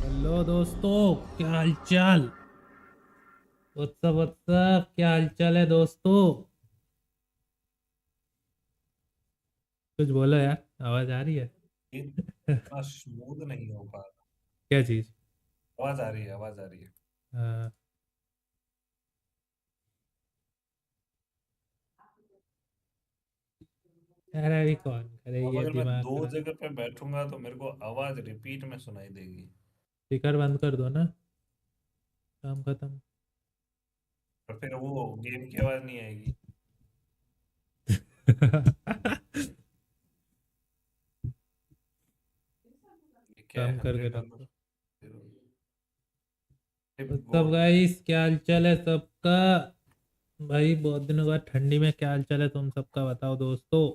Hello दोस्तों, क्या हालचाल। व्हाट्सअप व्हाट्सअप, क्या हालचाल है दोस्तों। कुछ बोलो यार, आवाज आ रही है। इतना स्मूथ नहीं हो पा रहा। क्या चीज। आवाज आ रही है, आवाज आ रही है। हाँ, अरे अभी कौन करे अब ये अगर मैं दिमाग दो खराब। जगह पे बैठूंगा तो मेरे को आवाज रिपीट में सुनाई देगी। स्पीकर बंद कर दो ना, काम खत्म। और फिर वो गेम की आवाज नहीं आएगी। ये क्या है, काम करके 100 डॉलर। रखो। फिर वो व्हाट्सअप गाइस, क्या हालचाल है सबका। भाई बहुत दिनों बाद ठंडी में क्या हालचाल है तुम सबका, बताओ दोस्तों।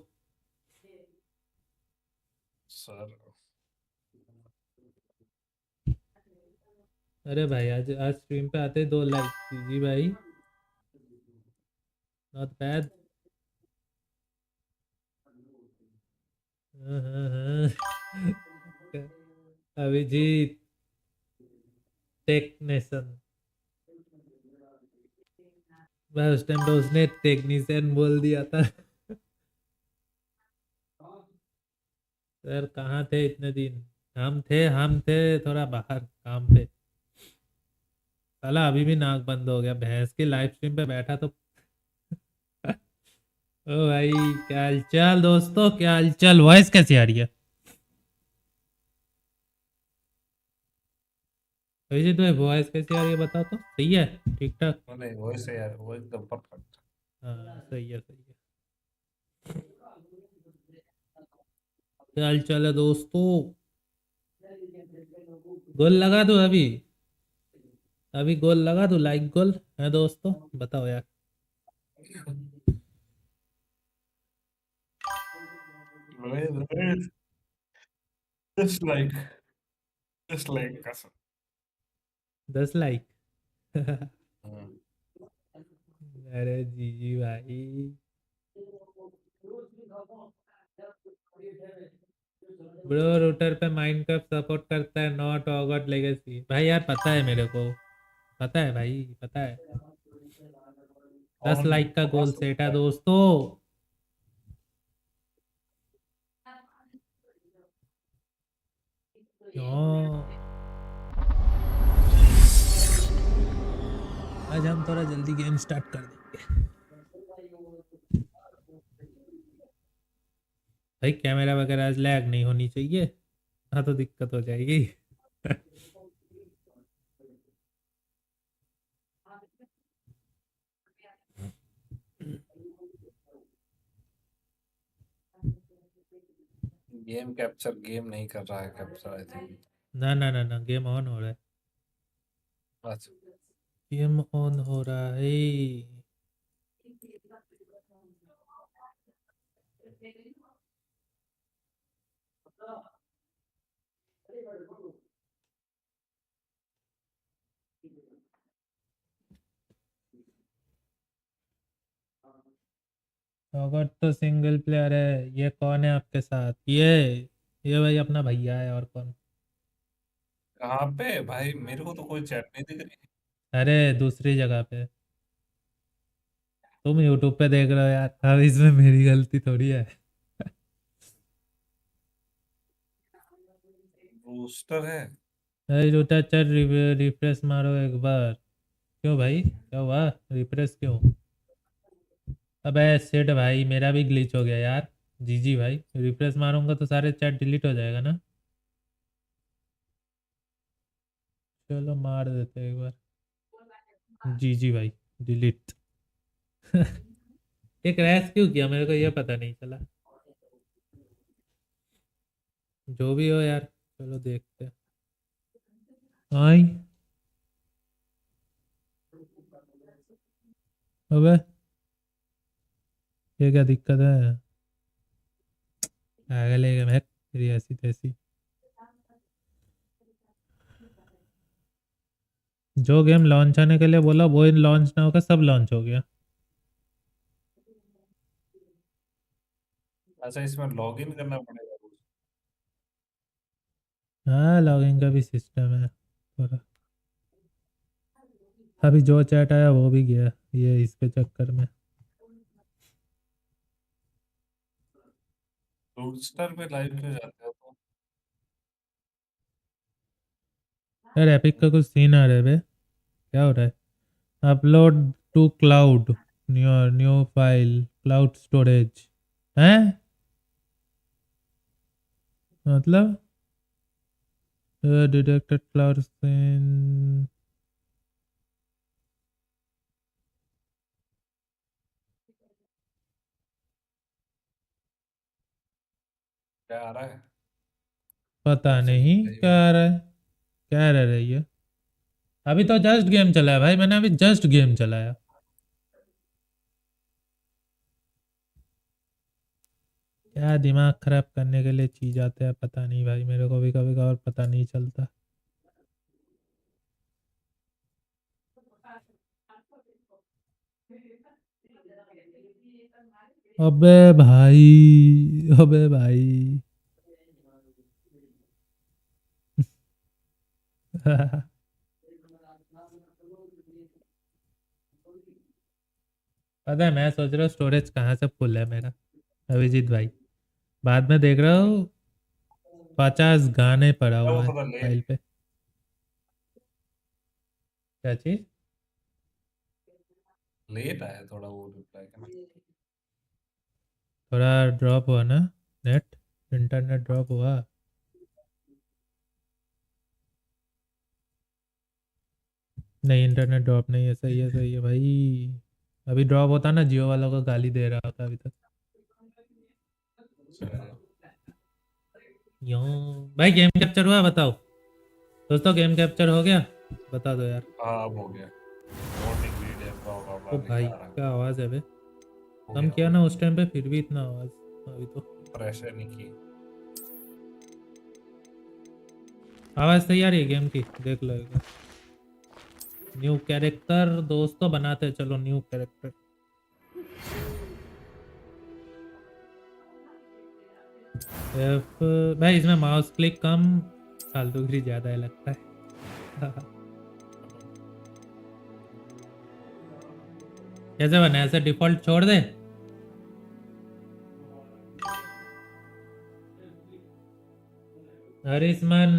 सर। अरे भाई, आज आज स्ट्रीम पे आते 2 लाइक जी भाई। Not bad. अभिजीत टेक्नेशन। भाई उस टाइम तो उसने टेक्नीशियन बोल दिया था। सर कहाँ थे इतने दिन। हम थे थोड़ा बाहर काम पे। साला अभी भी नाक बंद हो गया, भैंस की लाइव स्ट्रीम पे बैठा तो। ओ भाई, क्या हालचाल दोस्तों, क्या हालचाल। वॉइस कैसी आ रही है अभिजीत भाई, वॉइस कैसी आ रही है बताओ तो, सही है। ठीक ठाक। नहीं, वॉइस है यार, वो एकदम परफेक्ट। हाँ सही है, सही है। क्या हालचाल है दोस्तों। गोल लगा दो अभी। अभी गोल लगा दो, लाइक गोल है दोस्तों, बताओ यार। जस्ट लाइक, जस्ट लाइक कसम। 10 लाइक। हम्म। अरे जी जी भाई। ब्रो रूटर पे माइनक्राफ्ट सपोर्ट करता है, नॉट हॉगवर्ट लेगेसी। भाई यार पता है मेरे को, पता है भाई, पता है। 10 लाइक का कौन गोल सा सेट है होता है? दोस्तों। क्यों। आज हम थोड़ा जल्दी गेम स्टार्ट कर देंगे। भाई कैमरा वगैरह आज लैग नहीं होनी चाहिए, हाँ तो दिक्कत हो जाएगी। गेम कैप्चर गेम नहीं कर रहा है, कैप्चर आई थिंक। ना ना ना ना, गेम ऑन हो रहा है। अच्छा। गेम ऑन हो रहा है। अगर तो सिंगल प्लेयर है। ये कौन है आपके साथ, ये भाई अपना भैया है, और कौन। कहाँ पे भाई, मेरे को तो कोई चैट नहीं दिख रही। अरे दूसरी जगह पे। तुम यूट्यूब पे देख रहे हो यार, अब इसमें मेरी गलती थोड़ी है। बूस्टर है। भाई रूटा चल, रिफ्रेश मारो एक बार। क्यों भाई, क्या हुआ। रिफ्रेश क्यों। अबे सेठ भाई, मेरा भी ग्लिच हो गया यार। जी जी भाई, रिफ्रेश मारूंगा तो सारे चैट डिलीट हो जाएगा ना। चलो मार देते हैं एक बार। जी जी भाई, डिलीट। ये क्रैश क्यों किया, मेरे को ये पता नहीं चला। जो भी हो यार, चलो देखते हैं। आई। अबे ये क्या दिक्कत है। पागल है क्या मैं, तेरी ऐसी तैसी। जो गेम लॉन्च होने के लिए बोला वो लॉन्च ना होकर सब लॉन्च हो गया। अच्छा, इसमें लॉगिन करना पड़ेगा। हाँ लॉगिन का भी सिस्टम है। हो रहा। अभी जो चैट आया वो भी गया ये इसके चक्कर में। रूटस्टर पे लाइव क्यों जाते हो तुम? यार एपिक का कुछ सीन आ रहा है बे, क्या हो रहा है? Upload to cloud, new file cloud storage है, मतलब डिटेक्टेड क्लाउड सीन। क्या आ रहा है? पता मैसेज नहीं लाइव क्या है। आ रहा है, क्या रह रही है। अभी तो जस्ट गेम चलाया भाई, मैंने अभी जस्ट गेम चलाया। क्या दिमाग खराब करने के लिए चीज आते हैं पता नहीं भाई, मेरे को भी कभी कभार पता नहीं चलता। अबे भाई, अबे भाई। पता है मैं सोच रहा हूँ स्टोरेज कहाँ से फुल है मेरा, अभिजीत भाई। बाद में देख रहा हूँ 50 गाने पड़ा क्या वो हुआ है थोड़ा फाइल लेट पे। क्या चीज? लेट आया थोड़ा वो रिप्लाई का। थोड़ा ड्रॉप हुआ ना, नेट, इंटरनेट ड्रॉप हुआ। नहीं इंटरनेट ड्रॉप नहीं है, सही है सही है भाई। अभी ड्रॉप होता ना जियो वालों को गाली दे रहा होता अभी तक। चलो। यूं भाई गेम कैप्चर हुआ बताओ दोस्तों, गेम कैप्चर हो गया? बता दो यार। हाँ अब हो गया। नोट इंग्रेडिएंट ब्ला ब्ला ब्ला ओ लिखा भाई आ रहा है। क्या आवाज़ है बे, हो कम गया हो किया गया। ना उस टाइम पे फिर भी इतना आवाज़। अभी तो प्रेशर नहीं की। आवाज़ तैयार है गेम की, देख लो एक बार। न्यू कैरेक्टर दोस्तों बनाते हैं, चलो न्यू कैरेक्टर। एफ भाई इसमें माउस क्लिक कम, फालतूगिरी ज़्यादा है लगता है। कैसे बने, ऐसे डिफॉल्ट छोड़ दे? हरिस्मन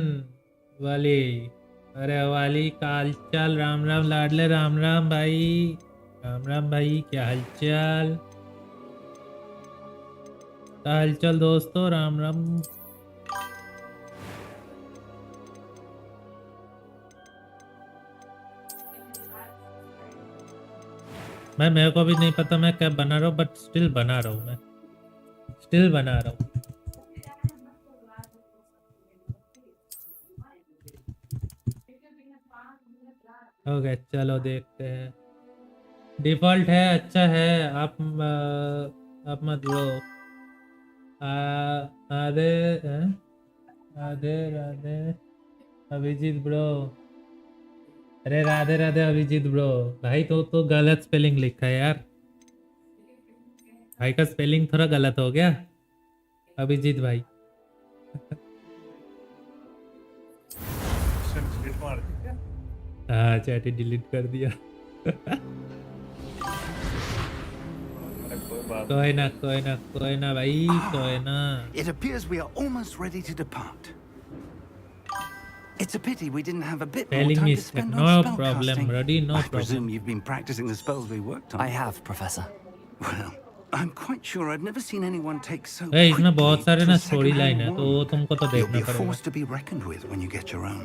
वाली, अरे वाली काल चाल, राम राम लाडले, राम राम भाई, राम राम भाई, क्या हालचाल? क्या हालचाल दोस्तों, राम राम। मैं मेरे को भी नहीं पता मैं क्या बना रहा हूँ, बट स्टिल बना रहा हूँ मैं, स्टिल बना रहा हूँ। ओके चलो देखते हैं। डिफॉल्ट है, अच्छा है। आप मत लो। आ, आधे हैं? राधे राधे अभिजीत ब्रो, अरे राधे राधे अभिजीत ब्रो। भाई तो गलत स्पेलिंग लिखा है यार, भाई का स्पेलिंग थोड़ा गलत हो गया, अभिजीत भाई। सिर्फ डिलीट मार दी क्या? हाँ चैट ही डिलीट कर दिया। अरे कोई बात कोई नहीं ना भाई। कोई ना कोई ना भाई, कोई ना। It appears we are almost ready to depart. It's a pity we didn't have a bit more spelling time to mistake, spend no on problem spellcasting. Ready, no I problem. presume you've been practicing the spells we worked on. I have, Professor. Well, I'm quite sure I've never seen anyone take so भाई इसमें quickly बहुत सारे to ना a story line second-hand है तो वो wand. तुमको तो You'll देखना be a पड़ेगा। force to be reckoned with when you get your own.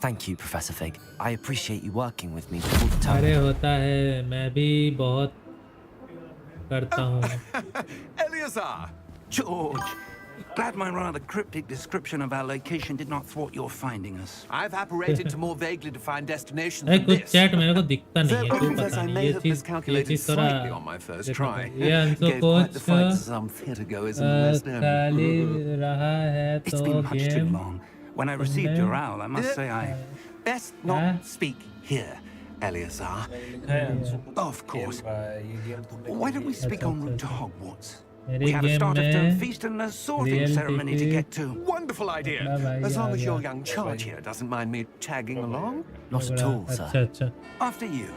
Thank you, Professor Fig. I appreciate you working with me before the अरे time. होता है, मैं भी बहुत करता हूँ। Eleazar! George, glad my rather cryptic description of our location did not thwart your finding us. I've apparated to more vaguely defined destinations अरे than कुछ this. चैट मेरे को दिखता नहीं Though है, I क्यों confess पता I नहीं, may ये have चीज़ miscalculated थोड़ा slightly on my first देखना try. पड़ेगा। ये Anshu Gave quite the coach fight to some theatre-goers in the West End. खाली रहा है It's तो been much too game long. When I तुमने received your owl, I must say I... Best क्या not speak here, Eleazar. मैंने लिखा है अंशु कुछ Of course. गेम का है, ये गेम तुमने Why खेली don't we है? speak अच्छा en अच्छा route to अच्छा। Hogwarts? मेरी We have a game start of term में feast and a sorting real ceremony to get to. Wonderful idea. बड़ा भाई As आ long as गया your young charge here doesn't mind me tagging along. Not at बड़ा all, sir. अच्छा अच्छा After you.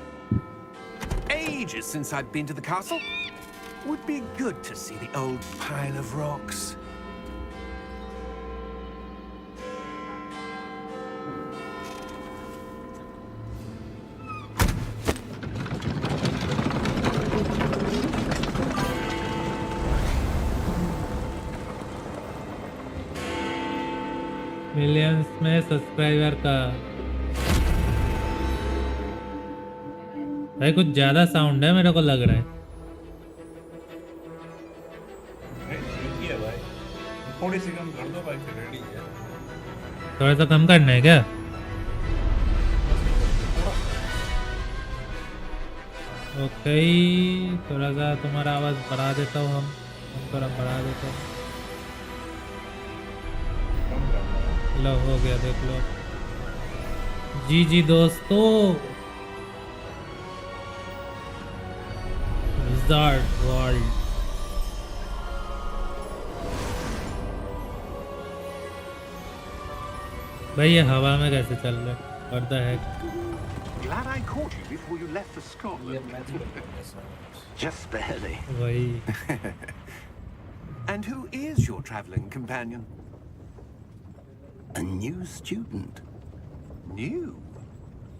Ages since I've been to the castle. Would be good to see the old pile of rocks. Millions में subscriber का भाई कुछ ज्यादा sound है मेरे को लग रहा है रेडी है भाई थोड़ी सी कम कर दो भाई फिर रेडी है थोड़ा सा कम करना है क्या ओके थोड़ा सा तुम्हारा आवाज बढ़ा देता हूँ हम थोड़ा बढ़ा देता हूँ लो हो गया देख लो जी जी दोस्तों विज़ार्ड वर्ल्ड भाई ये हवा में कैसे चल रहा है what the heck Glad I caught you before you left for ये Scotland. मैजिक है सब Just barely. वही And who is your traveling companion? A new student. New?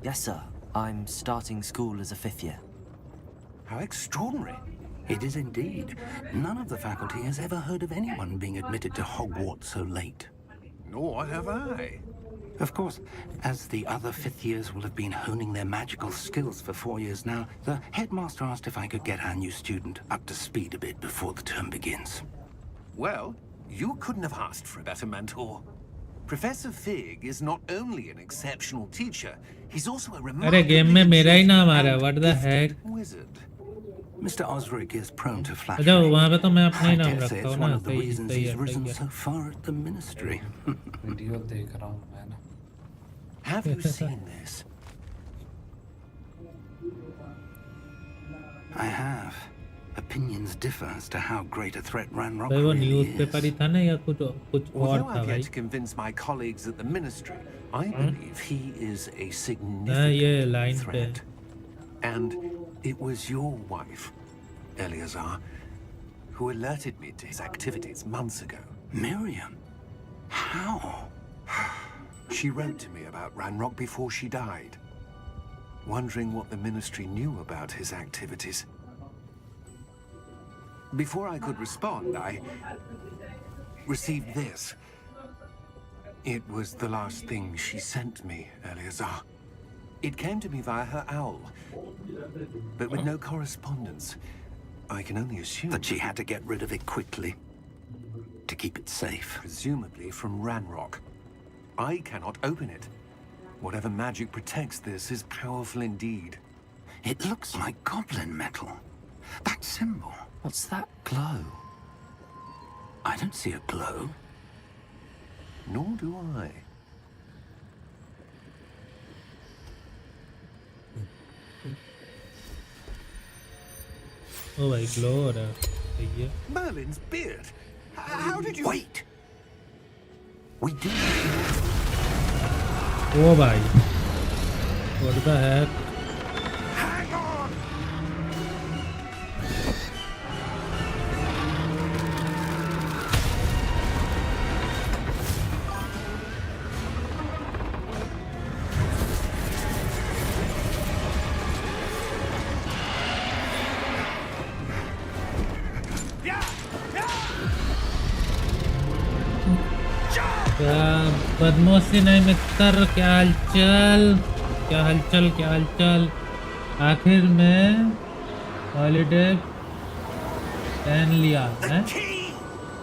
Yes, sir. I'm starting school as a 5th year. How extraordinary. It is indeed. None of the faculty has ever heard of anyone being admitted to Hogwarts so late. Nor have I. Of course, as the other 5th years will have been honing their magical skills for 4 years now, the headmaster asked if I could get our new student up to speed a bit before the term begins. Well, you couldn't have asked for a better mentor. Professor Fig is not only an exceptional teacher, he's also a अरे game में मेरा ही नाम आ रहा है and what the heck gifted wizard. Mr. Osric is prone to flattery. अच्छा वहाँ पे तो मैं अपना I ही नाम dare say रखता it's हूँ one ना of the सही reasons सही he's है risen सही है so far at the ministry. Video देख रहा हूँ मैं ना Have you seen this? I have. Opinions differ as to how great a threat Ranrock भाई वो really न्यूज़पेपर ही is. था ना या कुछ कुछ और Although था I've भाई yet to convince my colleagues at the ministry, I believe he is a हाँ ये significant लाइन पे threat. And it was your wife, Eleazar, who alerted me to his activities months ago. Miriam? How? She wrote to me about Ranrock before she died, wondering what the ministry knew about his activities. Before I could respond, I received this. It was the last thing she sent me, Eleazar. It came to me via her owl, but with no correspondence. I can only assume That she had to get rid of it quickly to keep it safe. presumably from Ranrock. I cannot open it. Whatever magic protects this is powerful indeed. It looks like goblin metal. That symbol. What's that glow? I don't see a glow. Nor do I. ओ भाई glow हो रहा है सही है Merlin's beard. How did you... Wait! We do. ओ भाई what the heck Hang on! क्या बदमाशी नहीं मित्र क्या हलचल क्या हलचल क्या हलचल आखिर में हॉलीडे पहन लिया है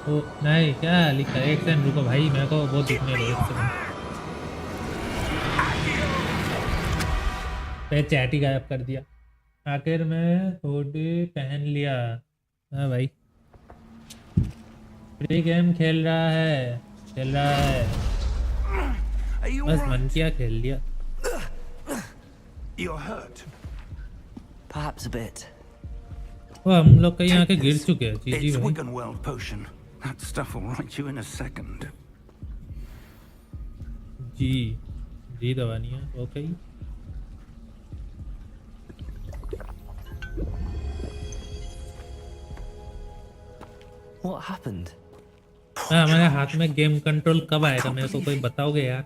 ओ नहीं क्या लिखा एक सेकंड रुको भाई मेरे को बहुत दिखने लगा एक सेकंड पे चैट ही गायब कर दिया आखिर में थोड़ी पहन लिया हाँ भाई फ्री गेम खेल रहा है Are you बस alright? मन किया खेल लिया You're hurt. Perhaps a bit. वो हम लोग कहीं आके Take गिर this. चुके हैं जी It's भाई। Wiggenweld potion. That stuff will right you in a second. जी दवानी है ओके। What happened? हाँ हमारे हाथ में गेम कंट्रोल कब आएगा मेरे को कोई बताओगे यार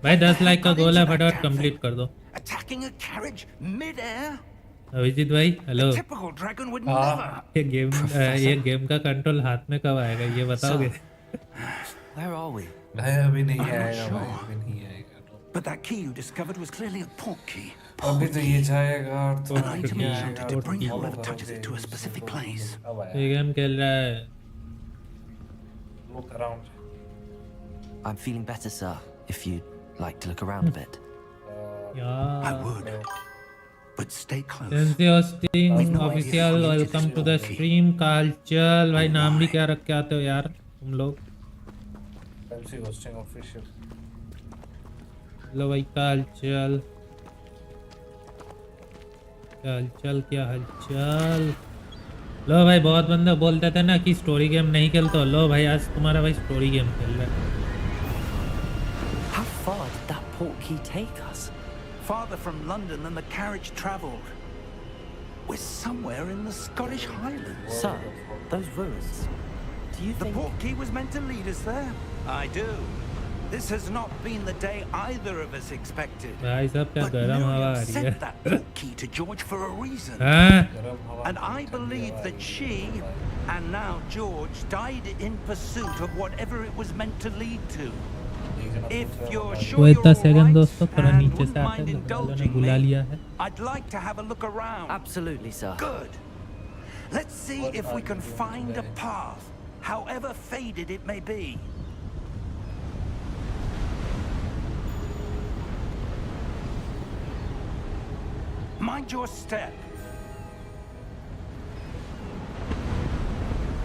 भाई। 10 लाइक का गोल है फटाफट कंप्लीट कर दो। Attacking a carriage mid-air? Abhijit भाई A hello. typical dragon would never. ये गेम का कंट्रोल हाथ में कब आएगा ये बताओगे? Where are we? भाई अभी नहीं I'm not आएगा भाई, sure. अभी नहीं आएगा तो। But that key you discovered was clearly a port key. अभी तो ये जाएगा और तो An item ये enchanted आएगा to तो bring follow whoever touches करोगे, it to a specific place. अब आया। ये गेम खेल रहा है। Look around. I'm feeling better, sir. If you'd like to look around a bit. I यार would. But stay close. Sensei hosting official welcome to the stream. कालचल भाई नाम भी क्या रख के आते हो यार तुम लोग। Fancy hosting official. हेलो भाई कालचल कालचल क्या हालचाल। लो भाई बहुत बंदे बोलते थे ना कि स्टोरी गेम नहीं खेलते हो। लो भाई आज तुम्हारा भाई स्टोरी गेम खेल रहा है। How far did that port key take us? Farther from London than the carriage travelled. We're somewhere in the Scottish Highlands. Sir, those ruins. Do you The think... port key was meant to lead us there. I do. This has not been the day either of us expected. भाई साहब क्या But गर्म हवा आ Miriam रही sent है। that port key to George for a reason. हाँ गरम हवा And I believe that she, and now George, died in pursuit of whatever it was meant to lead to. If you're वो sure you're इतना all second right दोस्तों थोड़ा and नीचे से wouldn't आते mind हैं तो वालों ने indulging बुला me, लिया है। I'd like to have a look around. Absolutely, sir. Good. Let's see if we can find a path, however faded it may be. Mind your step.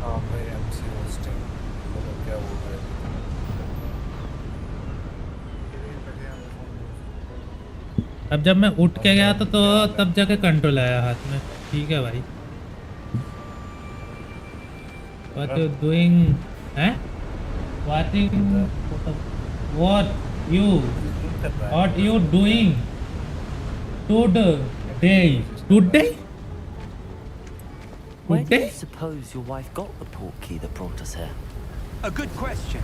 हाँ भाई MC hosting लोग क्या बोल रहे हैं। अब जब मैं उठ के गया तो तब जाके कंट्रोल आया हाथ में। ठीक है भाई। What you doing? हैं? What you doing today? Today? Where do Today? you suppose your wife got the port key that brought us here? A good question.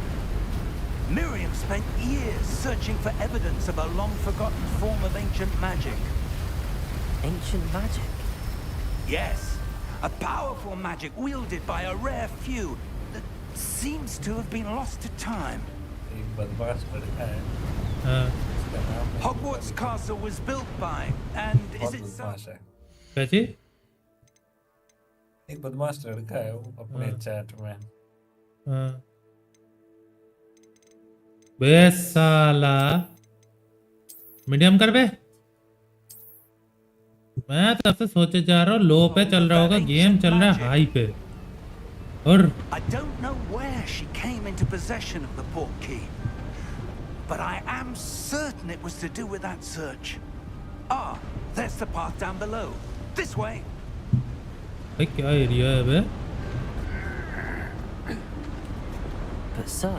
Miriam spent years searching for evidence of a long-forgotten form of ancient magic. Ancient magic? Yes, a powerful magic wielded by a rare few that seems to have been lost to time. एक बदमाश लड़का है, हाँ इसका नाम है- Hogwarts Castle was built by, and बहुत is it so? बदमाश है। क्या चीज? एक बदमाश लड़का है वो अपने चैट में। हाँ बे साला मीडियम कर बे। मैं तब से सोचे जा रहा हूँ लो पे चल रहा होगा गेम चल रहा है हाई पे। और I don't know where she came into possession of the port key, but I am certain it was to do with that search. Ah, there's the path down below. This way. भाई क्या area है बे? But sir,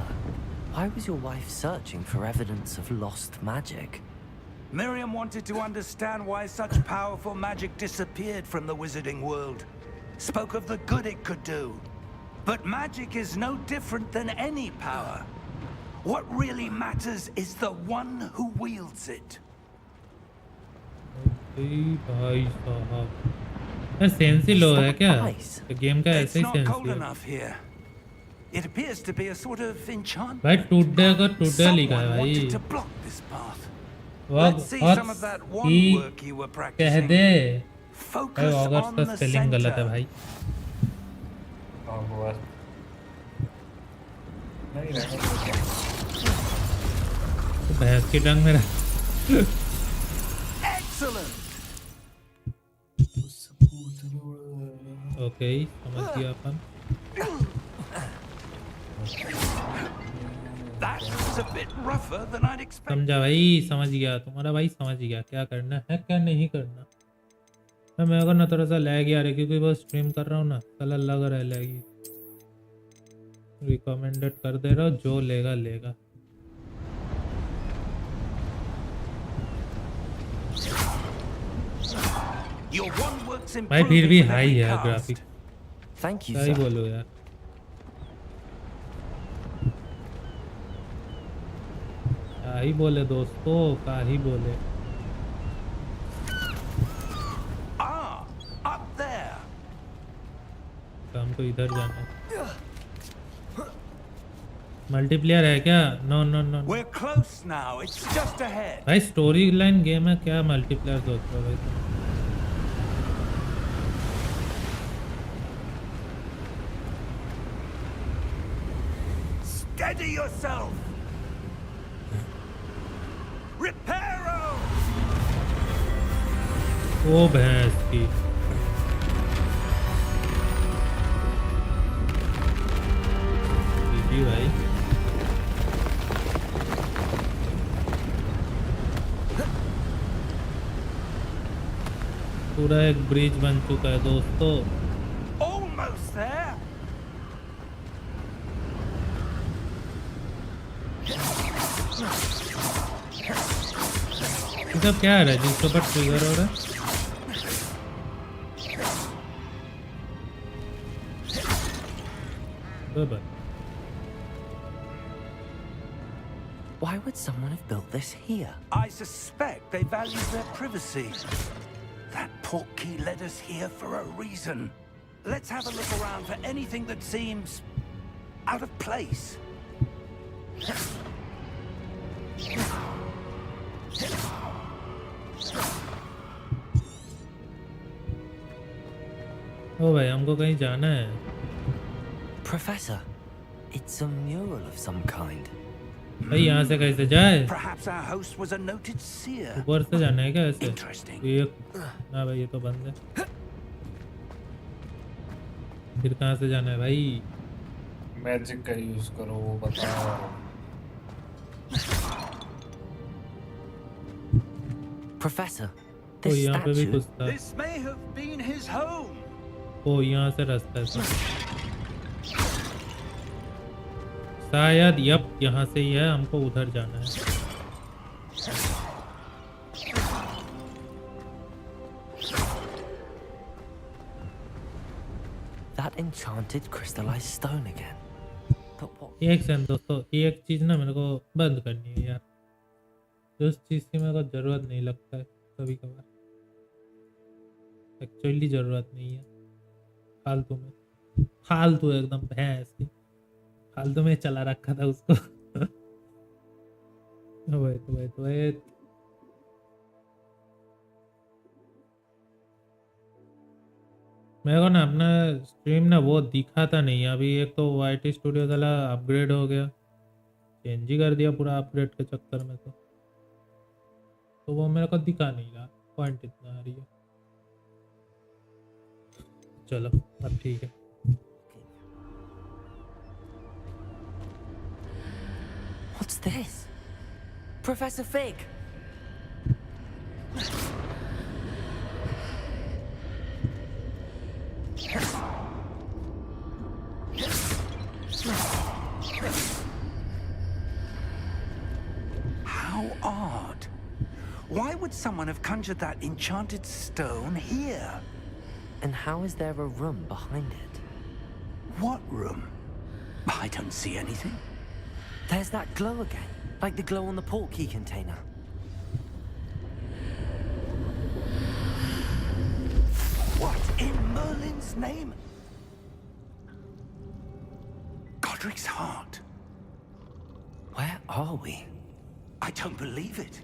why was your wife searching for evidence of lost magic? Miriam wanted to understand why such powerful magic disappeared from the wizarding world. Spoke of the good it could do. But magic is no different than any power. What really matters is the one who wields it. भाई साहब यार sense ही लो है क्या? Game का It's ऐसे ही not sense cold है enough here. It appears to be a sort of enchantment. भाई today को टुडे लिखा है Someone भाई। wanted to block this path. वॉग Let's see some of that wand he work you were कह practicing. दे। भाई Focus August on का the spelling गलत है center. भाई। हाँ वो नहीं रहने भैंस की टंग मेरा। Excellent. ओके समझ गया अपन। That was a bit rougher than I'd expected. समझा भाई समझ गया तुम्हारा भाई समझ गया क्या करना है क्या नहीं करना। मेरे को ना थोड़ा सा लैग आ रहा है क्योंकि वो स्ट्रीम कर रहा हूँ ना, साला लग रहा है लैग। रिकमेंडेड कर दे रहा हूँ, जो लेगा लेगा। Your one work's भाई फिर भी improving with हाई every है ग्राफिक, cast. Thank you, क्या ही sir. बोलो यार। क्या ही बोले दोस्तों, क्या ही बोले। Ah, up there. तो हमको इधर जाना है। मल्टीप्लेयर है क्या? No no no. We're close now. It's just ahead. भाई स्टोरी लाइन गेम है, क्या मल्टीप्लेयर सोच रहे हो भाई तुम? Steady yourself. Reparo. ओ भैंस की। जी भाई पूरा एक ब्रिज बन चुका है दोस्तों। Almost there. ये सब क्या है जिसके ऊपर ट्रिगर हो रहा है? बराबर। Why would someone have built this here? I suspect they value their privacy. That portkey led us here for a reason. Let's have a look around for anything that seems out of place. ओ भाई हमको कहीं जाना है। Professor, it's a mural of some kind. भाई यहाँ से कैसे जाए? Perhaps our host was a noted seer. ऊपर से जाना है क्या ऐसे? Interesting. ये ना भाई ये तो बंद है। फिर कहाँ से जाना है भाई? मैजिक का यूज करो, वो बताओ। Professor, तो this यहाँ पे भी statue. कुछ था। This may have been his home. ओ यहाँ से रास्ता है शायद। यप यहाँ से ही है, हमको उधर जाना है। That enchanted crystallized stone again. But what? एक सेकंड दोस्तों, एक चीज ना मेरे को बंद करनी है यार। जिस चीज की मेरे को जरूरत नहीं लगता है कभी कभार, एक्चुअली जरूरत नहीं है, फालतू में, फालतू एकदम भैंस की फालतू में चला रखा था उसको। wait. मेरे को ना अपना स्ट्रीम ना वो दिखाता नहीं है अभी। एक तो वाईटी स्टूडियो वाला अपग्रेड हो गया, चेंज ही कर दिया पूरा अपग्रेड के चक्कर में। तो वो मेरे को दिखा नहीं रहा, पॉइंट इतना आ रही है। चलो अब ठीक है। What's this? Professor Fig. How odd. Why would someone have conjured that enchanted stone here? And how is there a room behind it? What room? I don't see anything. There's that glow again, like the glow on the portkey container. What in Merlin's name? Godric's heart. Where are we? I don't believe it.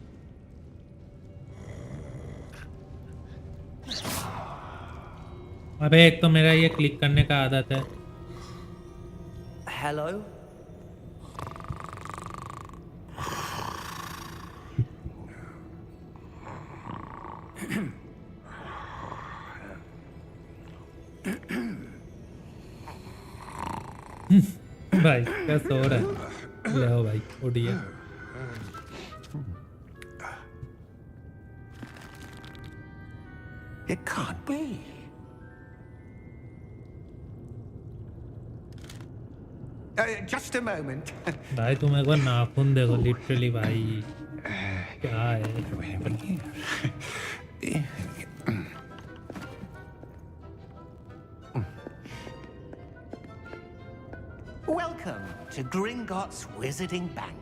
अबे एक तो मेरा ये click करने का आदत है। Hello? भाई क्या सो रहा है? ले आओ भाई उठिए। It can't be. Just a moment. भाई तुम एक बार नाखून देखो लिटरली भाई क्या है Welcome to Gringotts Wizarding Bank.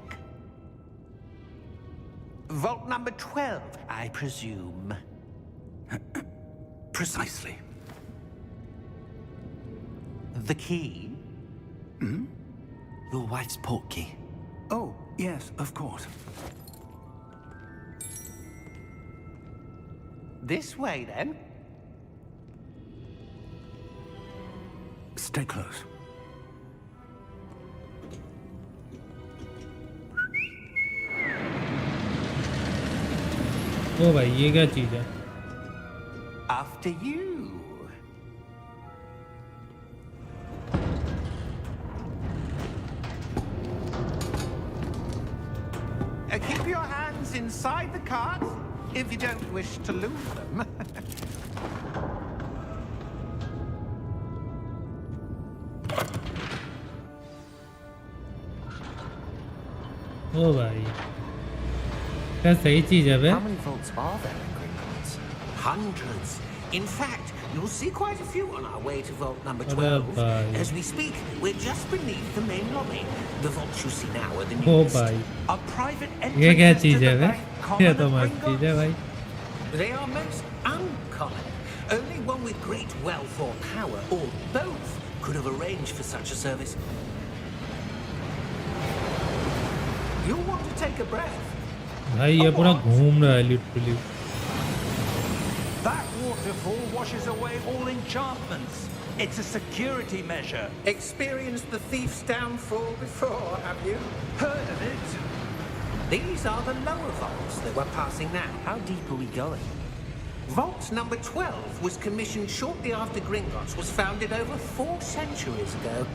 Vault number 12, I presume. Precisely. The key? Your wife's portkey. Oh, yes, of course. This way, then. Stay close. ओ भाई ये क्या चीज है After you. Keep your hands inside the cart if you don't wish to lose them. ओ भाई क्या सही चीज है बे How many vaults are there in Gringotts? Hundreds. In fact, you'll see quite a few on our way to vault number What 12. about- As we speak, we're just beneath the main lobby. The vaults you see now are the O newest. भाई A private ये क्या entrance चीज to है the bay bank common ये तो of मस्त चीज है भाई They are most uncommon. Only one with great wealth or power, or both, could have arranged for such a service. You'll want to take a breath. भाई ये पूरा घूम रहा है literally That waterfall washes away all enchantments. It's a security measure. Experienced the thief's downfall before, have you? Heard of it? These are the lower vaults that we're passing now. How deep are we going? Vault number 12 was commissioned shortly after Gringotts was founded over 4 centuries ago.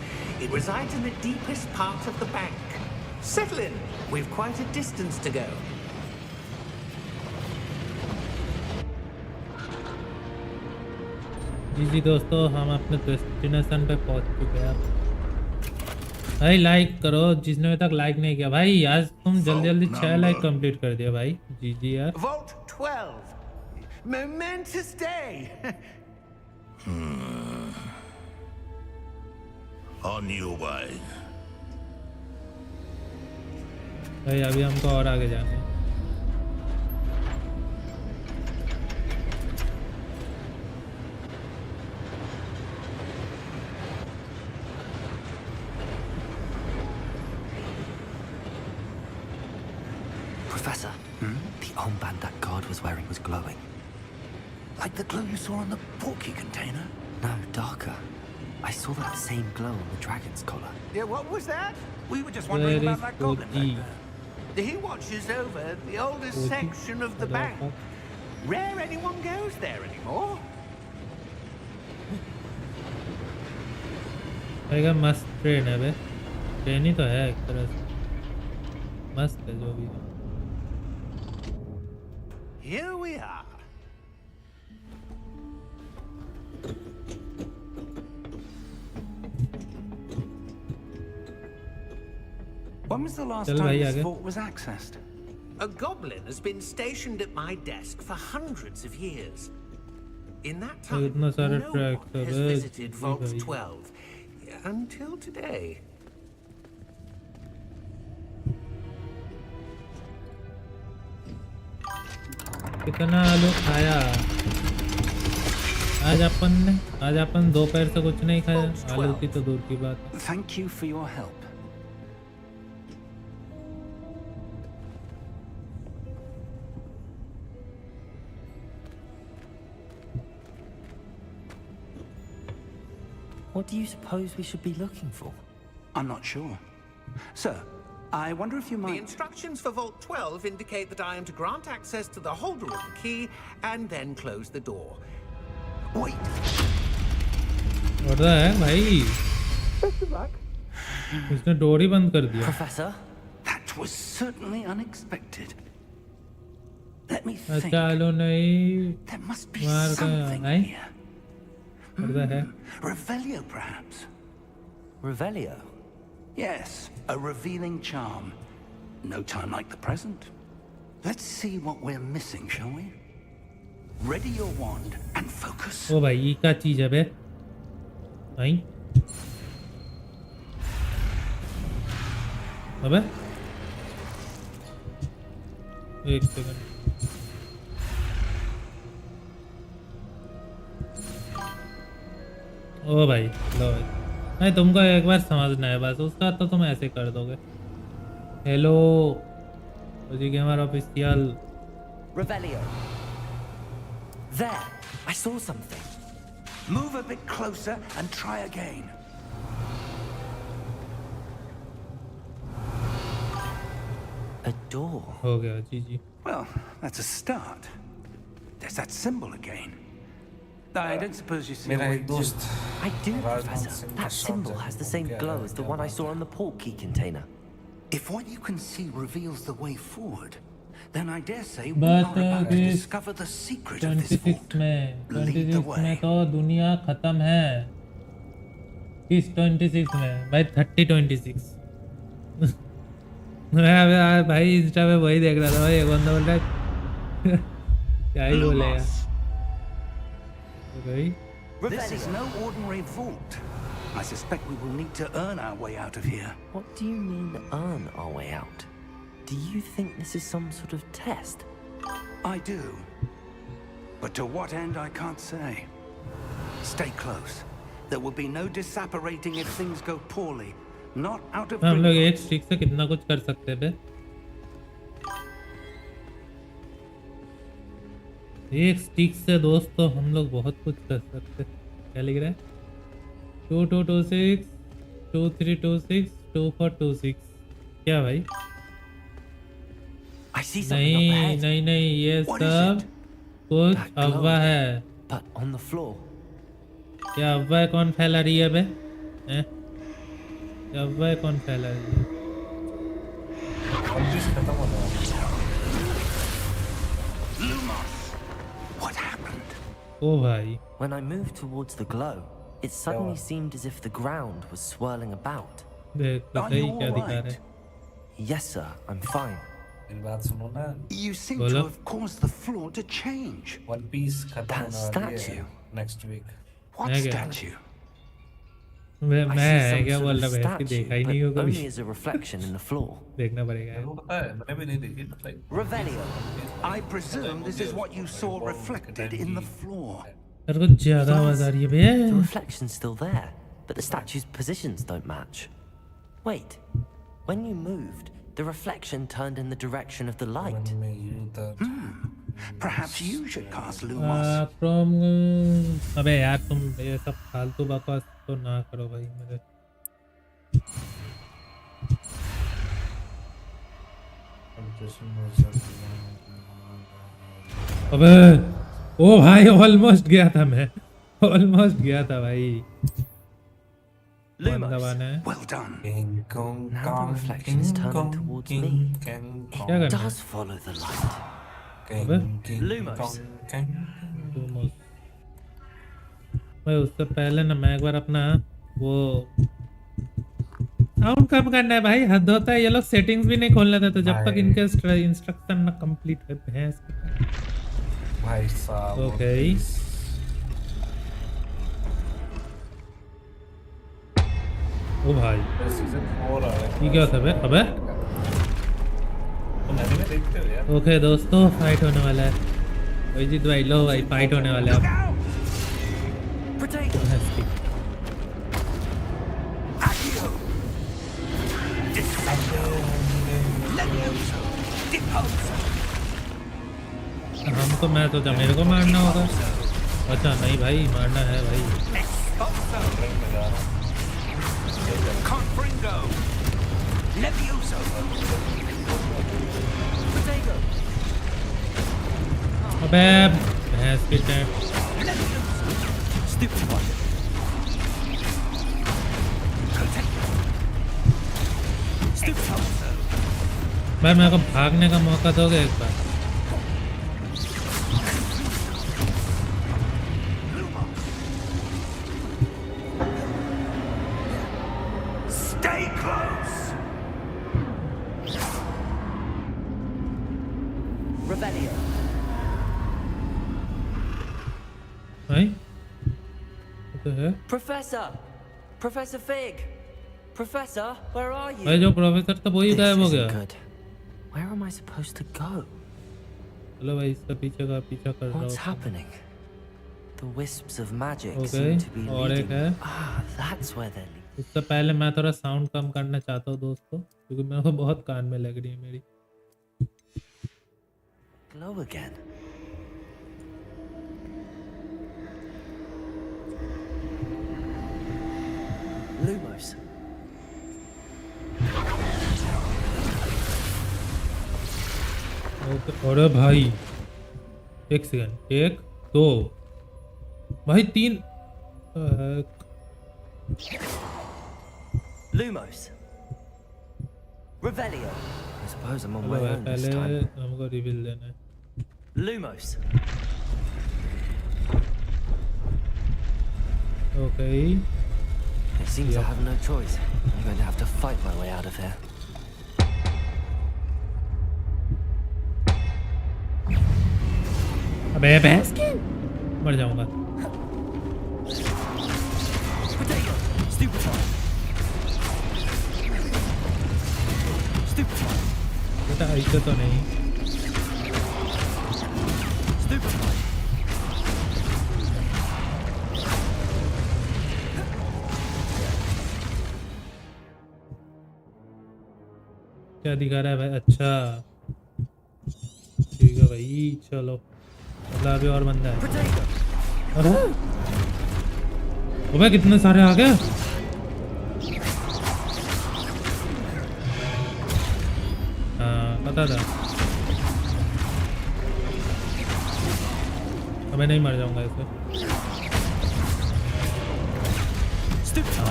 It resides in the deepest part of the bank. Settle in. We've quite a distance to go. जी जी दोस्तों हम अपने destination पे पहुंच चुके हैं भाई like करो जिसने अभी तक लाइक नहीं किया भाई आज तुम जल्दी जल्दी 6 लाइक कंप्लीट कर दिया भाई जी जी यार Vault 12. Momentous day. On your way. भाई अभी हमको और आगे जाना है Professor, the armband that guard was wearing was glowing. Like the glow you saw on the portkey container? No, darker. I saw that same glow on the dragon's collar. Yeah, what was that? We were just wondering Where about is that goblin back Portkey? there. He watches over the oldest Portkey? section of the bank. Rare anyone goes there anymore. भाई का मस्त train है बे train ही तो है एक तरह से मस्त है जो भी है Here we are. When was the last चल time भाई this आगे vault was accessed? A goblin has been stationed at my desk for hundreds of years. In that time, इतना सारा no ट्रैक one सब has है visited जी Vault भाई 12 until today. कितना आलू खाया आज अपन दोपहर से कुछ नहीं खाया आलू की तो दूर की बात है Thank you for your help. What do you suppose we should be looking for? I'm not sure. Sir, I wonder if you The might... instructions for Vault 12 indicate that I am to grant access to the holder of the key and then close the door. Wait. और है भाई इसने door ही बंद कर दिया Professor? That was certainly unexpected. Let me think. चालो नहीं There must be मार something का नहीं here. करता है Revelio, perhaps. Revelio. Yes, a revealing charm. No time like the present. Let's see what we're missing, shall we? Ready your wand and focus. ओ भाई ये क्या चीज है बे नहीं अबे एक सेकंड ओ भाई लो भाई नहीं तुमको एक बार समझना है बस उसका तो तुम ऐसे कर दोगे hello G gamer official Revelio. There. I saw something. Move a bit closer and try again. A door. हो गया जी जी Well, that's a start. There's that symbol again. I don't suppose you see a मेरा way एक to... दोस्त I do, Rajnath Professor. Singh का That shot symbol है, has the वो same क्या glow है, as the क्या one I बात saw है? on the port key container. If what you can see reveals the way forward, then I dare say we But, are about to this discover the secret of this 26 vault. में Lead the 26 way. में तो दुनिया खत्म है किस 26 में भाई 30-26 मैं भाई इंस्टा पे वही देख रहा था भाई एक बंदा बोल रहा है क्या ही बोलेगा तो भाई This is no ordinary vault. I suspect we will need to earn our way out of here. What do you mean, earn our way out? Do you think this is some sort of test? I do. But to what end, I can't say. Stay close. There will be no disapparating if things go poorly. Not out of हम लोग एक Gringotts. Stick से कितना कुछ कर सकते हैं बे एक स्टिक से दोस्तों हम लोग बहुत कुछ कर सकते हैं क्या लिख रहा है 2226 2326 2426 क्या भाई I see something up नहीं ahead. नहीं नहीं ये What is सब it? कुछ That glow. अफवाह है But on the floor. क्या अफवाह कौन फैला रही है बे हैं? क्या अफवाह कौन फैला रही है वापस खत्म हो गया Lumos! What happened? ओ भाई When I moved towards the glow, it suddenly seemed as if the ground was swirling about. देख तो Are सही you क्या all दिखा रहे right? Yes, sir, I'm fine. मेरी बात सुनो ना You seem Bola. to have caused the floor to change. One piece खत्म That होने वाली है statue. नेक्स्ट वीक What है क्या? statue? मैं I मैं see है some क्या sort बोल of रहा भैंस की statue, देखा ही but नहीं होगा only कभी as a reflection in the floor. देखना पड़ेगा मेरे को पता है मैंने भी नहीं देखी like Revelio. I presume this is what you saw reflected in the floor. यार कुछ ज्यादा आवाज आ रही है भैया The reflection's still there, but the statue's positions don't match. Wait, when you moved, the reflection turned in the direction of the light. में you था Perhaps you should cast Lumos. From अबे यार तुम ये सब फालतू बकवास तो ना करो भाई मेरे अबे ओ भाई ऑलमोस्ट गया था मैं ऑलमोस्ट गया था भाई बंद दबाना है Well done. King Kong Now the reflection is turning towards me. क्या It करना है does follow the light. Lumos. Lumos। भाई उससे पहले ना मैं एक बार अपना वो साउंड कम करना है भाई हद होता है ये लोग सेटिंग्स भी नहीं खोलने देते जब तक भाई। इनके इंस्ट्रक्शन ना कंप्लीट है भैंस भाई साहब ओके ओ भाई सीजन 4 आ रहा है ये क्या होता है बे अबे तुम एनीमे देखते हो यार ओके दोस्तों फाइट होने वाला है भाई जीत भाई लो भाई फाइट होने वाला है अब Potato. भैंस की। Accio! Levioso! Deposo! हमको मैं सोचा मेरे को मारना होगा अच्छा नहीं भाई मारना है भाई Expulso! Confringo! Levioso! Potato. अबे भैंस की टेंट Stupid one. Stupid. भाई मेरे को भागने का मौका दोगे एक बार Revelio. भाई तो है Professor! Professor Fig! Professor, where are you? भाई जो प्रोफेसर था वही This गायब हो isn't गया। good. Where am I supposed to go? चलो भाई इसका पीछे का पीछा कर रहा What's हूँ। happening? The wisps of magic okay seem to be और एक leading. है। Ah, that's where they're leading. उससे पहले मैं थोड़ा साउंड कम करना चाहता हूँ दोस्तों, क्योंकि मेरे को बहुत कान में लग रही है मेरी। Glow again. Lumos. ओके अरे भाई एक सेकंड, एक दो भाई तीन Lumos. Revelio. I suppose I'm on चलो my भाई own this पहले time. हमको रिवील देना है। Lumos. Okay It seems I Yeah. have no choice. I'm going to have to fight my way out of here. अबे मर जाऊंगा। Potato! Stupefy! Stupefy! बेटा ऐसे तो नहीं। Stupefy! क्या दिखा रहा है भाई? अच्छा ठीक है भाई चलो, मतलब अभी और बंदा है। Potato! अरे अबे कितने सारे आ गए। हाँ पता था, अब मैं नहीं मर जाऊंगा इससे। Stupefy!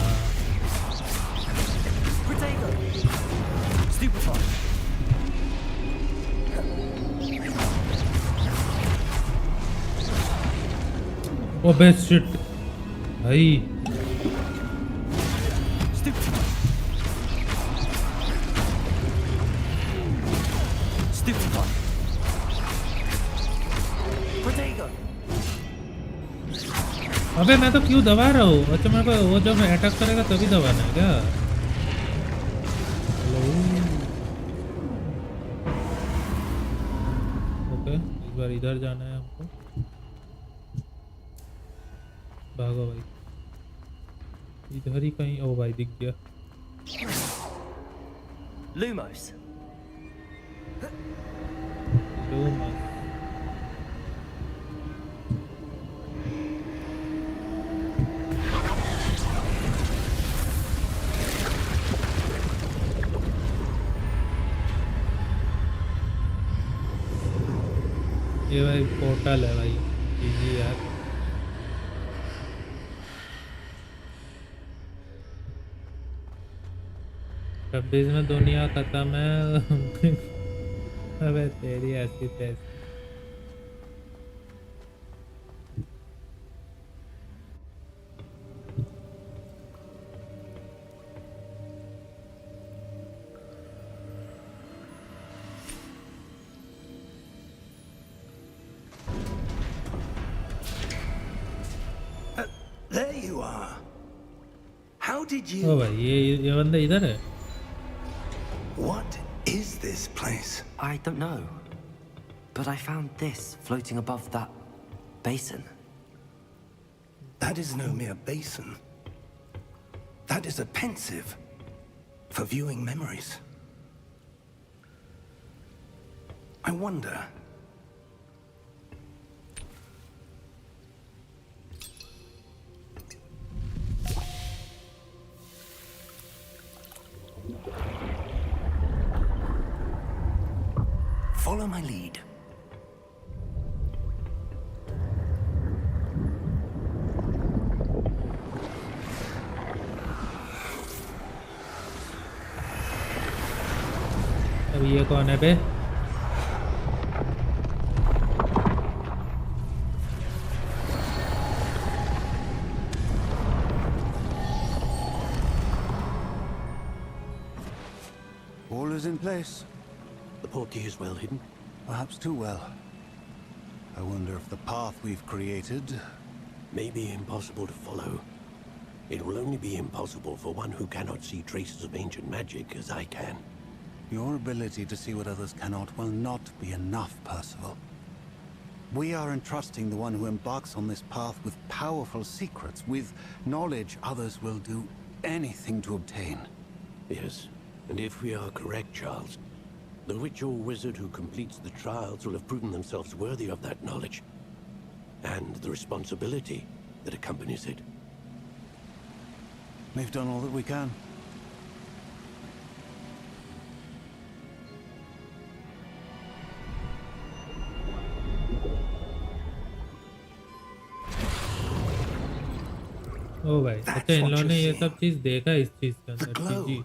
Potato! Stupefy! ओबे शिट भाई Stupefy! Stupefy! Potato! अबे मैं तो क्यों दबा रहा हूँ? अच्छा मेरे को वो जब अटैक करेगा तभी दबाना है क्या? ओके इस बार इधर जाना है हमको। भागो भाई, इधर ही कहीं। ओ भाई दिख गया। Lumos! लूमस। ये भाई पोर्टल है भाई, इजी यार। छब्बीस में दुनिया खत्म है। अबे तेरी ऐसी तैसी। There you are. How did O you... भाई ये बंदा इधर है। What is this place? I don't know. But I found this floating above that basin. That is no mere basin. That is a pensive for viewing memories. I wonder... Follow my lead. अब ये कौन है बे? All is in place. The portkey is well hidden. Perhaps too well. I wonder if the path we've created May be impossible to follow. It will only be impossible for one who cannot see traces of ancient magic as I can. Your ability to see what others cannot will not be enough, Percival. We are entrusting the one who embarks on this path with powerful secrets, with knowledge others will do anything to obtain. Yes, and if we are correct, Charles, the witch or wizard who completes the trials will have proven themselves worthy of that knowledge, and the responsibility that accompanies it. We've done all that we can. ओ भाई अच्छा इन लोगों ने ये सब चीज देखा इस चीज के The अंदर glow जी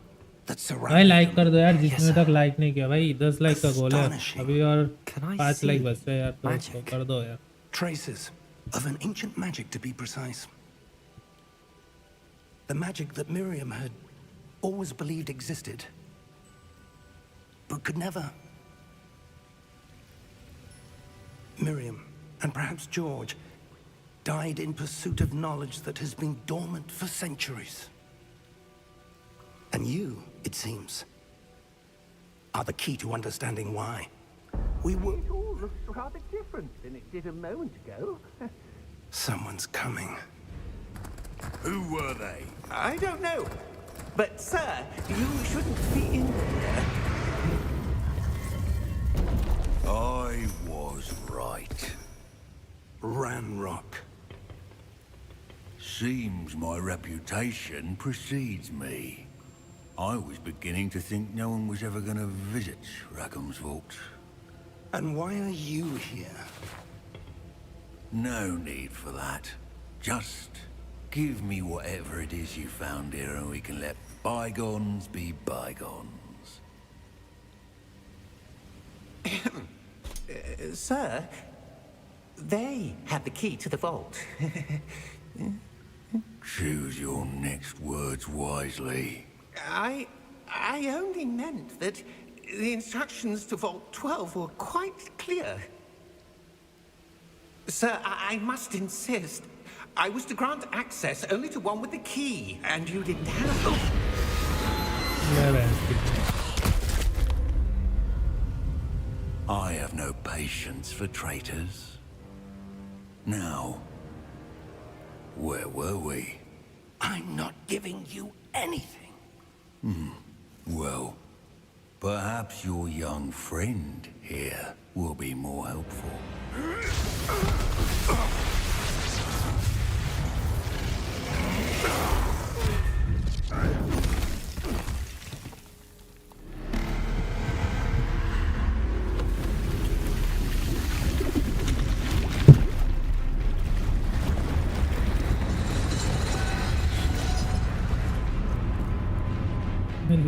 that भाई surrounded लाइक them. कर दो यार Yes, जिसने sir. तक लाइक नहीं किया भाई 10 लाइक का गोल है Astonishing. अभी और Can I 5 लाइक see बच रहे हैं यार तो magic? कर दो यार Traces of an ancient magic, to be precise. The magic that Miriam had always believed existed, but could never. Miriam, and perhaps George, died in pursuit of knowledge that has been dormant for centuries. And you, it seems, are the key to understanding why. We were... It all looks rather different than it did a moment ago. Someone's coming. Who were they? I don't know. But, sir, you shouldn't be in here. I was right. Ranrock. Seems my reputation precedes me. I was beginning to think no one was ever going to visit Rackham's vault. And why are you here? No need for that. Just give me whatever it is you found here and we can let bygones be bygones. Sir, they had the key to the vault. Choose your next words wisely. I only meant that the instructions to Vault 12 were quite clear. Sir, I must insist. I was to grant access only to one with the key, and you didn't have... Oh. मैं बहस की I have no patience for traitors. Now, where were we? I'm not giving you anything. Well, perhaps your young friend here will be more helpful.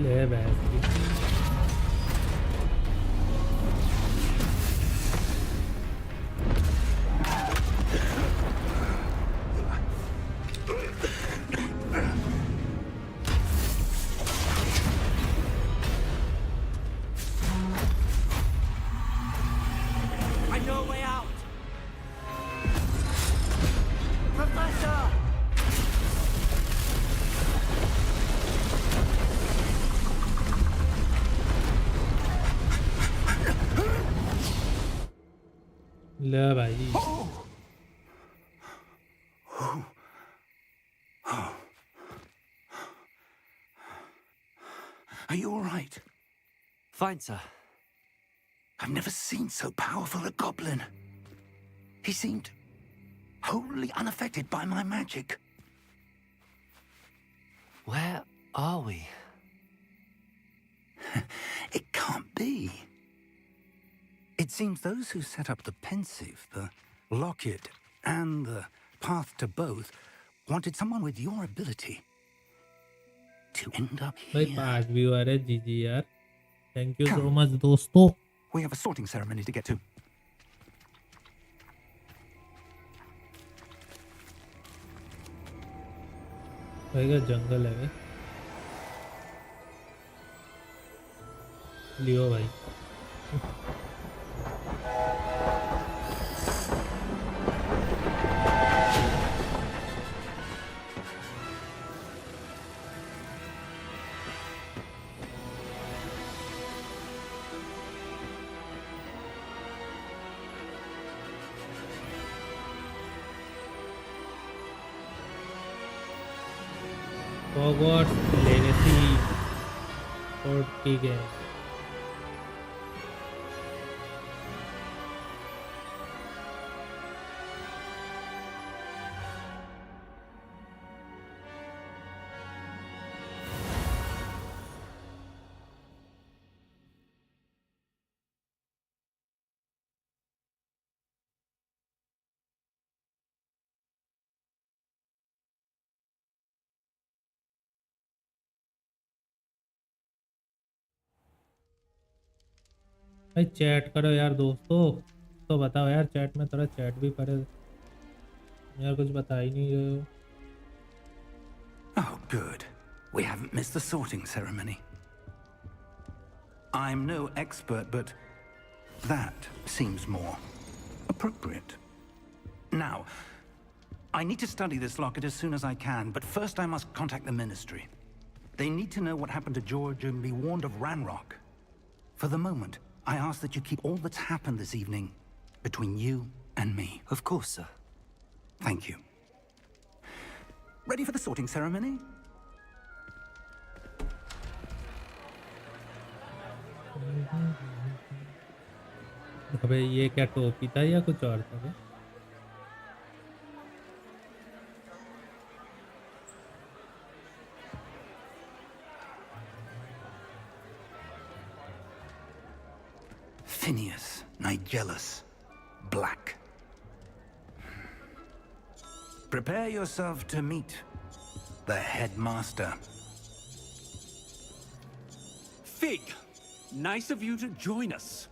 ले बहस की I know a way out. Professor! ले भाई Are you all right? Fine, sir. I've never seen so powerful a goblin. He seemed wholly unaffected by my magic. Where are we? It can't be. It seems those who set up the pensive, the locket, and the path to both wanted someone with your ability to end up भाई here. 5 viewer है जीजी यार thank you so much दोस्तों We have a sorting ceremony to get to. भाई का जंगल है भाई लियो भाई हॉगवर्ट्स लेगेसी पोर्ट की गेम। भाई चैट करो यार दोस्तों, तो बताओ यार चैट में, थोड़ा चैट भी करे यार, कुछ बता ही नहीं रहे हो। Oh, good. We haven't missed the sorting ceremony. I'm no expert, but that seems more appropriate. Now, I need to study this locket as soon as I can, but first I must contact the Ministry. They need to know what happened to George and be warned of Ranrock. For the moment, I ask that you keep all that's happened this evening between you and me. Of course, sir. Thank you. Ready for the sorting ceremony? अबे ये क्या टोपी था या कुछ और था क्या? Phineas, Nigellus, Black. Prepare yourself to meet the headmaster. Fig, nice of you to join us.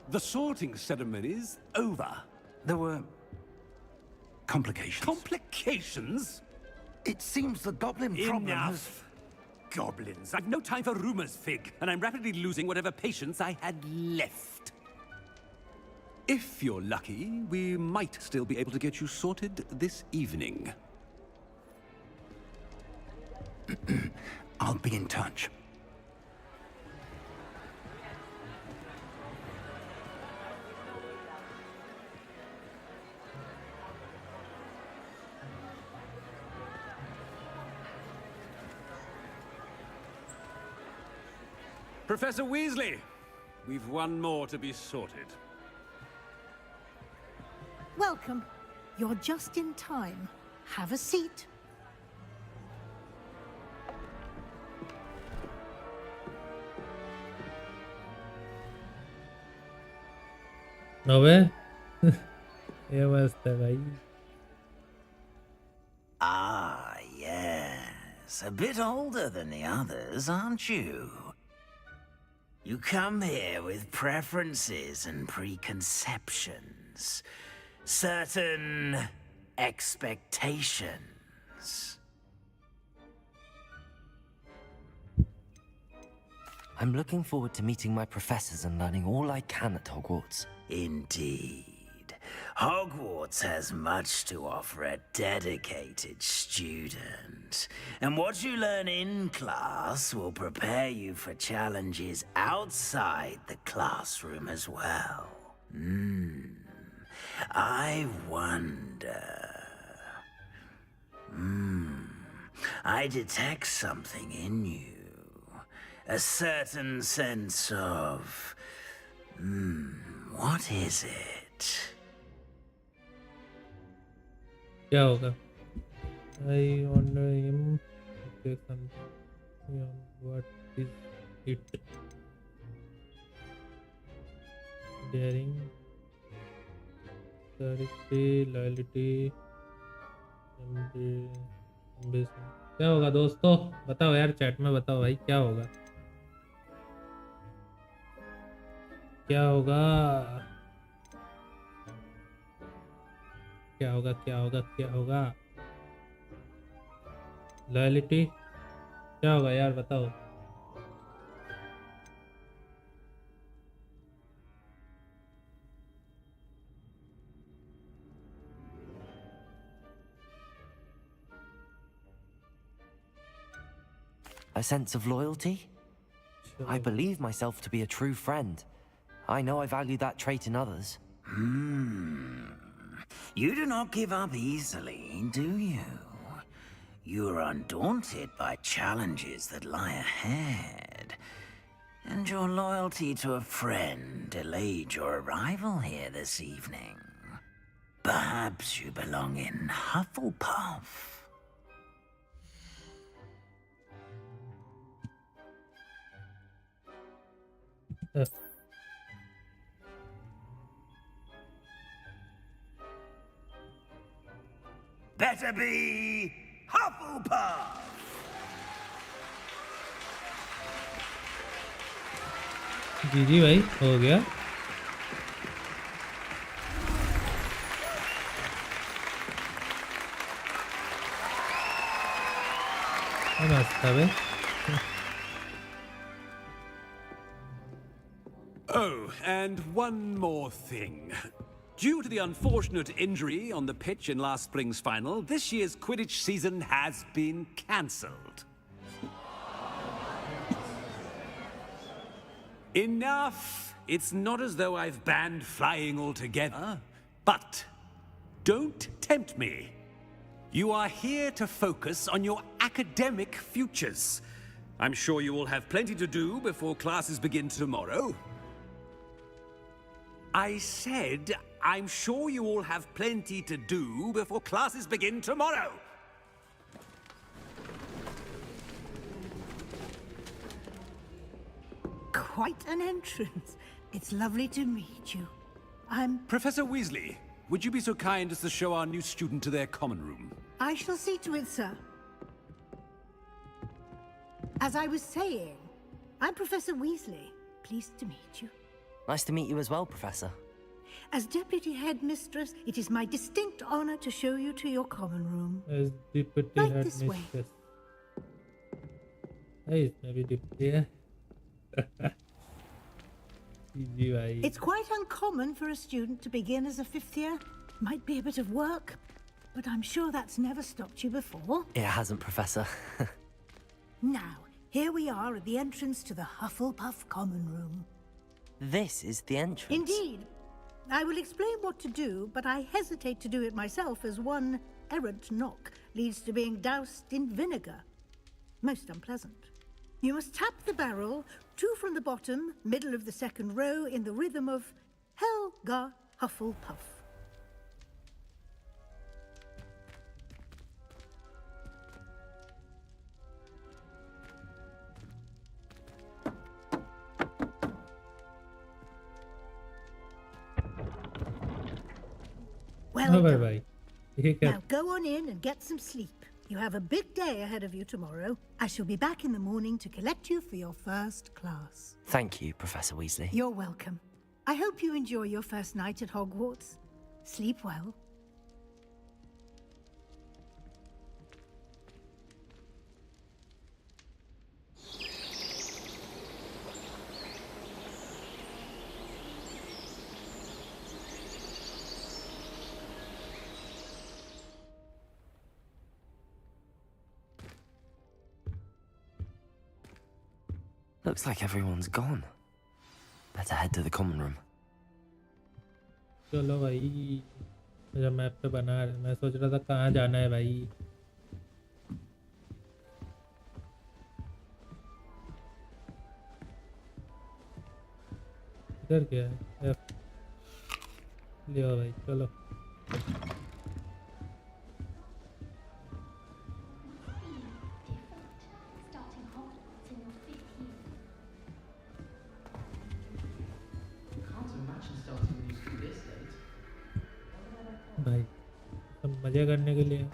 The sorting ceremony's over. There were complications. Complications? It seems the goblin problem has... Enough! Goblins. I've no time for rumors, Fig, and I'm rapidly losing whatever patience I had left. If you're lucky, we might still be able to get you sorted this evening. I'll be in touch. Professor Weasley, we've one more to be sorted. Welcome. You're just in time. Have a seat. अबे ये मस्त है भाई। Ah, yes. A bit older than the others, aren't you? You come here with preferences and preconceptions. Certain expectations. I'm looking forward to meeting my professors and learning all I can at Hogwarts. Indeed. Hogwarts has much to offer a dedicated student. And what you learn in class will prepare you for challenges outside the classroom as well. I wonder... I detect something in you. A certain sense of... what is it? क्या होगा? I wonder him to take something on what is it? Daring, charity, loyalty, ambition. क्या होगा दोस्तों? बताओ यार chat में बताओ भाई क्या होगा? क्या होगा? क्या होगा? क्या होगा? क्या होगा? लॉयल्टी क्या होगा यार बताओ? A sense of loyalty? I believe myself to be a true friend. I know I value that trait in others. You do not give up easily, do you? you're undaunted by challenges that lie ahead. And your loyalty to a friend delayed your arrival here this evening. Perhaps you belong in Hufflepuff. Better be Hufflepuff! जी भाई हो गया मस्त था भाई Oh, and one more thing. Due to the unfortunate injury on the pitch in last spring's final, this year's Quidditch season has been cancelled. Enough! It's not as though I've banned flying altogether. But don't tempt me. You are here to focus on your academic futures. I'm sure you will have plenty to do before classes begin tomorrow. I said, I'm sure you all have plenty to do before classes begin tomorrow. Quite an entrance. It's lovely to meet you. I'm... Professor Weasley, would you be so kind as to show our new student to their common room? I shall see to it, sir. As I was saying, I'm Professor Weasley. Pleased to meet you. Nice to meet you as well, Professor. As Deputy Headmistress, it is my distinct honor to show you to your common room. As deputy Right head this way. mistress hey maybe deputy है जी भाई It's quite uncommon for a student to begin as a fifth year. Might be a bit of work, but I'm sure that's never stopped you before. It hasn't, Professor. Now, here we are at the entrance to the Hufflepuff common room. This is the entrance. Indeed. I will explain what to do, but I hesitate to do it myself as one errant knock leads to being doused in vinegar. Most unpleasant. You must tap the barrel, 2 from the bottom, middle of the second row, in the rhythm of Helga Hufflepuff. Well हाँ done. भाई ये क्या Now go on in and get some sleep. You have a big day ahead of you tomorrow. I shall be back in the morning to collect you for your first class. Thank you, Professor Weasley. You're welcome. I hope you enjoy your first night at Hogwarts. Sleep well. Looks like everyone's gone. Better head to the common room. चलो भाई मेरा map पे बना है मैं सोच रहा था कहाँ जाना है भाई इधर क्या है F लियो भाई चलो भाई सब मजे करने के लिए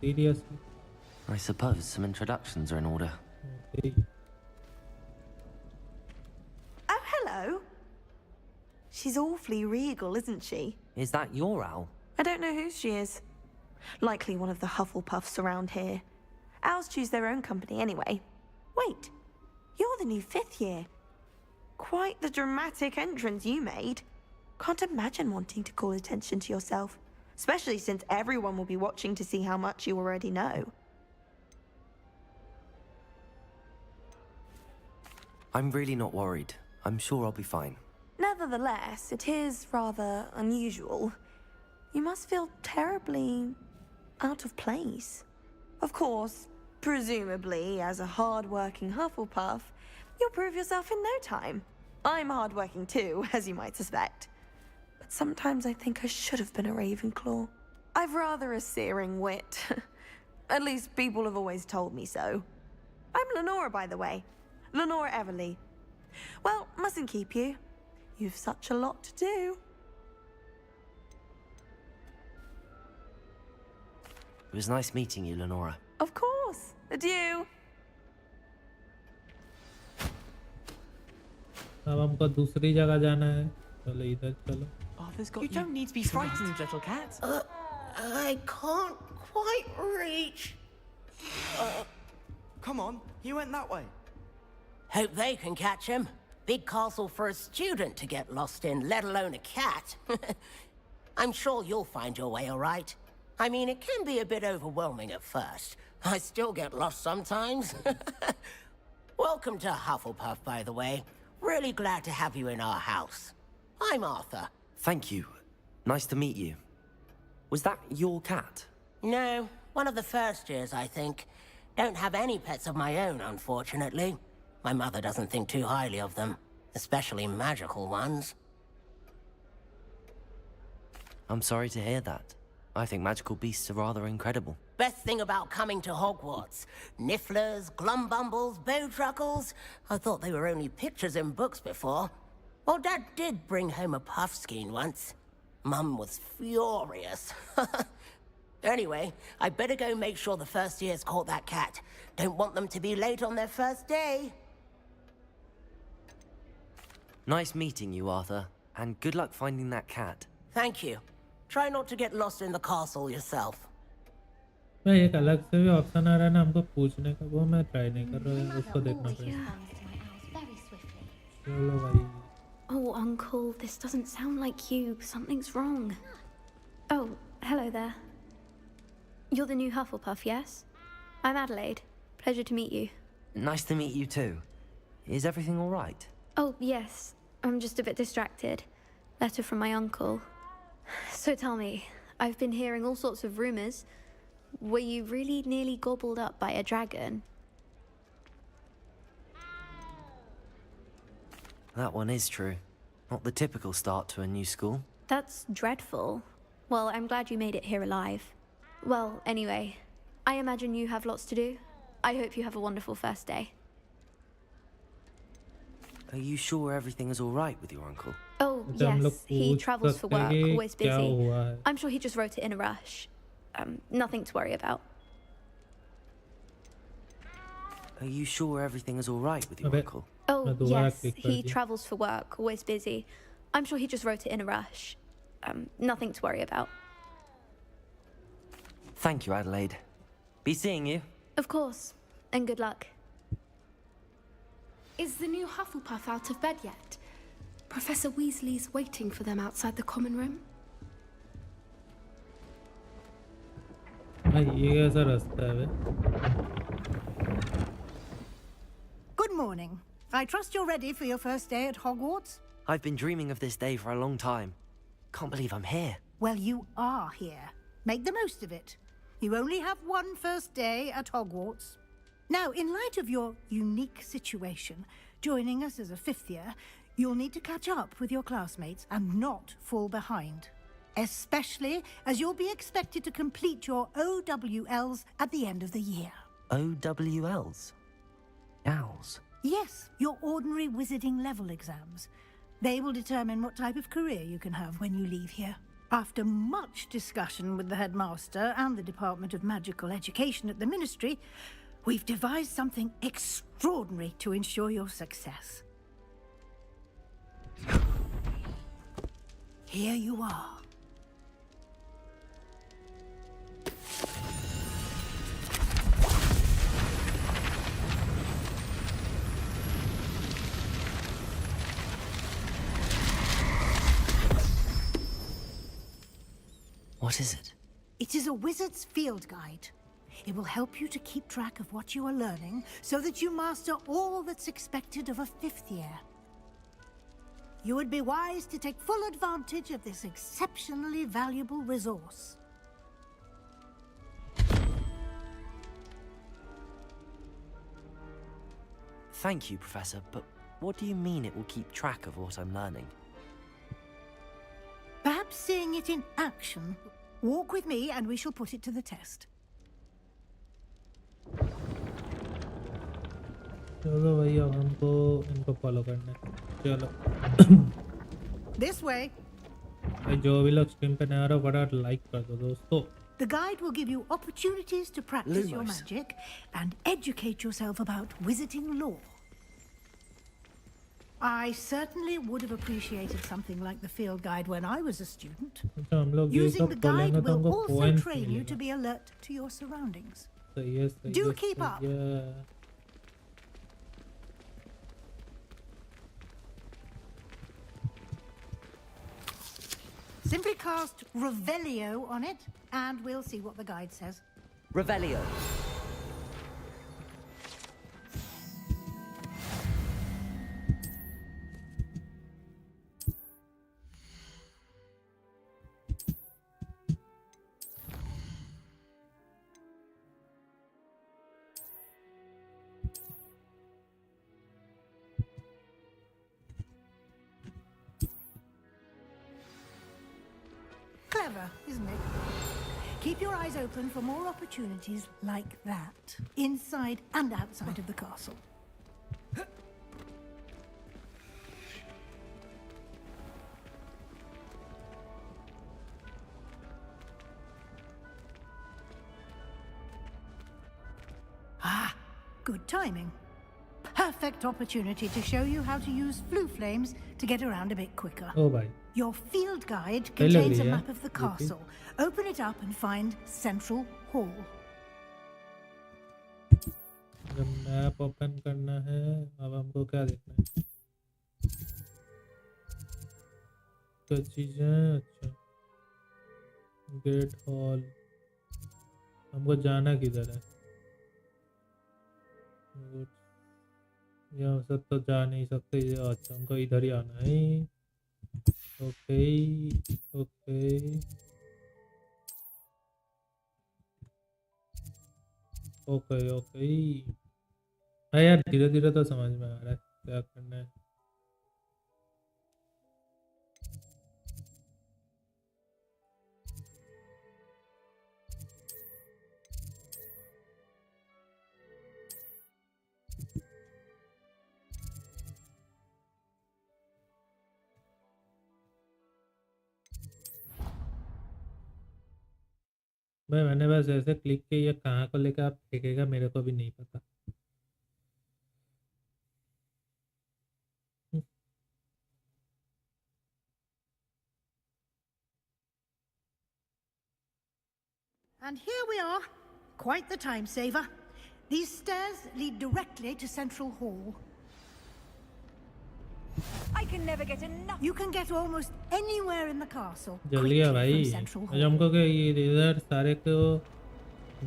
seriously I suppose some introductions are in order. Oh, hello. She's awfully regal, isn't she? Is that your owl? I don't know who she is. Likely one of the Hufflepuffs around here. Owls choose their own company anyway. Wait, you're the new 5th year. Quite the dramatic entrance you made. Can't imagine wanting to call attention to yourself, especially since everyone will be watching to see how much you already know. I'm really not worried. I'm sure I'll be fine. Nevertheless, it is rather unusual. You must feel terribly out of place. Of course, presumably, as a hard-working Hufflepuff, you'll prove yourself in no time. I'm hard-working too, as you might suspect. But sometimes I think I should have been a Ravenclaw. I've rather a searing wit. At least people have always told me so. I'm Lenora, by the way. Lenora Everly. Well, mustn't keep you. You've such a lot to do. It was nice meeting you, Lenora. Of course. Adieu. अब हमको दूसरी जगह जाना है. चलो इधर चलो. You don't need to be frightened, little cat. I can't quite reach. Come on, you went that way. Hope they can catch him. Big castle for a student to get lost in, let alone a cat. I'm sure you'll find your way all right. I mean, it can be a bit overwhelming at first. I still get lost sometimes. Welcome to Hufflepuff, by the way. Really glad to have you in our house. I'm Arthur. Thank you. Nice to meet you. Was that your cat? No, one of the first years, I think. Don't have any pets of my own, unfortunately. My mother doesn't think too highly of them, especially magical ones. I'm sorry to hear that. I think magical beasts are rather incredible. Best thing about coming to Hogwarts. Nifflers, glumbumbles, bowtruckles. I thought they were only pictures in books before. Well, Dad did bring home a puffskein once. Mum was furious. Anyway, I better go make sure the first years caught that cat. Don't want them to be late on their first day. Nice meeting you, Arthur. And good luck finding that cat. Thank you. Try not to get lost in the castle yourself. मैं एक अलग से भी option आ रहा है ना हमको पूछने का, वो मैं ट्राई नहीं कर रहा, उसको देखना पड़ेगा. चलो भाई. Oh, Uncle, this doesn't sound like you. Something's wrong. Oh, hello there. You're the new Hufflepuff, yes? I'm Adelaide. Pleasure to meet you. Nice to meet you too. Is everything all right? Oh, yes. I'm just a bit distracted. Letter from my uncle. So tell me, I've been hearing all sorts of rumors. Were you really nearly gobbled up by a dragon? That one is true. Not the typical start to a new school. That's dreadful. Well, I'm glad you made it here alive. Well, anyway, I imagine you have lots to do. I hope you have a wonderful first day. Are you sure everything is all right with your uncle? Oh, yes. He travels for work, always busy. I'm sure he just wrote it in a rush. Nothing to worry about. Are you sure everything is all right with your uncle? Oh, yes. He travels for work, always busy. I'm sure he just wrote it in a rush. Nothing to worry about. Thank you, Adelaide. Be seeing you. Of course. And good luck. Is the new Hufflepuff out of bed yet? Professor Weasley's waiting for them outside the common room. भाई ये कैसा रास्ता है बे? Good morning. I trust you're ready for your first day at Hogwarts? I've been dreaming of this day for a long time. Can't believe I'm here. Well, you are here. Make the most of it. You only have one first day at Hogwarts. Now, in light of your unique situation, joining us as a fifth year, you'll need to catch up with your classmates and not fall behind. Especially as you'll be expected to complete your OWLs at the end of the year. OWLs? Owls? Yes, your ordinary wizarding level exams. They will determine what type of career you can have when you leave here. After much discussion with the headmaster and the Department of Magical Education at the Ministry, we've devised something extraordinary to ensure your success. Here you are. What is it? It is a wizard's field guide. It will help you to keep track of what you are learning so that you master all that's expected of a fifth year. You would be wise to take full advantage of this exceptionally valuable resource. Thank you, Professor, but what do you mean it will keep track of what I'm learning? Perhaps seeing it in action. Walk with me and we shall put it to the test. चलो भाई अब हमको इनको follow करना है चलो This way. भाई जो भी लोग स्ट्रीम पे नया रहो फटाफट लाइक कर दो दोस्तों The guide will give you opportunities to practice your magic and educate yourself about wizarding lore. I certainly would have appreciated something like the field guide when I was a student. अच्छा हम लोग ये Using सब the खोलेंगे guide तो will हमको also points train you to मिलेगा be alert to your surroundings. सही है सही Do है keep up. सही है Simply cast Revelio on it, and we'll see what the guide says. Revelio. Clever, isn't it? Keep your eyes open for more opportunities like that, inside and outside of the castle. Ah, good timing. Perfect opportunity to show you how to use flue flames to get around a bit quicker. ओ भाई Your field guide सही लग contains रही a है map of the ये चीज़। castle. Open it up and find Central Hall. जब map open करना है अब हमको क्या देखना है क्या चीज़ें अच्छा गेट हॉल हमको जाना किधर है यहाँ से तो जा नहीं सकते अच्छा हमको इधर ही आना है ओके ओके ओके ओके हाँ यार धीरे धीरे तो समझ में आ रहा है क्या करना है भाई मैंने बस ऐसे क्लिक किया कहाँ को लेकर आप फेंकेगा मेरे को भी नहीं पता And here we are. Quite the time saver. These stairs lead directly to Central Hall. I can never get enough. You can get almost anywhere in the castle जल्दी आ quickly भाई from Central आज Hall. हमको क्या ये इधर सारे को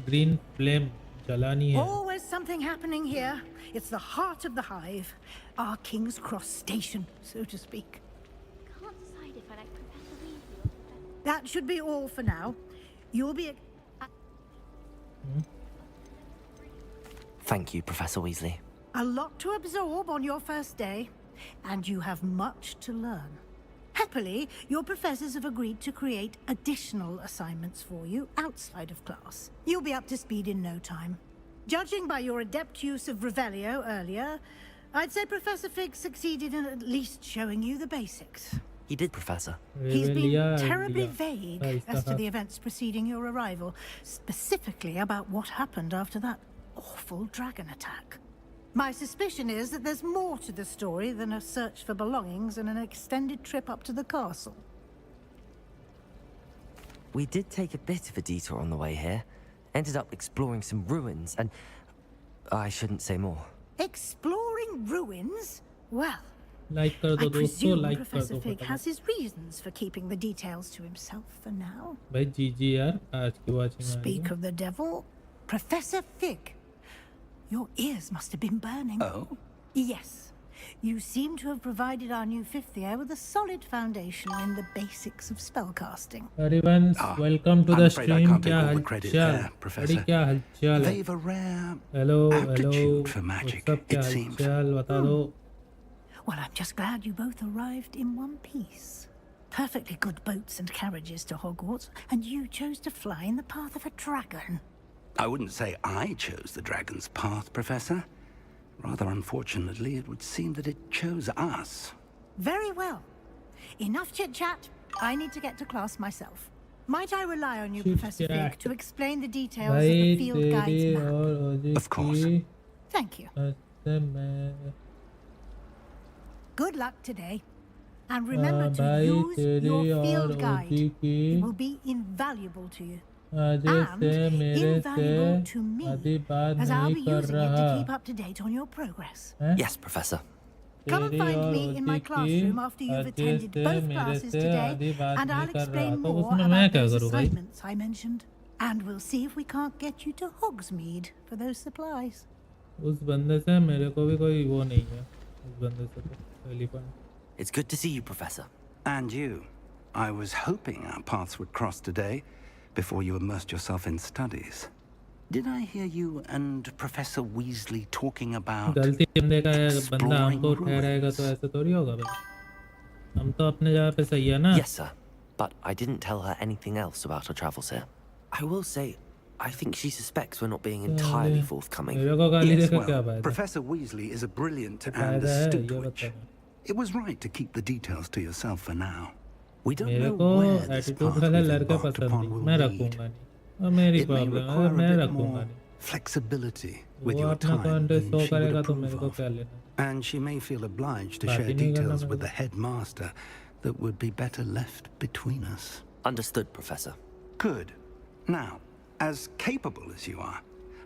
green flame जलानी है Always something happening here. It's the heart of the hive. Our King's Cross station, so to speak. Can't decide if I like Professor Weasley or That should be all for now. You'll be... Thank you, Professor Weasley. A lot to absorb on your first day, and you have much to learn. Happily, your professors have agreed to create additional assignments for you outside of class. You'll be up to speed in no time. Judging by your adept use of Revelio earlier, I'd say Professor Fig succeeded in at least showing you the basics. He did, Professor. He's been Revelia terribly idea. vague Ahí as to está. the events preceding your arrival, specifically about what happened after that awful dragon attack. My suspicion is that there's more to the story than a search for belongings and an extended trip up to the castle. We did take a bit of a detour on the way here. Ended up exploring some ruins and... I shouldn't say more. Exploring ruins? Well, like कर I दो दोस्तों presume like कर Professor दो Fig फटाफट has his reasons for keeping the details to himself for now. भाई जीजी यार आज की वाचिंग आ रही Speak है of the devil, Professor Fig. Your ears must have been burning. Oh? Yes. You seem to have provided our new fifth year with a solid foundation in the basics of spellcasting. Everyone, welcome to I'm the afraid I stream. can't take क्या all the hall credit चाल? there, बड़ी Professor. क्या हाल चाल है? They've a rare Hello, hello. aptitude for magic, What's up? क्या it hall seems. चाल? बता दो. Well, I'm just glad you both arrived in one piece. Perfectly good boats and carriages to Hogwarts, and you chose to fly in the path of a dragon. I wouldn't say I chose the dragon's path, Professor. Rather unfortunately, it would seem that it chose us. Very well. Enough chit-chat. I need to get to class myself. Might I rely on you, Professor Fig, to explain the details of the भाई field guide's तेरी map? और ओजी Of course. की Thank you. मैं Good luck today. And remember to भाई use तेरी your और field guide. ओजी की It will be invaluable to you. आज And से मेरे से invaluable to me, आधी बात as I'll नहीं be कर using it to रहा. keep up to date on your progress. हैं? Yes, Professor. Come and तेरी find और me in my ओजी की classroom after you've आज attended से both मेरे classes से today, आधी बात and नहीं I'll कर रहा. explain तो more उसमें मैं about क्या those करूँ भाई? assignments I mentioned. And we'll see if we can't get you to Hogsmeade for those supplies. उस बंदे से मेरे को भी कोई वो नहीं है. उस बंदे से तो पहली बार. It's good to see you, Professor. And you. I was hoping our paths would cross today, before you immersed yourself in studies. Did I hear you and Professor Weasley talking about गलती बंदे का है. बंदा exploring हमको ठहराएगा तो ऐसे थोड़ी होगा भाई. हम तो अपने जगह पे सही है ना. Yes, sir. But I didn't tell her anything else about her travels here. I will say, I think she suspects we're not being entirely forthcoming. मेरे को गाली Yes, देकर क्या well, फायदा? Professor Weasley is a brilliant and फायदा है astute ये witch. बताना. It was right to keep the details to yourself for now. We don't मेरे know को where this एटीट्यूड path वाले we've लड़के embarked पसंद upon नहीं. will मैं lead. रखूंगा नहीं. और मेरी It may प्रॉब्लम है. require a मैं bit रखूंगा more नहीं. flexibility with वो your अपना time contest than show she would करेगा तो मेरे approve को of. क्या लेना. And she may feel obliged to बात share ही नहीं करना details मेरे with को. the headmaster that would be better left between us. Understood, Professor. Good. Now, as capable as you are,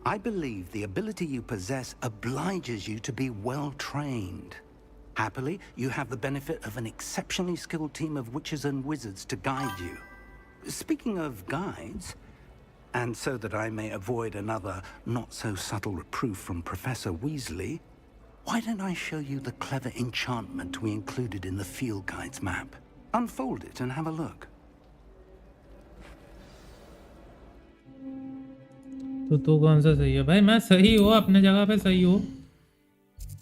I believe the ability you possess obliges you to be well trained. Happily, you have the benefit of an exceptionally skilled team of witches and wizards to guide you. Speaking of guides, and so that I may avoid another not-so-subtle reproof from Professor Weasley, why don't I show you the clever enchantment we included in the field guide's map? Unfold it and have a look. तो तू कौन सा सही है भाई? मैं सही हूँ, अपने जगह पे सही हूँ.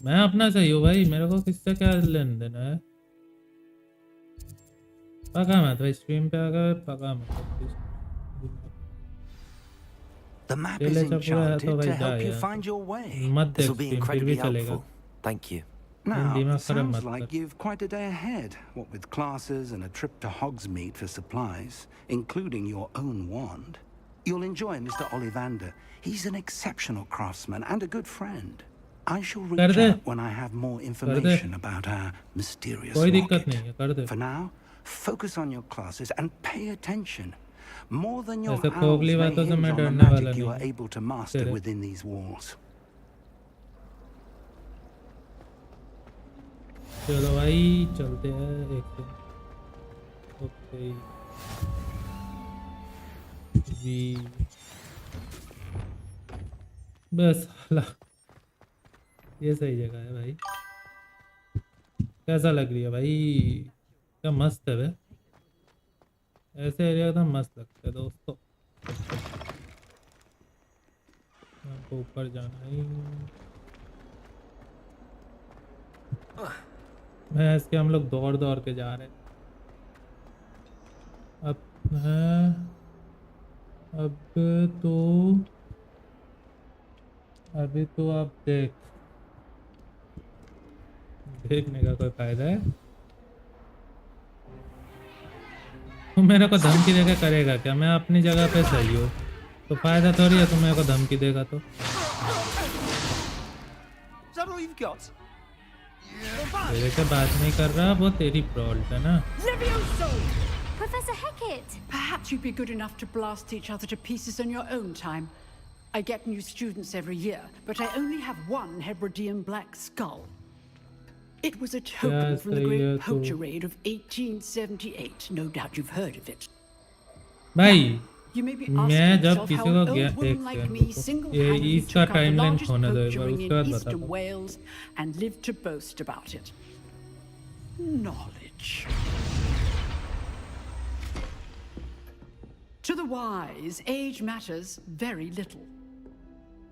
मैं अपना सही हूँ भाई. मेरे को किससे क्या लेन देना है? पका मत भाई. स्ट्रीम पे आकर पका मत. The map is enchanted to help you find your way. मत This देख will be स्ट्रीम फिर भी incredibly चलेगा. helpful. Thank you. Now, दिमाग it खराब sounds मत like कर. you've quite a day ahead, what with classes and a trip to Hogsmeade for supplies, including your own wand. You'll enjoy Mr. Ollivander. He's an exceptional craftsman and a good friend. I shall reach out when I have more information about our mysterious कोई दिक्कत locket. नहीं है. कर दे. For now, focus on your classes and pay attention. More than your ऐसे owls खोखली may बातों से hinge मैं on the डरने वाला magic you नहीं are हूँ. able to master तेरे. within these walls. चलो भाई चलते हैं एक दिन. ओके जी. बस ला. ये सही जगह है भाई. कैसा लग रही है भाई? क्या मस्त है बे. ऐसे एरिया एकदम मस्त लगता है दोस्तों. हमको ऊपर जाना है. मैं इसके हम लोग दौड़ दौड़ के जा रहे हैं. अब है. अब तो अभी तो आप देखने का कोई फायदा है? तू मेरे को धमकी देकर करेगा क्या? मैं अपनी जगह पे सही हूँ तो फायदा थोड़ी है. तू मेरे को धमकी देगा तो. Is that all you've got? तेरे से बात नहीं कर रहा. वो तेरी प्रॉब्लम है ना. Levioso! Professor Hecat! Perhaps you'd be good enough to blast each other to pieces in your own time. I get new students every year, but I only have one Hebridean black skull. It was a token from the Great Poacher Raid of 1878. No doubt you've heard of it. भाई You may be मैं asking जब yourself किसी how को an गया old woman एक like second me रुको, ये single-handedly इसका took out the timeline largest होने दो एक बार, poachering उसके in बाद eastern बताता हूँ. Wales and lived to boast about it. Knowledge. To the wise, age matters very little.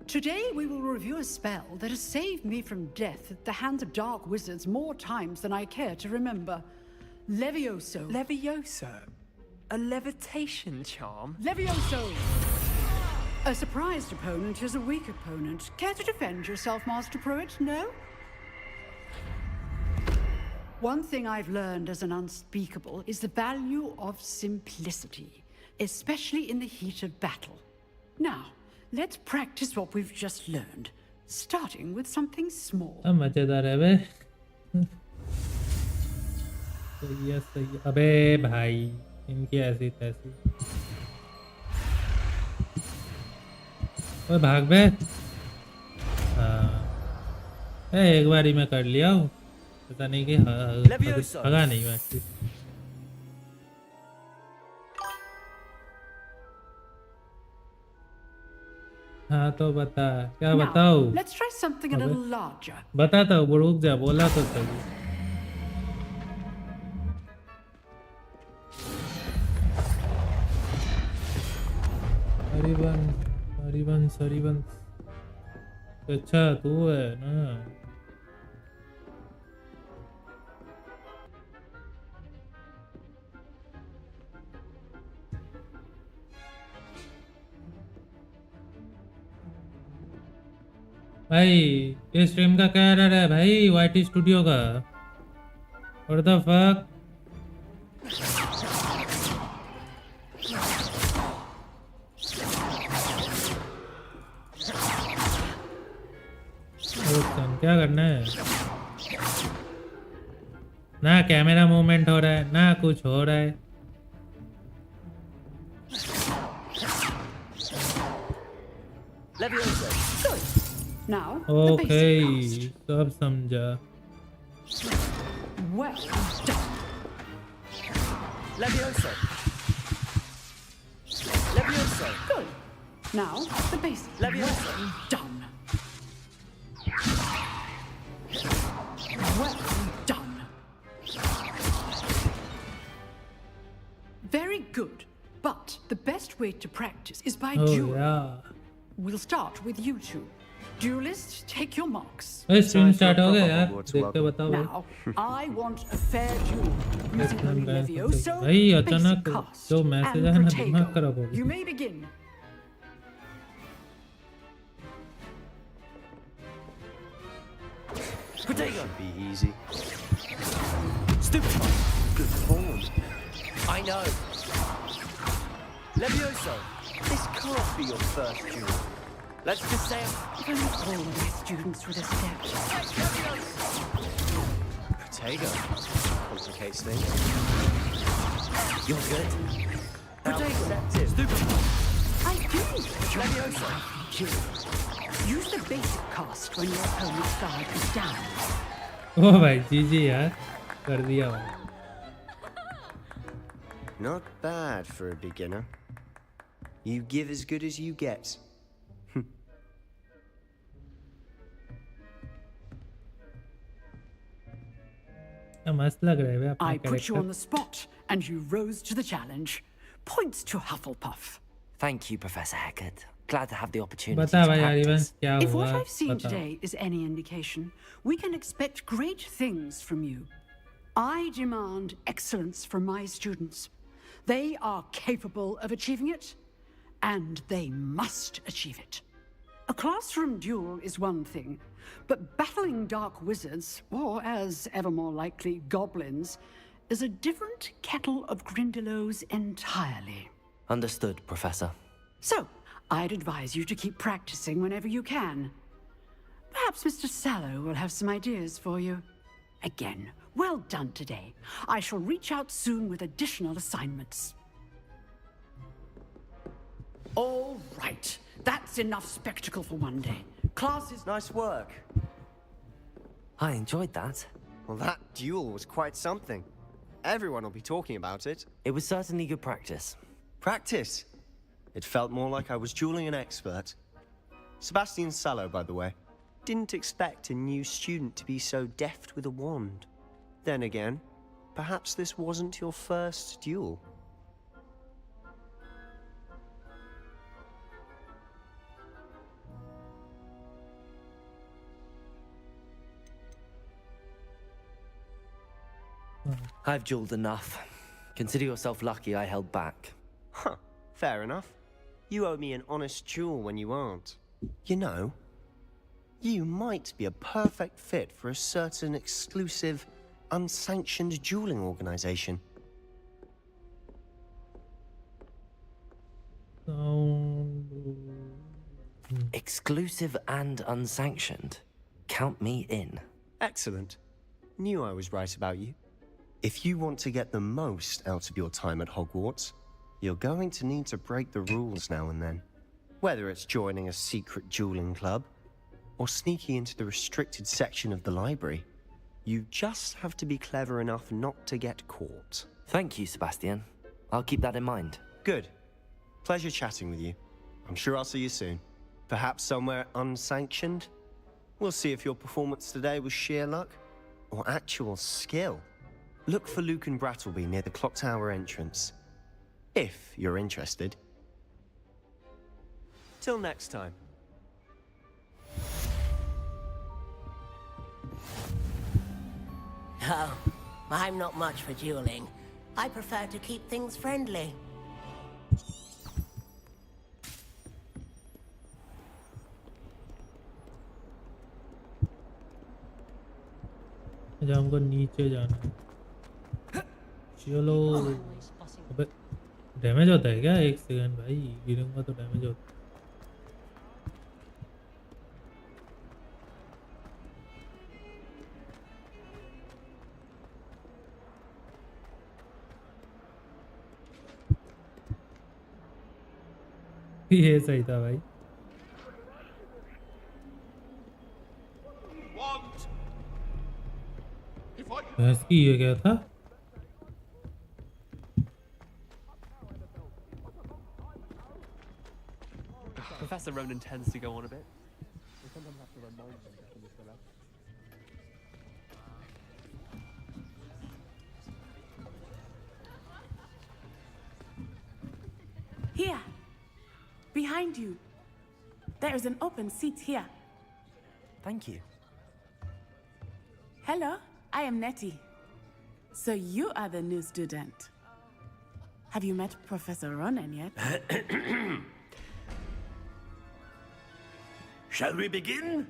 Today we will review a spell that has saved me from death at the hands of dark wizards more times than I care to remember. Levioso. Levioso? A levitation charm? Levioso! A surprised opponent is a weak opponent. Care to defend yourself, Master Pruitt? No? One thing I've learned as an unspeakable is the value of simplicity, especially in the heat of battle. Now, let's practice what we've just learned, starting with something small. मजेदार है बे. सही है सही है. अबे भाई इनकी ऐसी तैसी. ओए भाग बे. हाँ. एक बार ही मैं कर लिया हूँ. पता नहीं कि भगा नहीं मैं. हाँ तो बता क्या बताओ. Let's try something a little larger. बताता हूँ रुक जा बोला तो सही. हरिवंश अच्छा तू है ना. भाई ये स्ट्रीम का क्या एरर है भाई वाईटी स्टूडियो का. What the fuck. क्या करना है. ना कैमरा मूवमेंट हो रहा है ना कुछ हो रहा है. Now, okay, सब समझा. Well done. Levioso. Levioso. Good. Now, the basic. Levioso. Well done. Well done. Very good. But the best way to practice is by duel. Yeah. We'll start with you two. Duelists, take your marks. Stream start हो गया यार. देख के बताओ. Now, I want a fair duel using only Levioso, भाई basic अचानक cast, जो message and है ना दिमाग Protego. खराब हो गया. You may begin. Protego. Should be easy. Stupid. Good form. I know. Levioso. This can't be your first duel. Let's just say If only all of my students were this adept. Protego. Complicates things. You're good. Protego. Stupid. I do. Levioso. Use the basic cast when your opponent's guard is down. ओ भाई जीजी यार कर दिया भाई. Not bad for a beginner. You give as good as you get. मस्त लग रहा है भाई अपना I put you on character. the spot, and you rose to the challenge. Points to Hufflepuff. Thank you, Professor Heckard. Glad to have the opportunity बता to भाई practice. Harivansh क्या If what हुआ. I've seen बताओ. today is any indication, we can expect great things from you. I demand excellence from my students. They are capable of achieving it, and they must achieve it. A classroom duel is one thing, but battling dark wizards, or as ever more likely, goblins, is a different kettle of Grindylows entirely. Understood, Professor. So, I'd advise you to keep practicing whenever you can. Perhaps Mr. Sallow will have some ideas for you. Again, well done today. I shall reach out soon with additional assignments. All right. That's enough spectacle for one day. Class is... Nice work. I enjoyed that. Well, that duel was quite something. Everyone will be talking about it. It was certainly good practice. Practice? It felt more like I was dueling an expert. Sebastian Sallow, by the way. Didn't expect a new student to be so deft with a wand. Then again, perhaps this wasn't your first duel. I've dueled enough. Consider yourself lucky I held back. Huh, fair enough. You owe me an honest duel when you aren't. You know, you might be a perfect fit for a certain exclusive, unsanctioned dueling organization. Exclusive and unsanctioned. Count me in. Excellent. Knew I was right about you. If you want to get the most out of your time at Hogwarts, you're going to need to break the rules now and then. Whether it's joining a secret dueling club, or sneaking into the restricted section of the library, you just have to be clever enough not to get caught. Thank you, Sebastian. I'll keep that in mind. Good. Pleasure chatting with you. I'm sure I'll see you soon. Perhaps somewhere unsanctioned? We'll see if your performance today was sheer luck, or actual skill. Look for Luke and Brattleby near the clock tower entrance, if you're interested. Till next time. Oh, I'm not much for dueling. I prefer to keep things friendly. अच्छा हमको नीचे जाना है चलो अबे damage होता है क्या एक सेकंड भाई गिरूंगा तो डैमेज होता है ये सही था भाई भैंस की ये क्या था Professor Ronan tends to go on a bit. We sometimes have to remind him when he's still up. Here, behind you. There is an open seat here. Thank you. Hello, I am Nettie. So you are the new student. Have you met Professor Ronan yet? Shall we begin?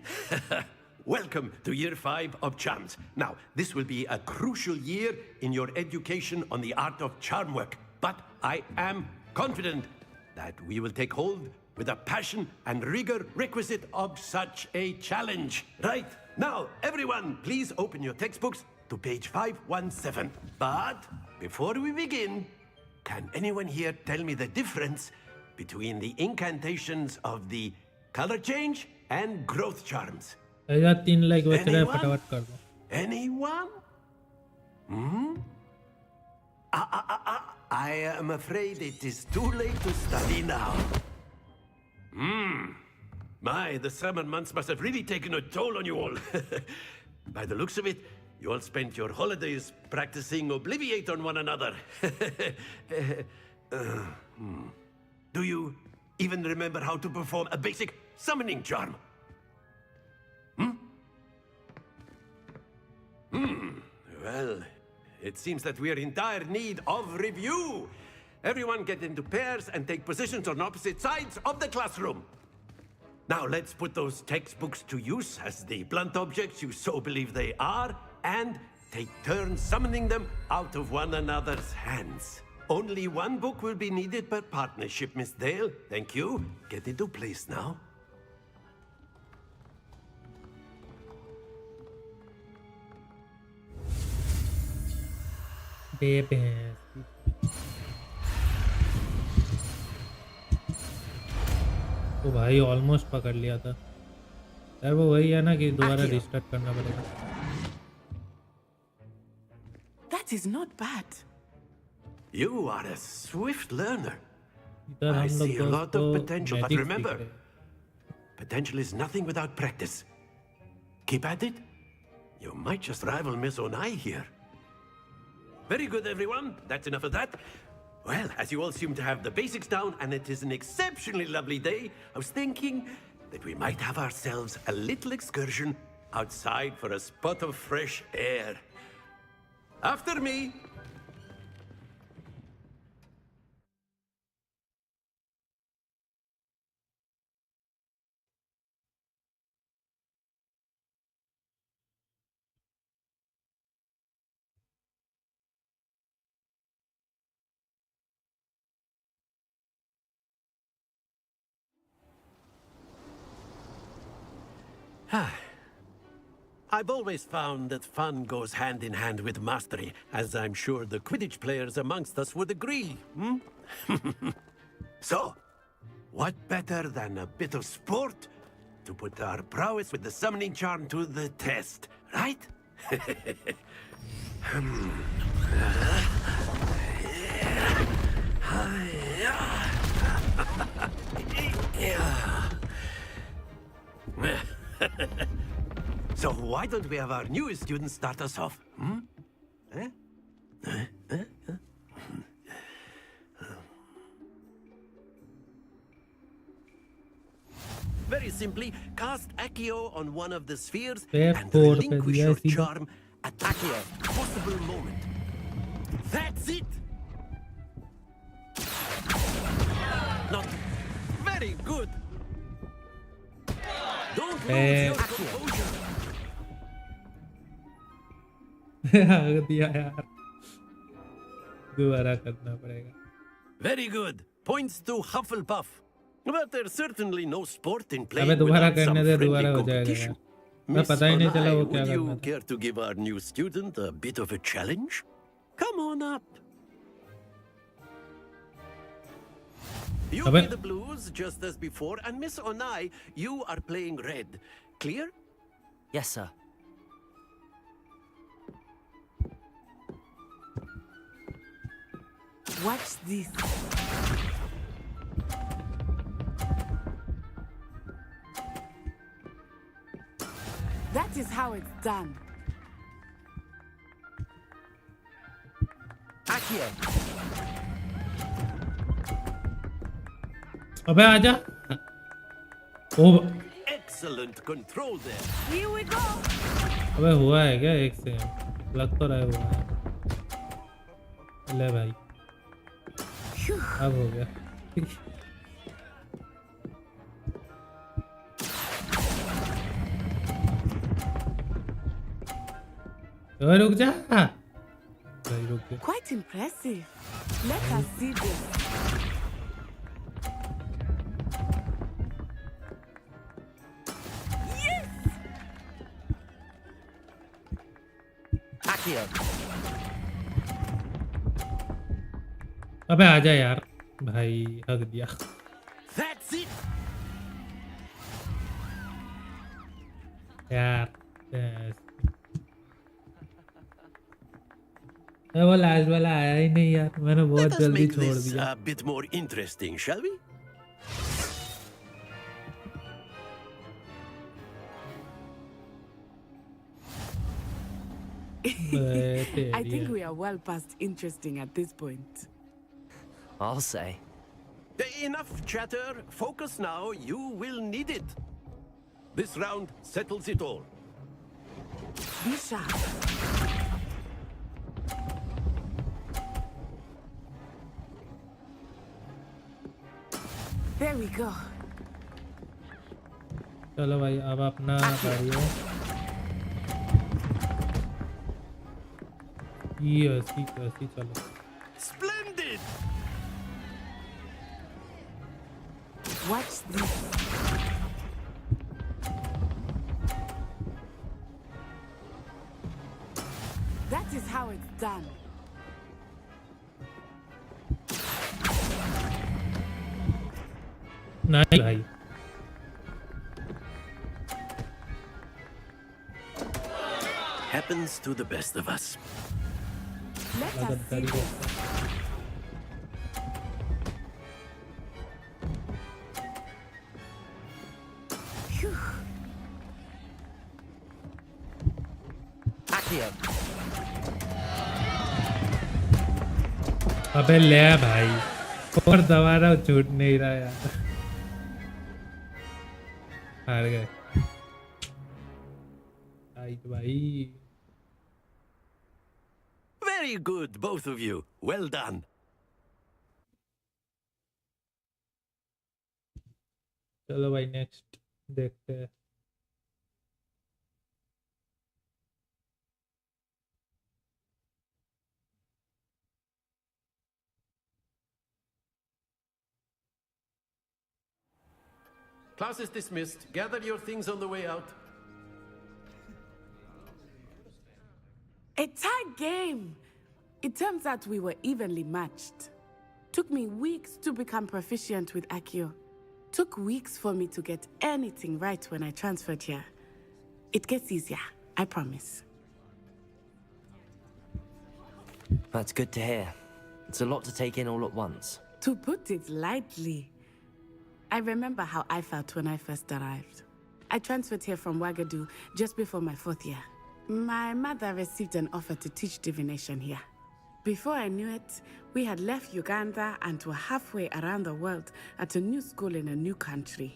Welcome to Year 5 of Charms. Now, this will be a crucial year in your education on the art of charm work. But I am confident that we will take hold with the passion and rigor requisite of such a challenge. Right, now, everyone, please open your textbooks to page 517. But before we begin, can anyone here tell me the difference between the incantations of the color change and growth charms? ऐसा 3 like बच रहा है फटाफट कर दो Anyone? Hmm? I am afraid it is too late to study now. My, the summer months must have really taken a toll on you all. By the looks of it, you all spent your holidays practicing Obliviate on one another. Do you even remember how to perform a basic summoning charm? Well, it seems that we are in dire need of review. Everyone get into pairs and take positions on opposite sides of the classroom. Now let's put those textbooks to use as the blunt objects you so believe they are, and take turns summoning them out of one another's hands. Only one book will be needed per partnership, Miss Dale. Thank you. Get into place now. तो भाई almost पकड़ लिया था यार वो वही है ना कि दोबारा रिस्टार्ट करना पड़ेगा That is not bad. You are a swift learner. इधर I हम लोग see a lot of दोस्तों potential, but मैजिक सीख remember, रहे हैं. potential is nothing without practice. Keep at it. You might just rival Miss Onai here. Very good, everyone. That's enough of that. Well, as you all seem to have the basics down, and it is an exceptionally lovely day, I was thinking that we might have ourselves a little excursion outside for a spot of fresh air. After me. I've always found that fun goes hand in hand with mastery, as I'm sure the Quidditch players amongst us would agree, hmm? So, what better than a bit of sport to put our prowess with the summoning charm to the test, right? So why don't we have our newest student start us off? Hmm? Very simply, cast Accio on one of the spheres and relinquish your charm at Accio's possible moment. That's it! Not very good. Don't lose your composure. दिया यार. दोबारा करना पड़ेगा. Very good. Points to Hufflepuff. But there's certainly no sport in अबे playing दोबारा without some करने दे. friendly दोबारा हो जाएगा competition. यार. मैं Miss पता ही नहीं चला वो Onai, क्या would करना you था. care to give our new student a bit of a challenge? Come on up. You play the blues just as before, and Miss Onai, you are playing red. Clear? Yes, sir. Watch this. That is how it's done. Accio. अबे आजा. ओ. Excellent control there. Here we go. अबे हुआ है क्या? एक second. लग तो रहा है हुआ है. ले भाई. अब हो गया. रुक जा. भाई रुक जा. Quite impressive. Let us see this. Accio. अबे आजा यार. भाई हक दिया. That's it. यार. वो लास्ट वाला आया ही नहीं यार. मैंने बहुत Let us जल्दी make छोड़ this दिया. a bit more interesting, shall we? I think we are well past interesting at this point. I'll say. Enough chatter. Focus now. You will need it. This round settles it all. Be sharp. There we go. चलो भाई अब अपना बारी है. ये ऐसी चलो. Splendid. Watch this. That is how it's done. नहीं भाई. Happens to the best of us. Let us see this. Accio. अबे ले भाई और दबा रहा हूँ छूट नहीं रहा यार हार गए भाई Very good, both of you. Well done. चलो भाई नेक्स्ट देखते हैं Class is dismissed. Gather your things on the way out. A tight game. It turns out we were evenly matched. Took me weeks to become proficient with Accio. Took weeks for me to get anything right when I transferred here. It gets easier, I promise. That's good to hear. It's a lot to take in all at once. To put it lightly, I remember how I felt when I first arrived. I transferred here from Ouagadougou just before my 4th year. My mother received an offer to teach divination here. Before I knew it, we had left Uganda and were halfway around the world at a new school in a new country.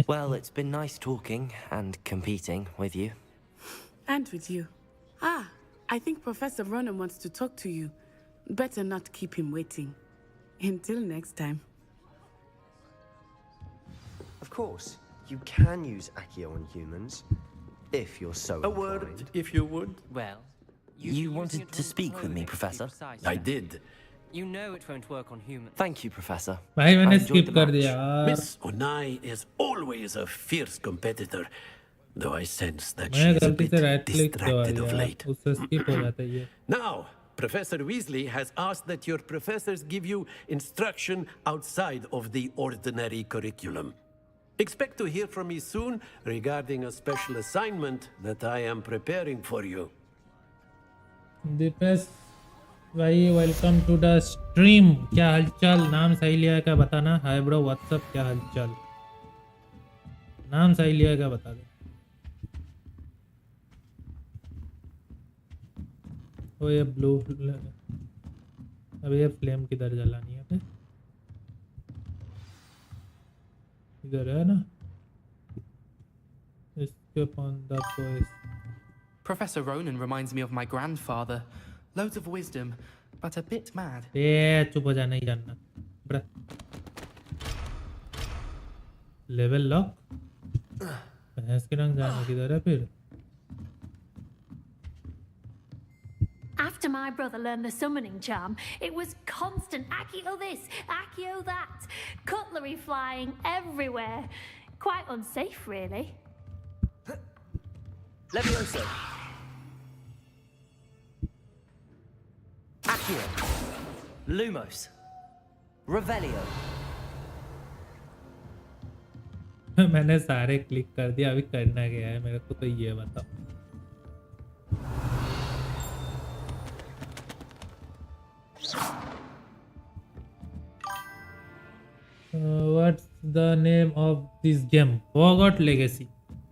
Well, it's been nice talking and competing with you. And with you. Ah, I think Professor Ronan wants to talk to you. Better not keep him waiting. Until next time. Of course, you can use Accio on humans, if you're so A word, if you would. Well, you wanted to speak with me, Professor? I did. You know it won't work on humans. Thank you, Professor. भाई मैंने I enjoyed skip the कर match. दिया यार Miss Onai is always a fierce competitor, though I sense that she मैं is a गलती bit से right click दबा distracted of दिया late. उससे skip हो जाता है ये Now, Professor Weasley has asked that your professors give you instruction outside of the ordinary curriculum. Expect to hear from me soon regarding a special assignment that I am preparing for you. Dipesh भाई welcome to the stream क्या हालचाल नाम सही लिया है क्या बताना hi bro what's up क्या हालचाल नाम सही लिया है क्या बता दो ओ ये ब्लू अब ये फ्लेम किधर जलानी है पे इधर है ना इसके on the poise Professor Ronan reminds me of my grandfather. Loads of wisdom, but a bit mad. ए चुप हो जा नहीं जानना बड़ा लेवल लॉक भैंस के रंग जाने किधर है फिर After my brother learned the summoning charm, it was constant Accio this, Accio that, cutlery flying everywhere. Quite unsafe, really. Levioso. Accio. Lumos. Revelio. मैंने सारे क्लिक कर दिया अभी करना क्या है मेरे को तो ये बताओ What's the name of this game? Hogwarts Legacy.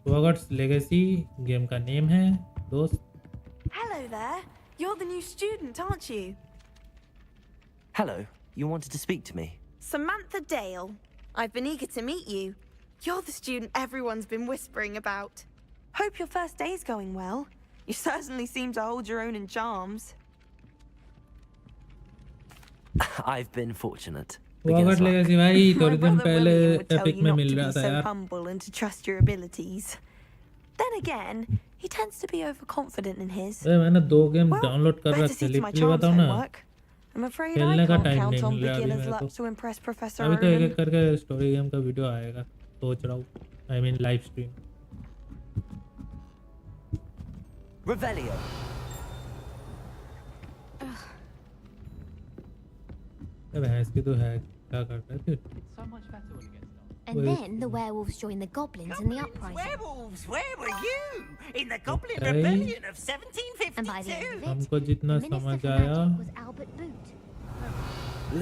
Hogwarts Legacy game का नेम है दोस्त. Hello there. You're the new student, aren't you? Hello. You wanted to speak to me? Samantha Dale. I've been eager to meet you. You're the student everyone's been whispering about. Hope your first day's going well. You certainly seem to hold your own in charms. I've been fortunate. Hogwarts Legacy भाई थोड़े दिन Brother पहले William would tell epic you में not mill to रहा be था so यार. humble and to trust your abilities. Then again, he tends to be overconfident in his. मैंने 2 game download कर Better रखे see to my literally charms बताऊं ना homework. I'm afraid I खेलने का can't टाइम count नहीं on मिल रहा अभी beginner's मेरे luck को to impress Professor अभी तो एक Ronan. एक करके स्टोरी गेम का वीडियो आएगा सोच रहा हूँ I mean live stream Revelio. भैंस की तो है क्या करता है फिर And then the werewolves joined the goblins in the uprising. Werewolves, where were you? In the Goblin Okay. Rebellion of And by the end 1752? of it, हमको जितना the Minister समझ for आया Magic was Albert Boot.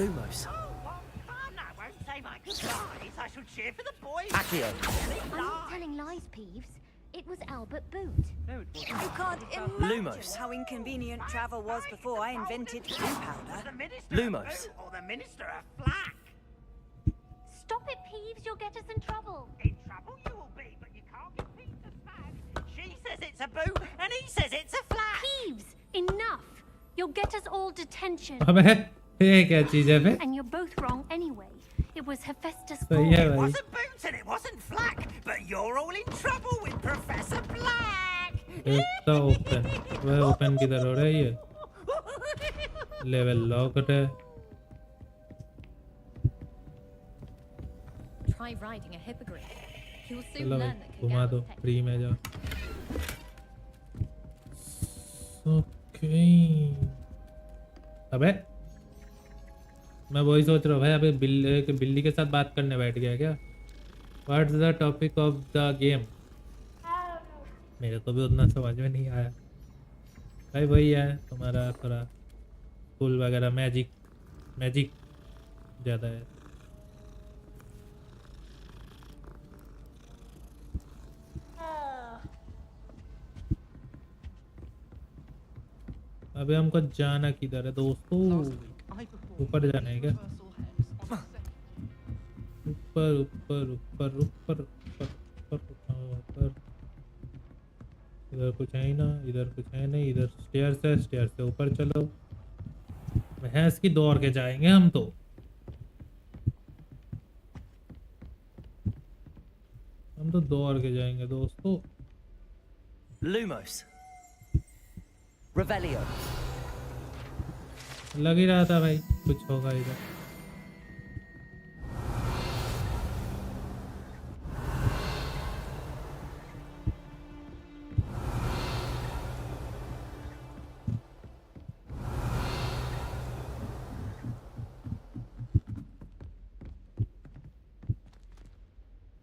Lumos. I won't say my goodbyes. I special cheer for the boys. Accio. I'm not telling lies, Peeves. It was Albert Boot. No, it wasn't. You can't Lumos. imagine how inconvenient travel was before I invented blue powder. The minister Lumos. or the minister of flack. Stop it, Peeves. You'll get us in trouble. In trouble you will be, but you can't get Peter's flag. She says it's a boot, and he says it's a flag. Peeves, enough. You'll get us all detention. अबे ये क्या चीज है बे? And you're both wrong anyway. It was Hephaestus' सही है It भाई. wasn't boot and it wasn't flack, but you're all in trouble with Professor Black. इसका open, वह ओपन किधर हो रहा है ये? लेवल लॉक्ड है. Try riding a hippogriff. You'll soon चलो भाई learn that घुमा दो Kagana's फ्री में जाओ. ओके. अबे मैं वही सोच रहा हूँ भाई अबे बिल्ली के साथ बात करने बैठ गया क्या? What's the topic of the game? मेरे को भी उतना समझ में नहीं आया भाई. वही है तुम्हारा थोड़ा स्कूल वगैरह मैजिक ज़्यादा है. अबे हमको जाना किधर है दोस्तों? ऊपर जाना है क्या? ऊपर ऊपर ऊपर ऊपर ऊपर ऊपर. इधर कुछ है ही ना, इधर कुछ है नहीं. इधर स्टेयर्स है, स्टेयर से ऊपर चलो. भैंस की दौड़ के जाएंगे हम तो. हम तो दौड़ के जाएंगे दोस्तों. Lumos. Revelio. लग ही रहा था भाई कुछ होगा इधर.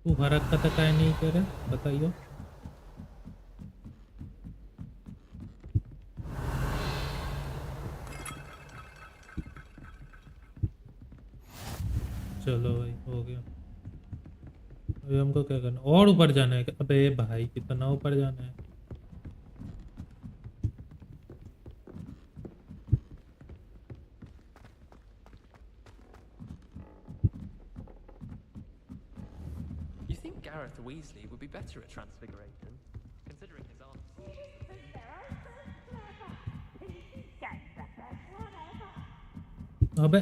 तू हरकत काय नहीं करे बताइयो. चलो भाई हो गया. अभी हमको क्या करना? और ऊपर जाना है क्या? अबे भाई कितना ऊपर जाना है? You think Gareth Weasley would be better at transfiguration, considering his arms? अबे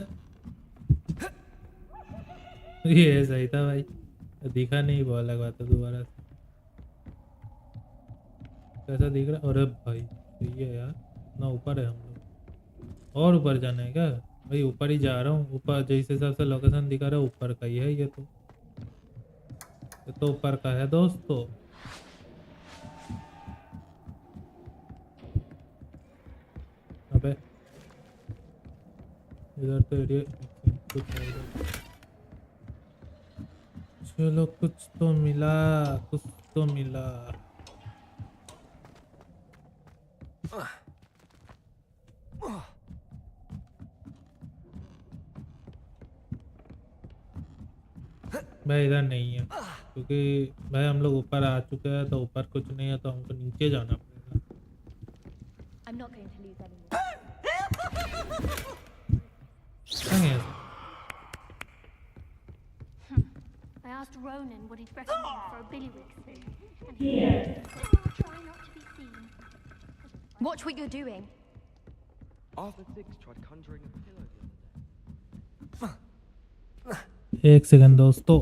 ये सही था भाई. दिखा नहीं वो अलग बात है. दोबारा से कैसा दिख रहा? अरे भाई सही है यार. ना ऊपर है हम लोग. और ऊपर जाना है क्या भाई? ऊपर ही जा रहा हूँ. ऊपर जैसे हिसाब से लोकेशन दिखा रहा है ऊपर का ही है ये तो ऊपर का है दोस्तों. अबे इधर तो एरिया कुछ है इधर. चलो कुछ तो मिला, कुछ तो मिला. भाई इधर नहीं है क्योंकि भाई हम लोग ऊपर आ चुके हैं तो ऊपर कुछ नहीं है तो हमको नीचे जाना पड़ेगा. I'm not going to lose any more. कहाँ है? I asked Ronan what he'd recommend for a billywig thing, and he said, try not to be seen. Watch what you're doing. Arthur Diggs tried conjuring a pillow the other day. एक second दोस्तों.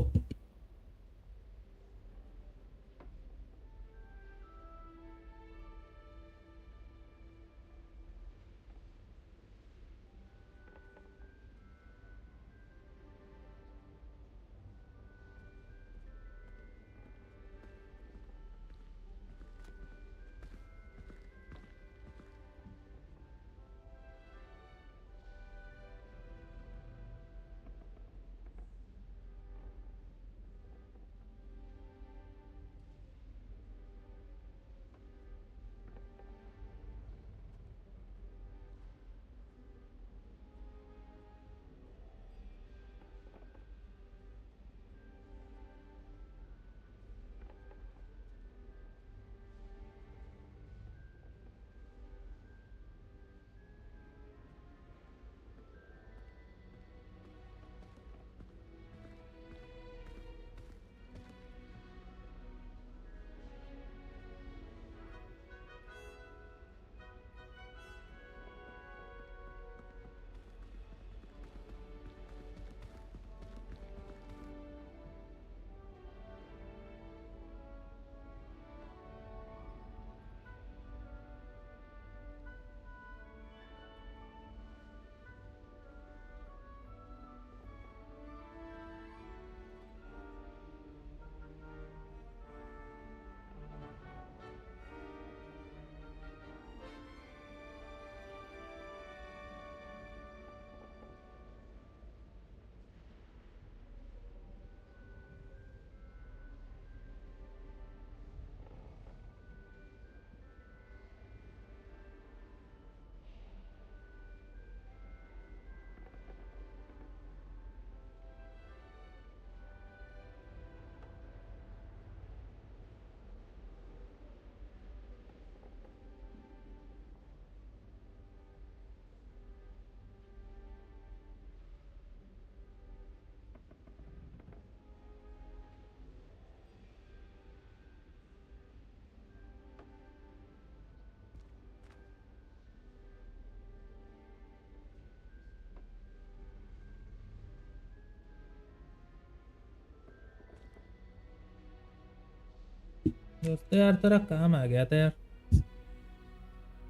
दोस्तों यार तेरा काम आ गया था यार,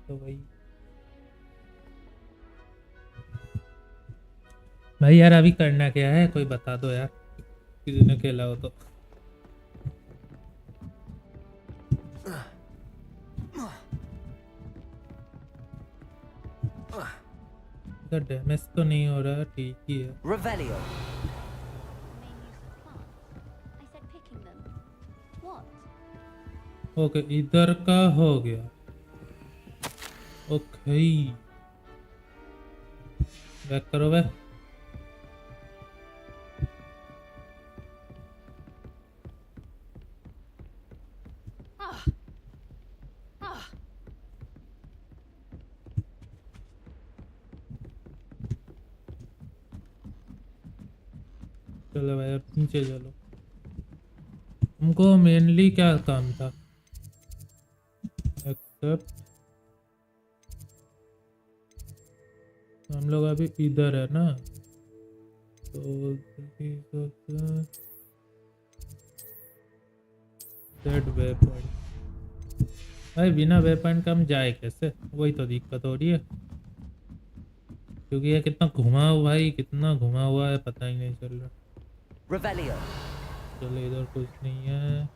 तो भाई भाई यार अभी करना क्या है, कोई बता दो यार, किसी ने खेला हो तो। इधर डैमेज तो नहीं हो रहा, ठीक ही है। Revelio. I said picking them. What? Okay इधर का हो गया। ओके बैक करो बे। चलो भाई अब नीचे चलो, हमको मेनली क्या काम था, एक्सेप्ट हम लोग अभी इधर है ना, तो सेट वे पॉइंट। भाई बिना वे पॉइंट का हम जाए कैसे, वही तो दिक्कत हो रही है, क्योंकि ये कितना घुमा हुआ भाई, कितना घुमा हुआ है पता ही नहीं चल रहा। Revelio. चलो इधर कुछ नहीं है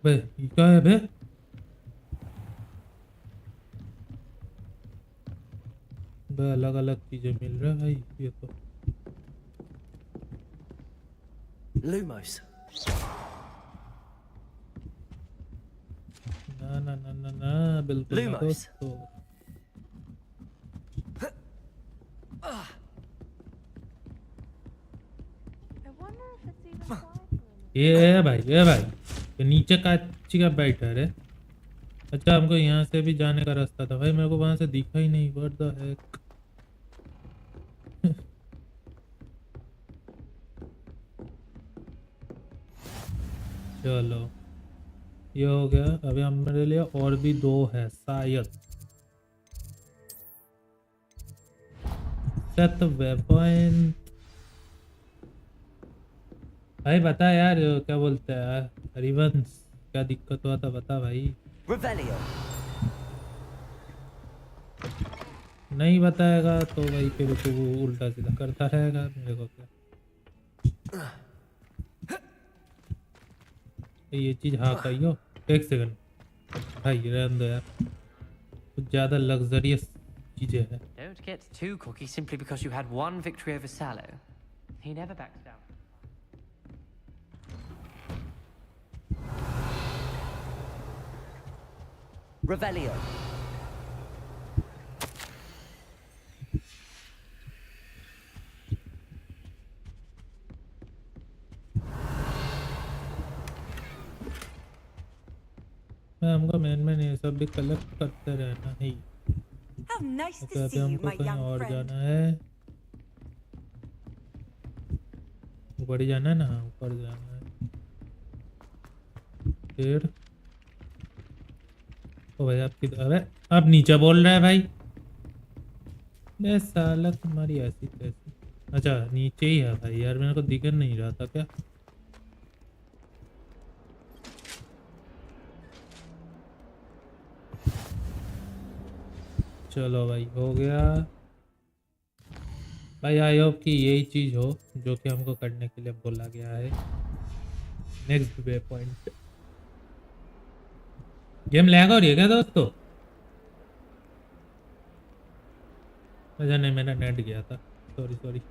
बे, ये क्या है बे? बे अलग अलग चीजें मिल रहा है भाई ये तो। Lumos. ना ना ना ना ना बिल्कुल ना Lumos. दोस्तों। ये है भाई, ये भाई ये नीचे काची का बैठा है। अच्छा हमको यहाँ से भी जाने का रास्ता था भाई, मेरे को वहां से दिखा ही नहीं, व्हाट द हेक। चलो ये हो गया, अभी हमारे लिए और भी 2 है शायद। सेट वेपन भाई बता यार, क्या बोलते हैं यार हरिवंश, क्या दिक्कत हुआ था बता भाई। Revelio. नहीं बताएगा तो भाई फिर तो वो उल्टा सीधा करता रहेगा मेरे को क्या। ये चीज हाँ कहियो, एक सेकंड भाई रहने दो यार, कुछ ज़्यादा लग्जरियस चीज़ें हैं। Don't get too cocky simply because you had one victory over Sallow. He never backs down. Revelio. मैं हमको मैन ये सब भी कलेक्ट करते रहना ही। How nice तो to अभी see you, हमको my कहीं young और friend. जाना है, ऊपर ही जाना है ना, ऊपर जाना है फिर। ओ भाई आप किधर, अरे आप नीचे बोल रहे हैं भाई, बे साला तुम्हारी ऐसी तैसी। अच्छा नीचे ही है भाई यार, मेरे को दिख नहीं रहा था क्या। चलो भाई हो गया भाई, आई होप कि यही चीज़ हो जो कि हमको करने के लिए बोला गया है। Next way point. Game lag हो रही है क्या दोस्तों? अच्छा नहीं मेरा नेट गया था, सॉरी सॉरी।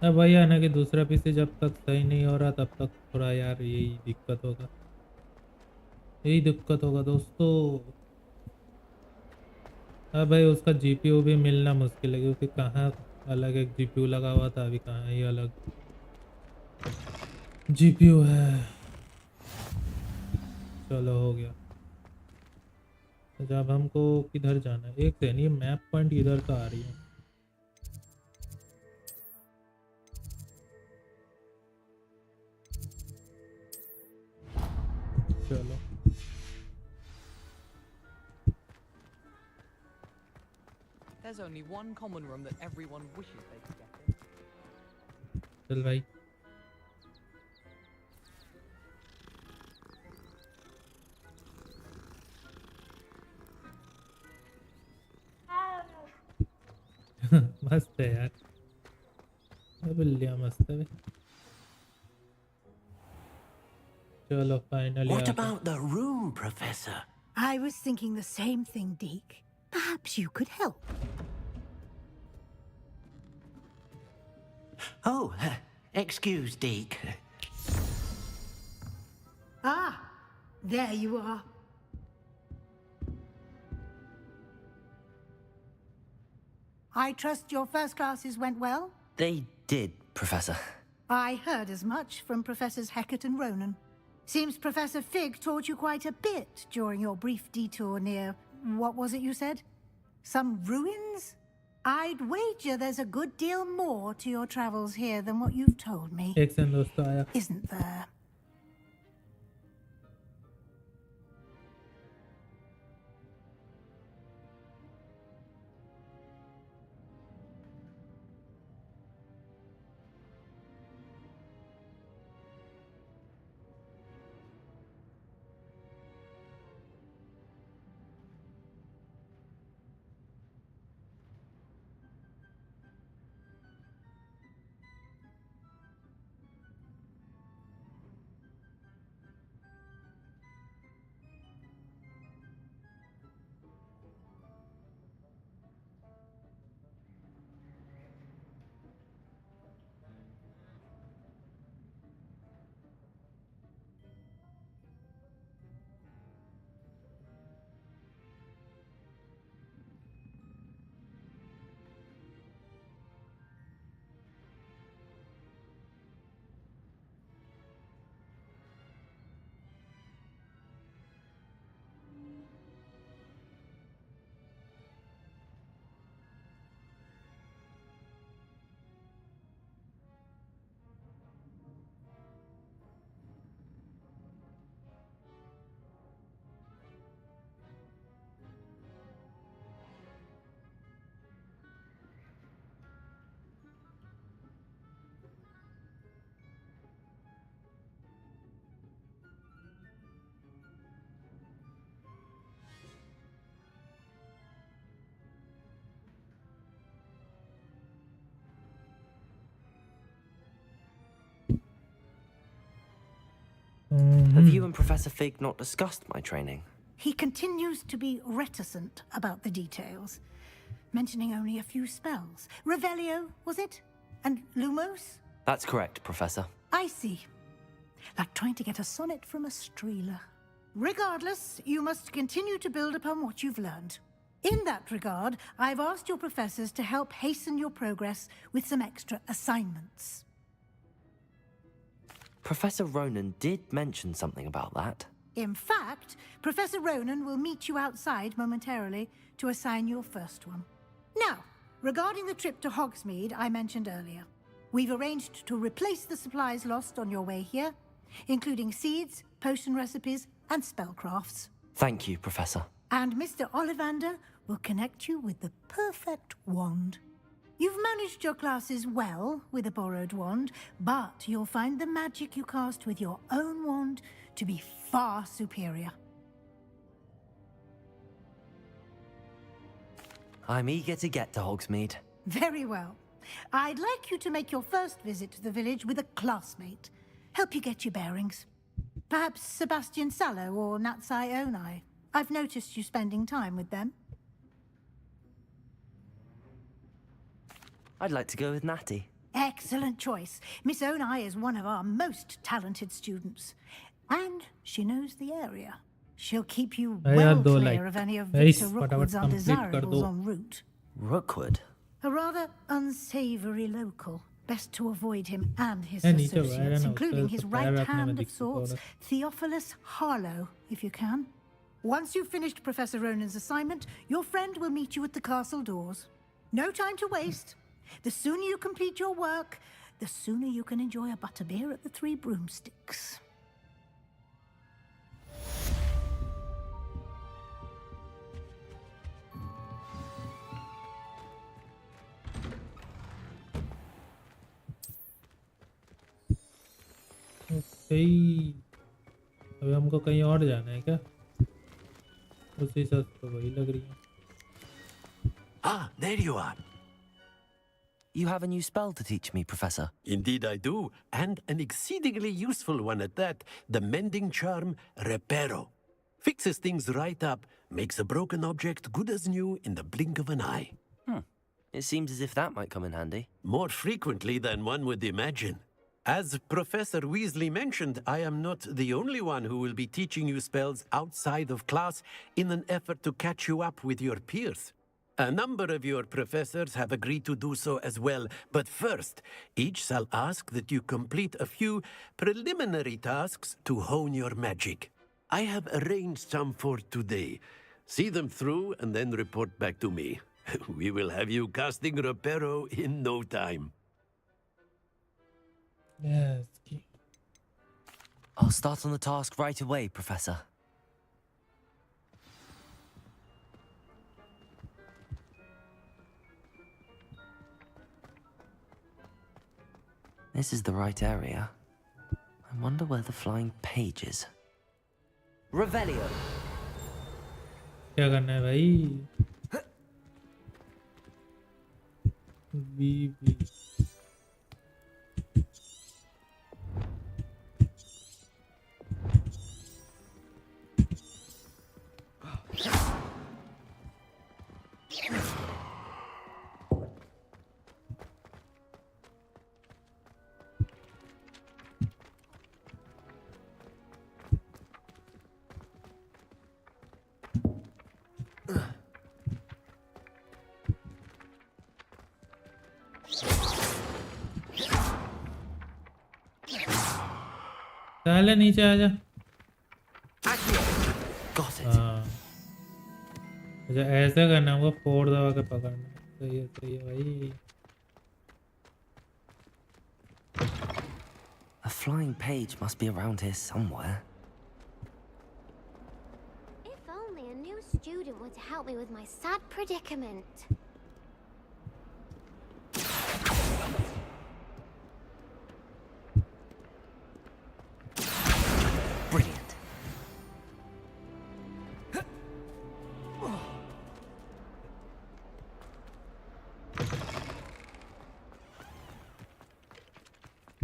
अब वही है ना कि दूसरा पीसी जब तक सही नहीं हो रहा तब तक थोड़ा यार यही दिक्कत होगा, यही दिक्कत होगा दोस्तों। अब भाई उसका जीपीयू भी मिलना मुश्किल है, क्योंकि कहाँ अलग एक जीपीयू लगा हुआ था, अभी कहाँ ही अलग जीपीयू है। चलो हो गया। जब हमको किधर जाना है, एक सेकंड ये मैप पॉइंट इधर का आ रही है। चलो There's only one common room that everyone wishes they could get in. चल भाई मस्त है यार बिल्लियाँ मस्त है चलो finally What about the room, Professor? I was thinking the same thing, Deke. Perhaps you could help. Oh, excuse, Deke. Ah, there you are. I trust your first classes went well? They did, Professor. I heard as much from Professors Hecat and Ronan. Seems Professor Fig taught you quite a bit during your brief detour near... what was it you said? Some ruins? I'd wager there's a good deal more to your travels here than what you've told me. एक second दोस्तों आया Isn't there? Have you and Professor Fig not discussed my training? He continues to be reticent about the details, mentioning only a few spells. Revelio, was it? And Lumos? That's correct, Professor. I see. Like trying to get a sonnet from a streeler. Regardless, you must continue to build upon what you've learned. In that regard, I've asked your professors to help hasten your progress with some extra assignments. Professor Ronan did mention something about that. In fact, Professor Ronan will meet you outside momentarily to assign your first one. Now, regarding the trip to Hogsmeade I mentioned earlier, we've arranged to replace the supplies lost on your way here, including seeds, potion recipes, and spellcrafts. Thank you, Professor. And Mr. Ollivander will connect you with the perfect wand. You've managed your classes well with a borrowed wand, but you'll find the magic you cast with your own wand to be far superior. I'm eager to get to Hogsmeade. Very well. I'd like you to make your first visit to the village with a classmate. Help you get your bearings. Perhaps Sebastian Sallow or Natsai Onai. I've noticed you spending time with them. I'd like to go with Natty. Excellent choice. Miss Onai is one of our most talented students. And she knows the area. She'll keep you well clear of any of Victor Rookwood's undesirables en route. Rookwood? A rather unsavory local. Best to avoid him and his associates, including his right hand of sorts, Theophilus Harlow, if you can. Once you've finished Professor Ronan's assignment, your friend will meet you at the castle doors. No time to waste. The sooner you complete your work, the sooner you can enjoy a butterbeer at the Three Broomsticks. अभी हमको कहीं और जाना है क्या? उसी से तो वही लग रही है। Ah, there you are. You have a new spell to teach me, Professor. Indeed I do, and an exceedingly useful one at that. The mending charm, Reparo. Fixes things right up, makes a broken object good as new in the blink of an eye. It seems as if that might come in handy. More frequently than one would imagine. As Professor Weasley mentioned, I am not the only one who will be teaching you spells outside of class in an effort to catch you up with your peers. A number of your professors have agreed to do so as well, but first, each shall ask that you complete a few preliminary tasks to hone your magic. I have arranged some for today. See them through and then report back to me. We will have you casting Reparo in no time. Yes. I'll start on the task right away, Professor. This is the right area. I wonder where the flying page is. Revelio. क्या करना है भाई? We पहले नीचे आ जा। हाँ, अच्छा ऐसा करना होगा, फोड़ दबा के पकड़ना। सही है भाई। A flying page must be around here somewhere. If only a new student were to help me with my sad predicament. Brilliant.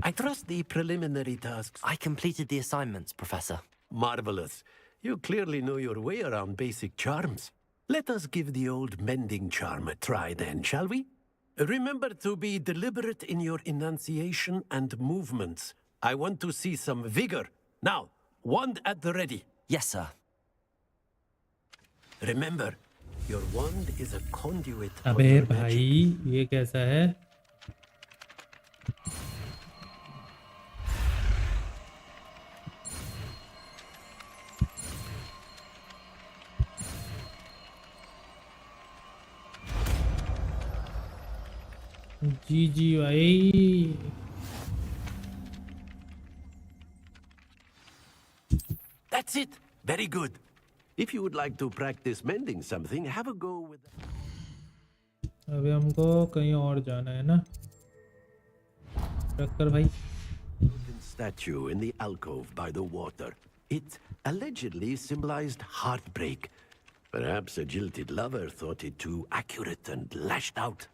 I trust the preliminary tasks. I completed the assignments, Professor. Marvelous. You clearly know your way around basic charms. Let us give the old mending charm a try then, shall we? Remember to be deliberate in your enunciation and movements. I want to see some vigor. Now, wand at the ready. Yes, sir. Remember, your wand is a conduit. अबे भाई ये कैसा है? जी भाई। That's it. Very good. If you would like to practice mending something, have a go with that. अभी हमको कहीं और जाना है ना? रख कर भाई। Statue in the alcove by the water. It allegedly symbolized heartbreak. Perhaps a jilted lover thought it too accurate and lashed out.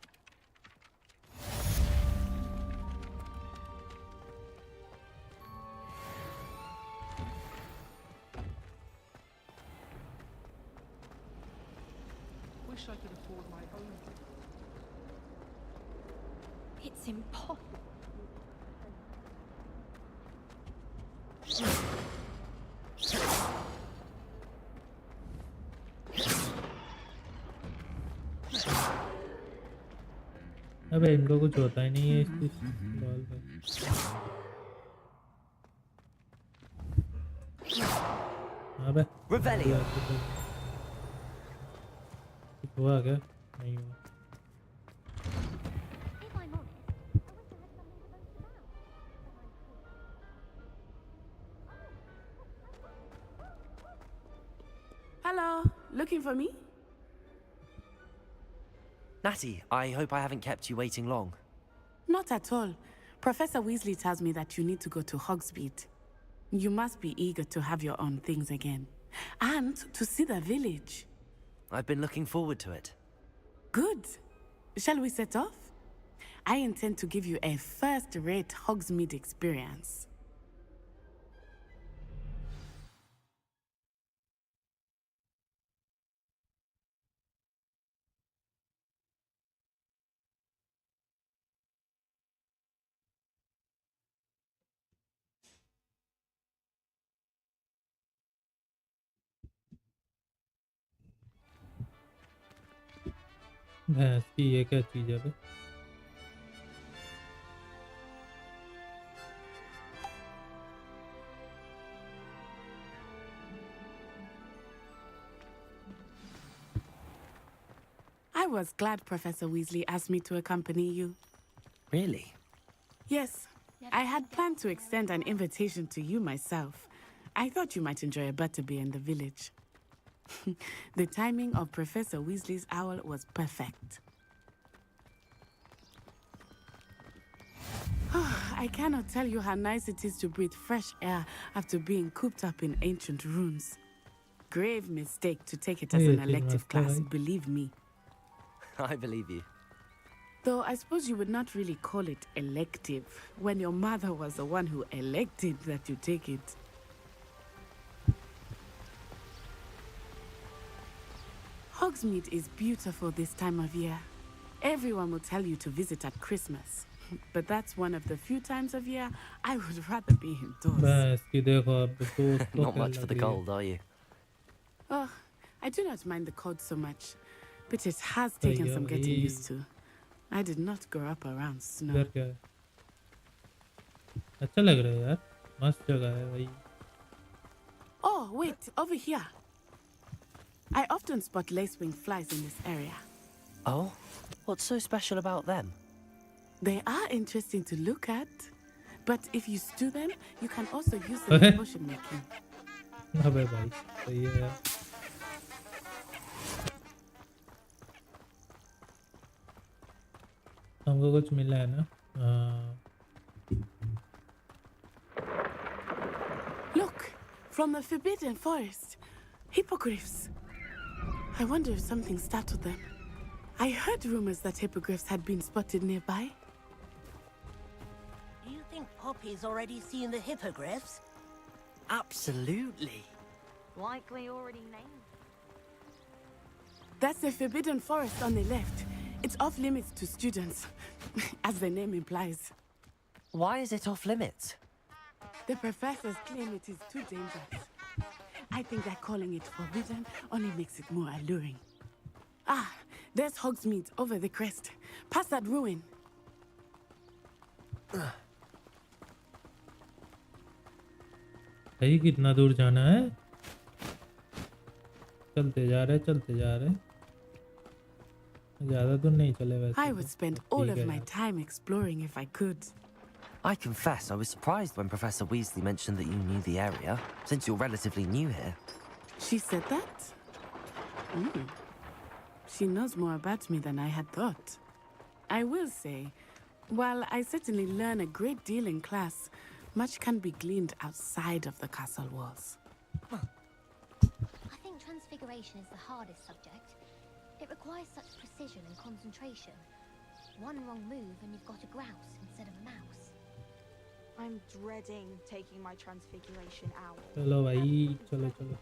Wish I could afford my own. It's impossible. अबे इनको कुछ होता ही नहीं है इस बॉल पे। अबे हुआ क्या? नहीं हुआ। Hello, looking for me? Natty, I hope I haven't kept you waiting long. Not at all. Professor Weasley tells me that you need to go to Hogsmeade. You must be eager to have your own things again. And to see the village. I've been looking forward to it. Good. Shall we set off? I intend to give you a first-rate Hogsmeade experience. भैंस की ये क्या चीज़ है बे? I was glad Professor Weasley asked me to accompany you. Really? Yes, I had planned to extend an invitation to you myself. I thought you might enjoy a butterbeer in the village. The timing of Professor Weasley's owl was perfect. I cannot tell you how nice it is to breathe fresh air after being cooped up in ancient ruins. Grave mistake to take it as an elective class, believe me. I believe you. Though I suppose you would not really call it elective when your mother was the one who elected that you take it. Hogsmeade is beautiful this time of year. Everyone will tell you to visit at Christmas. But that's one of the few times of year I would rather be indoors. भैंस की देखो अब दोस्त तो Not much for the cold, are you? Oh, I do not mind the cold so much, but it has taken some getting used to. I did not grow up around snow. इधर क्या है? अच्छा लग रहा है यार, मस्त जगह है भाई. Oh, wait, over here. I often spot lacewing flies in this area. Oh? What's so special about them? They are interesting to look at, but if you stew them, you can also use them in potion making. अबे भाई, सही है यार. हमको कुछ मिला है ना? Look, from the Forbidden Forest, hippogriffs. I wonder if something startled them. I heard rumors that hippogriffs had been spotted nearby. Do you think Poppy's already seen the hippogriffs? Absolutely. Likely already named. That's the Forbidden Forest on the left. It's off limits to students, as the name implies. Why is it off limits? The professors claim it is too dangerous. I think that calling it forbidden only makes it more alluring. Ah, there's Hogsmeade over the crest. Past that ruin. भाई कितना दूर जाना है? चलते जा रहे, चलते जा रहे. ज़्यादा दूर नहीं चले वैसे. I would spend all of my time exploring if I could. I confess I was surprised when Professor Weasley mentioned that you knew the area, since you're relatively new here. She said that? She knows more about me than I had thought. I will say, while I certainly learn a great deal in class, much can be gleaned outside of the castle walls. I think transfiguration is the hardest subject. It requires such precision and concentration. One wrong move and you've got a grouse instead of a mouse. I'm dreading taking my transfiguration owl. चलो भाई, चलो चलो.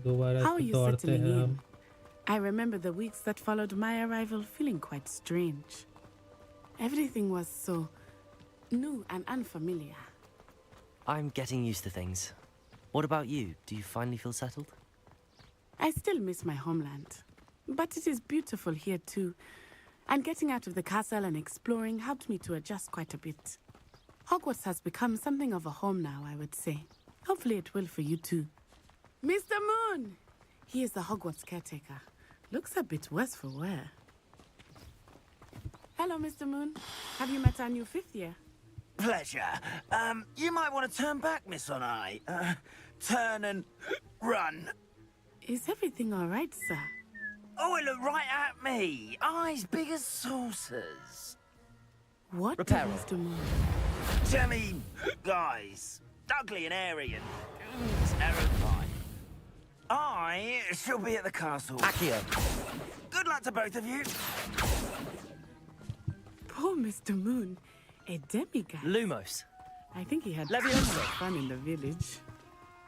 दोबारा How are से you दौड़ते settling हैं in? हम. I remember the weeks that followed my arrival feeling quite strange. Everything was so new and unfamiliar. I'm getting used to things. What about you? Do you finally feel settled? I still miss my homeland, but it is beautiful here too. And getting out of the castle and exploring helped me to adjust quite a bit. Hogwarts has become something of a home now, I would say. Hopefully it will for you too. Mr. Moon! He is the Hogwarts caretaker. Looks a bit worse for wear. Hello, Mr. Moon. Have you met our new fifth year? Pleasure. You might want to turn back, Miss Onai. Turn and run. Is everything all right, sir? Oh, it looked right at me. Eyes big as saucers. What, Reparo. Mr. Moon? Demi guys, ugly and airy and terrifying. I shall be at the castle. Accio. Good luck to both of you. Poor Mr. Moon, a demigod. Lumos. I think he had Leviosa. plenty of fun in the village.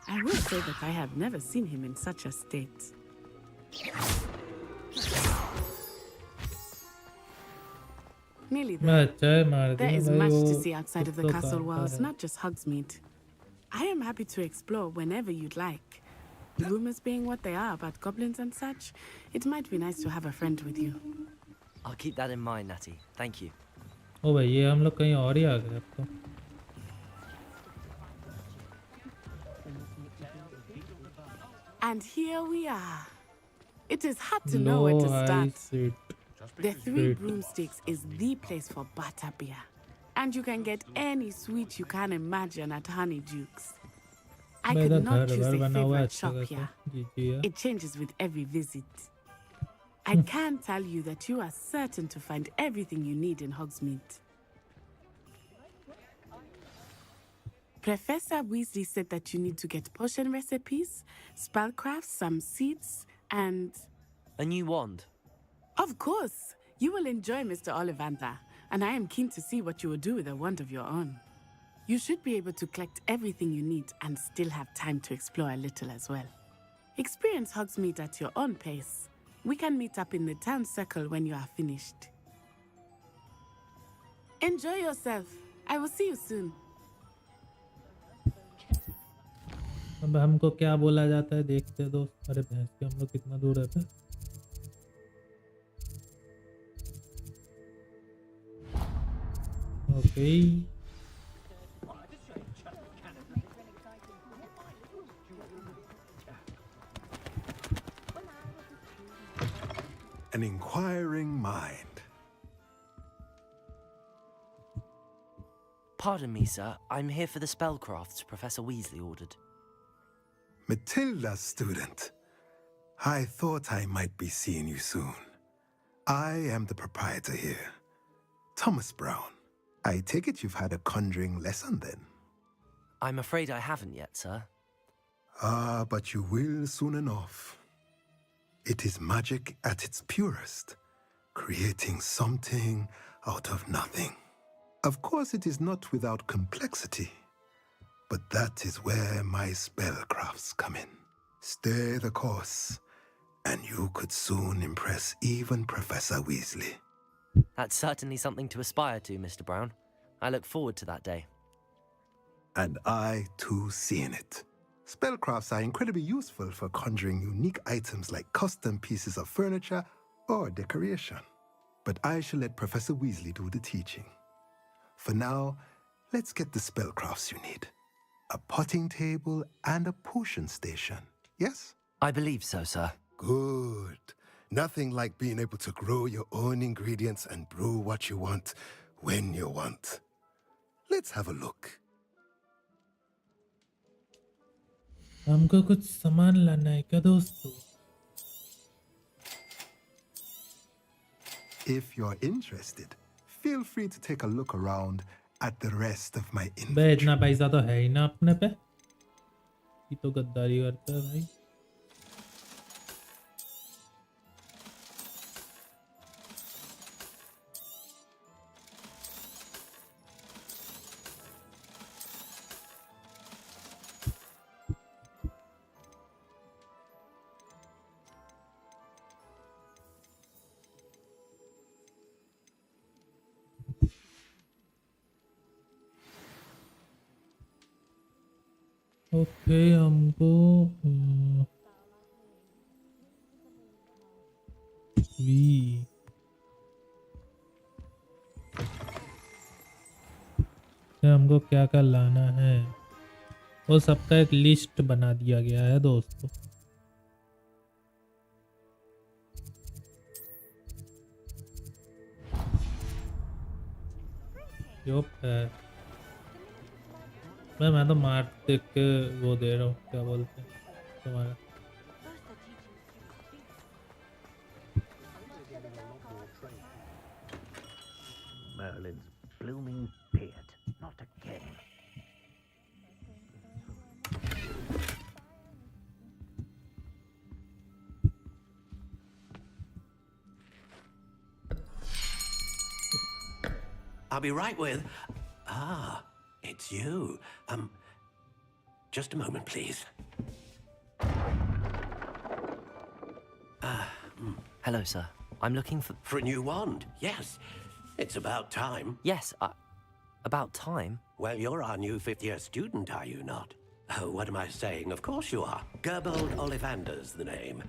I will say that I have never seen him in such a state. Nearly there. There is much to see outside of the castle walls, not just Hogsmeade. I am happy to explore whenever you'd like. Rumors being what they are about goblins and such, it might be nice to have a friend with you. I'll keep that in mind, Natty. Thank you. ओ भाई ये हम लोग कहीं और ही आ गए अब तो। And here we are. It is hard to know where to start. The Three Broomsticks is the place for butterbeer. And you can get any sweet you can imagine at Honeyduke's. I could not choose a favorite shop here. It changes with every visit. I can tell you that you are certain to find everything you need in Hogsmeade. Professor Weasley said that you need to get potion recipes, spellcrafts, some seeds, and... A new wand. Of course! You will enjoy Mr. Ollivander, and I am keen to see what you will do with a wand of your own. You should be able to collect everything you need and still have time to explore a little as well. Experience Hogsmeade at your own pace. We can meet up in the town circle when you are finished. Enjoy yourself. I will see you soon. अब हमको क्या बोला जाता है देखते हैं दोस्त। अरे भैंस के हम लोग कितना दूर रहते हैं। Okay An inquiring mind. Pardon me, sir. I'm here for the spellcrafts Professor Weasley ordered. Matilda, student. I thought I might be seeing you soon. I am the proprietor here, Thomas Brown. I take it you've had a conjuring lesson then? I'm afraid I haven't yet, sir. Ah, but you will soon enough. It is magic at its purest, creating something out of nothing. Of course, it is not without complexity, but that is where my spellcrafts come in. Stay the course, and you could soon impress even Professor Weasley. That's certainly something to aspire to, Mr. Brown. I look forward to that day. And I, too, seeing it. Spellcrafts are incredibly useful for conjuring unique items like custom pieces of furniture or decoration. But I shall let Professor Weasley do the teaching. For now, let's get the spellcrafts you need. A potting table and a potion station, yes? I believe so, sir. Good. Nothing like being able to grow your own ingredients and brew what you want when you want. Let's have a look. हमको कुछ सामान लाना है क्या दोस्तों? If you're interested, feel free to take a look around at the rest of my bay inventory. इतना पैसा तो है ही ना अपने पे। ये तो गद्दारी करता है भाई। ओके हमको वी हमको क्या क्या लाना है वो सबका एक लिस्ट बना दिया गया है दोस्तों। मैं तो मार्क देख के वो दे रहा हूँ क्या बोलते हैं तुम्हारा। Merlin's blooming beard. Not again. I'll be right with... Ah, it's you. Just a moment, please. Hello, sir. I'm looking for... For a new wand, yes. It's about time. Yes, about time? Well, you're our new fifth-year student, are you not? Oh, what am I saying? Of course you are. Gerbold Ollivander's the name.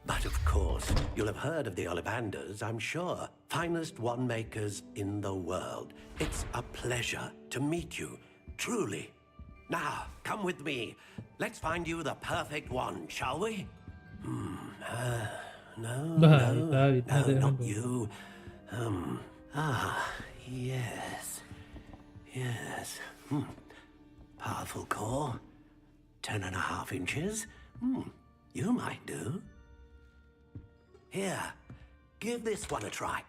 But of course, you'll have heard of the Ollivanders, I'm sure. Finest wand makers in the world. It's a pleasure to meet you, truly. Now, come with me. Let's find you the perfect wand, shall we? No, not you. Yes. Yes. Powerful core. 10.5 inches. You might do. Here, give this one a try.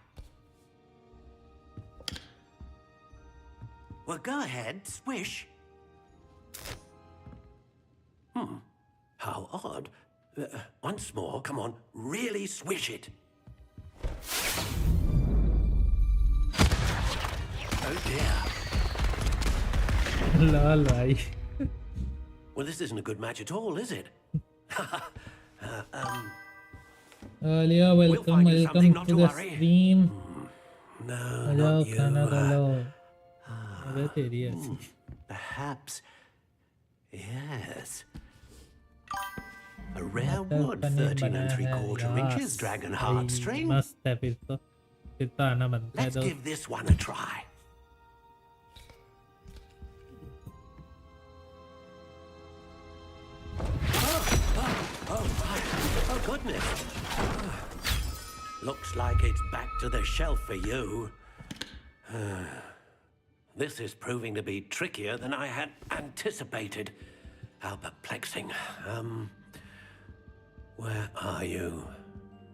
Well, go ahead, swish. How odd. Once more, come on, really swish it. Oh dear. Lol, bhai. Well, this isn't a good match at all, is it? Alia, welcome to the stream. No, not you. Perhaps. Yes. A rare wood, 13 3/4 inches, dragon heartstring. Let's give this one a try. Oh, goodness. Looks like it's back to the shelf for you. This is proving to be trickier than I had anticipated. How perplexing. Where are you?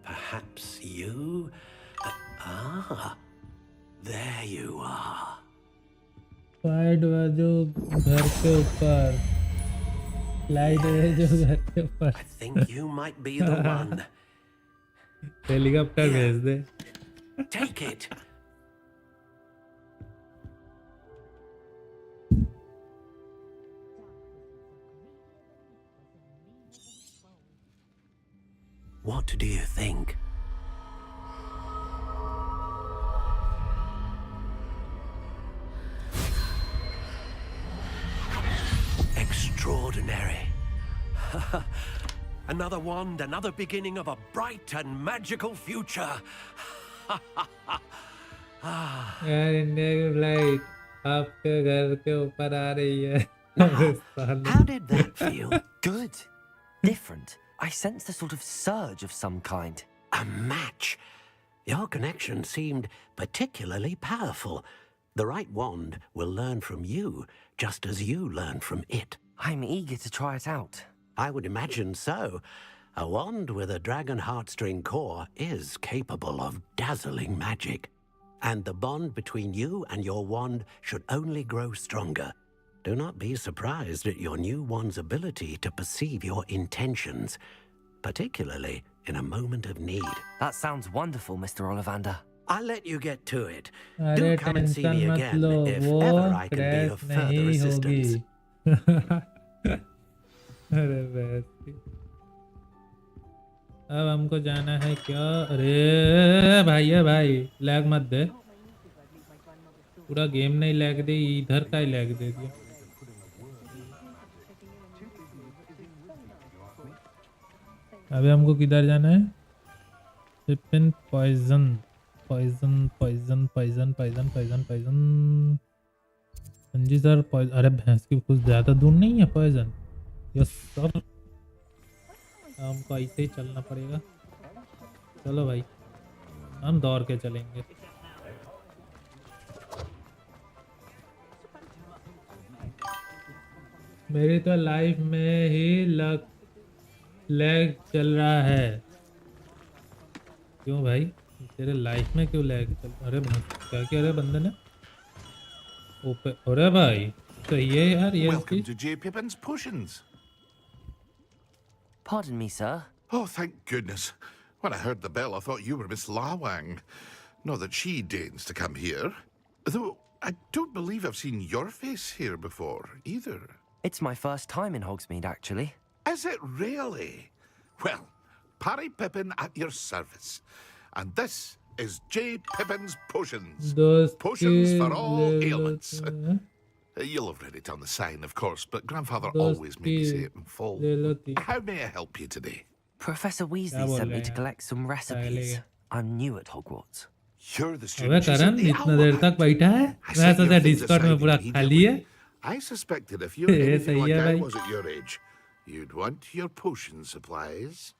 Perhaps you? There you are. Slide जो घर के ऊपर. Slide जो घर के ऊपर. I think you might be the one. Helicopter भेज दे. Take it. What do you think? Extraordinary. Another wand, another beginning of a bright and magical future. यार इंडिया की फ्लाइट आपके घर के ऊपर आ रही है. How did that feel? Good. Different. I sensed a sort of surge of some kind. A match. Your connection seemed particularly powerful. The right wand will learn from you, just as you learn from it. I'm eager to try it out. I would imagine so. A wand with a dragon heartstring core is capable of dazzling magic. And the bond between you and your wand should only grow stronger. Do not be surprised at your new wand's ability to perceive your intentions, particularly in a moment of need. That sounds wonderful, Mr. Ollivander. I'll let you get to it. Do come and see me again if ever I can be of further assistance. अरे वैसे अब हमको जाना है क्या? अरे भाई lag मत दे. पूरा गेम नहीं लैग दे, इधर का ही लैग दे दिया. अबे हमको किधर जाना है? सिपिन पॉइजन. संजी सर पॉइजन. अरे भैंस की कुछ ज्यादा दूर नहीं है पॉइजन. Yes sir. हमको ऐसे ही चलना पड़ेगा. चलो भाई, हम दौड़ के चलेंगे. मेरी तो लाइफ में ही लैग चल रहा है. क्यों भाई, तेरे लाइफ में क्यों लैग चल? अरे क्या कह रहे बंदे ने? ओपन अरे भाई सही है यार ये Welcome to J. Pippin's Potions. Pardon me, sir. Oh, thank goodness. When I heard the bell, I thought you were Miss Lawang. Not that she deigns to come here. Though I don't believe I've seen your face here before, either. It's my first time in Hogsmeade, actually. Is it really? Well, Parry Pippin at your service. And this is J. Pippin's Potions. Potions for all ailments. You'll have read it on the sign, of course, but Grandfather always made me say it in full. How may I help you today? Professor Weasley sent me to collect some recipes. I'm new at Hogwarts. You're the अबे student she Karan sent the इतना owl देर तक about. बैठा है I मैं set सोचा your things Discord में aside पूरा खाली है immediately. I suspected if you were ये anything सही like है I भाई was at your age, you'd want your potion supplies.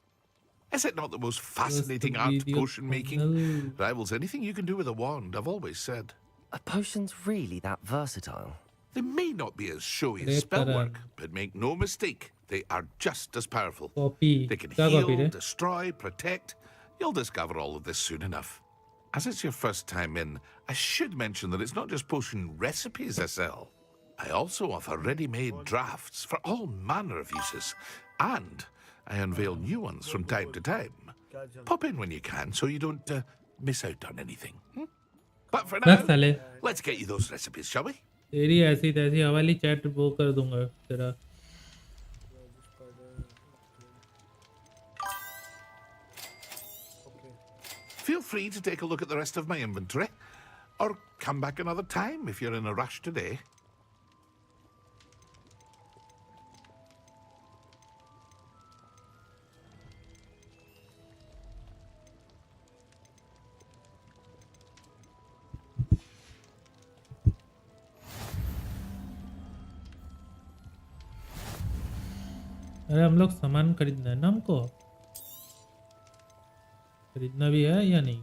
Is it not the most fascinating art potion making? Rivals anything you can do with a wand, I've always said. Are potions really that versatile? They may not be as showy as spellwork, but make no mistake, they are just as powerful. They can heal, destroy, protect. You'll discover all of this soon enough. As it's your first time in, I should mention that it's not just potion recipes I sell. I also offer ready-made drafts for all manner of uses, and I unveil new ones from time to time. Pop in when you can so you don't miss out on anything. But for now, let's get you those recipes, shall we? तेरी ऐसी तैसी हवाली chat वो कर दूंगा तेरा Feel free to take a look at the rest of my inventory, or come back another time if you're in a rush today. अरे हम लोग सामान खरीदना है ना हमको खरीदना भी है या नहीं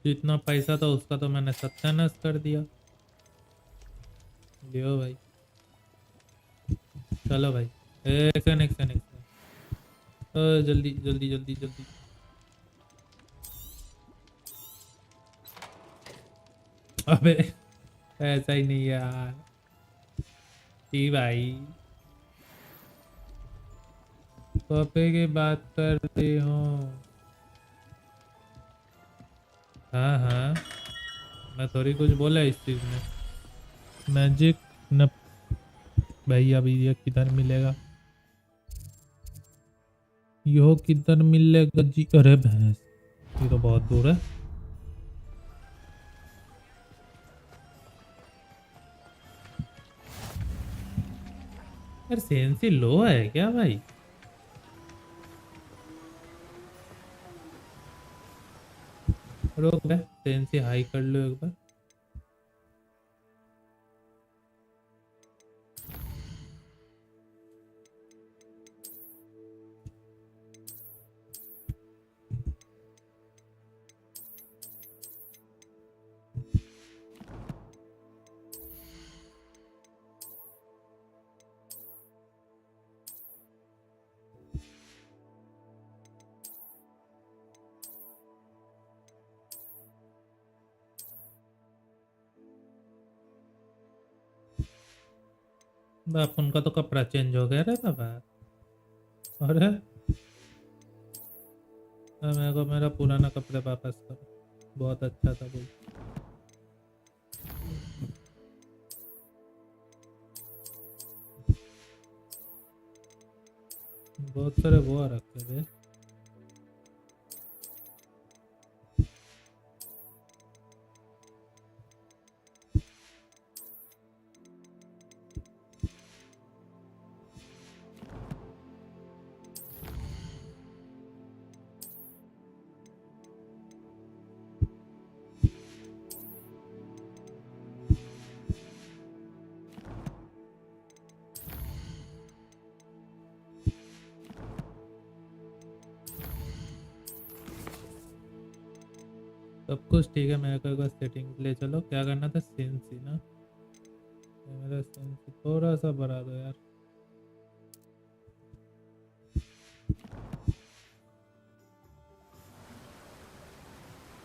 जितना पैसा था उसका तो मैंने सत्यानाश कर दिया लियो भाई चलो भाई एक्शन एक्शन एक्शन जल्दी जल्दी जल्दी जल्दी अबे ऐसा ही नहीं यार जी भाई पापे की बात कर रही हूँ हाँ हाँ मैं थोड़ी कुछ बोला इस चीज़ में मैजिक न भाई अभी ये किधर मिलेगा यो किधर मिलेगा जी अरे भैंस ये तो बहुत दूर है यार सेंसी लो है क्या भाई रोक ले सेंसी हाई कर लो एक बार बाप उनका तो कपड़ा चेंज हो गया रे बाबा अरे मेरे को मेरा पुराना कपड़े वापस करो बहुत अच्छा था बोल बहुत सारे वो रखे थे सब कुछ ठीक है, मेरे को एक बार सेटिंग ले चलो। क्या करना था? सेंसी ना, मेरा सेंसी थोड़ा सा बढ़ा दो यार।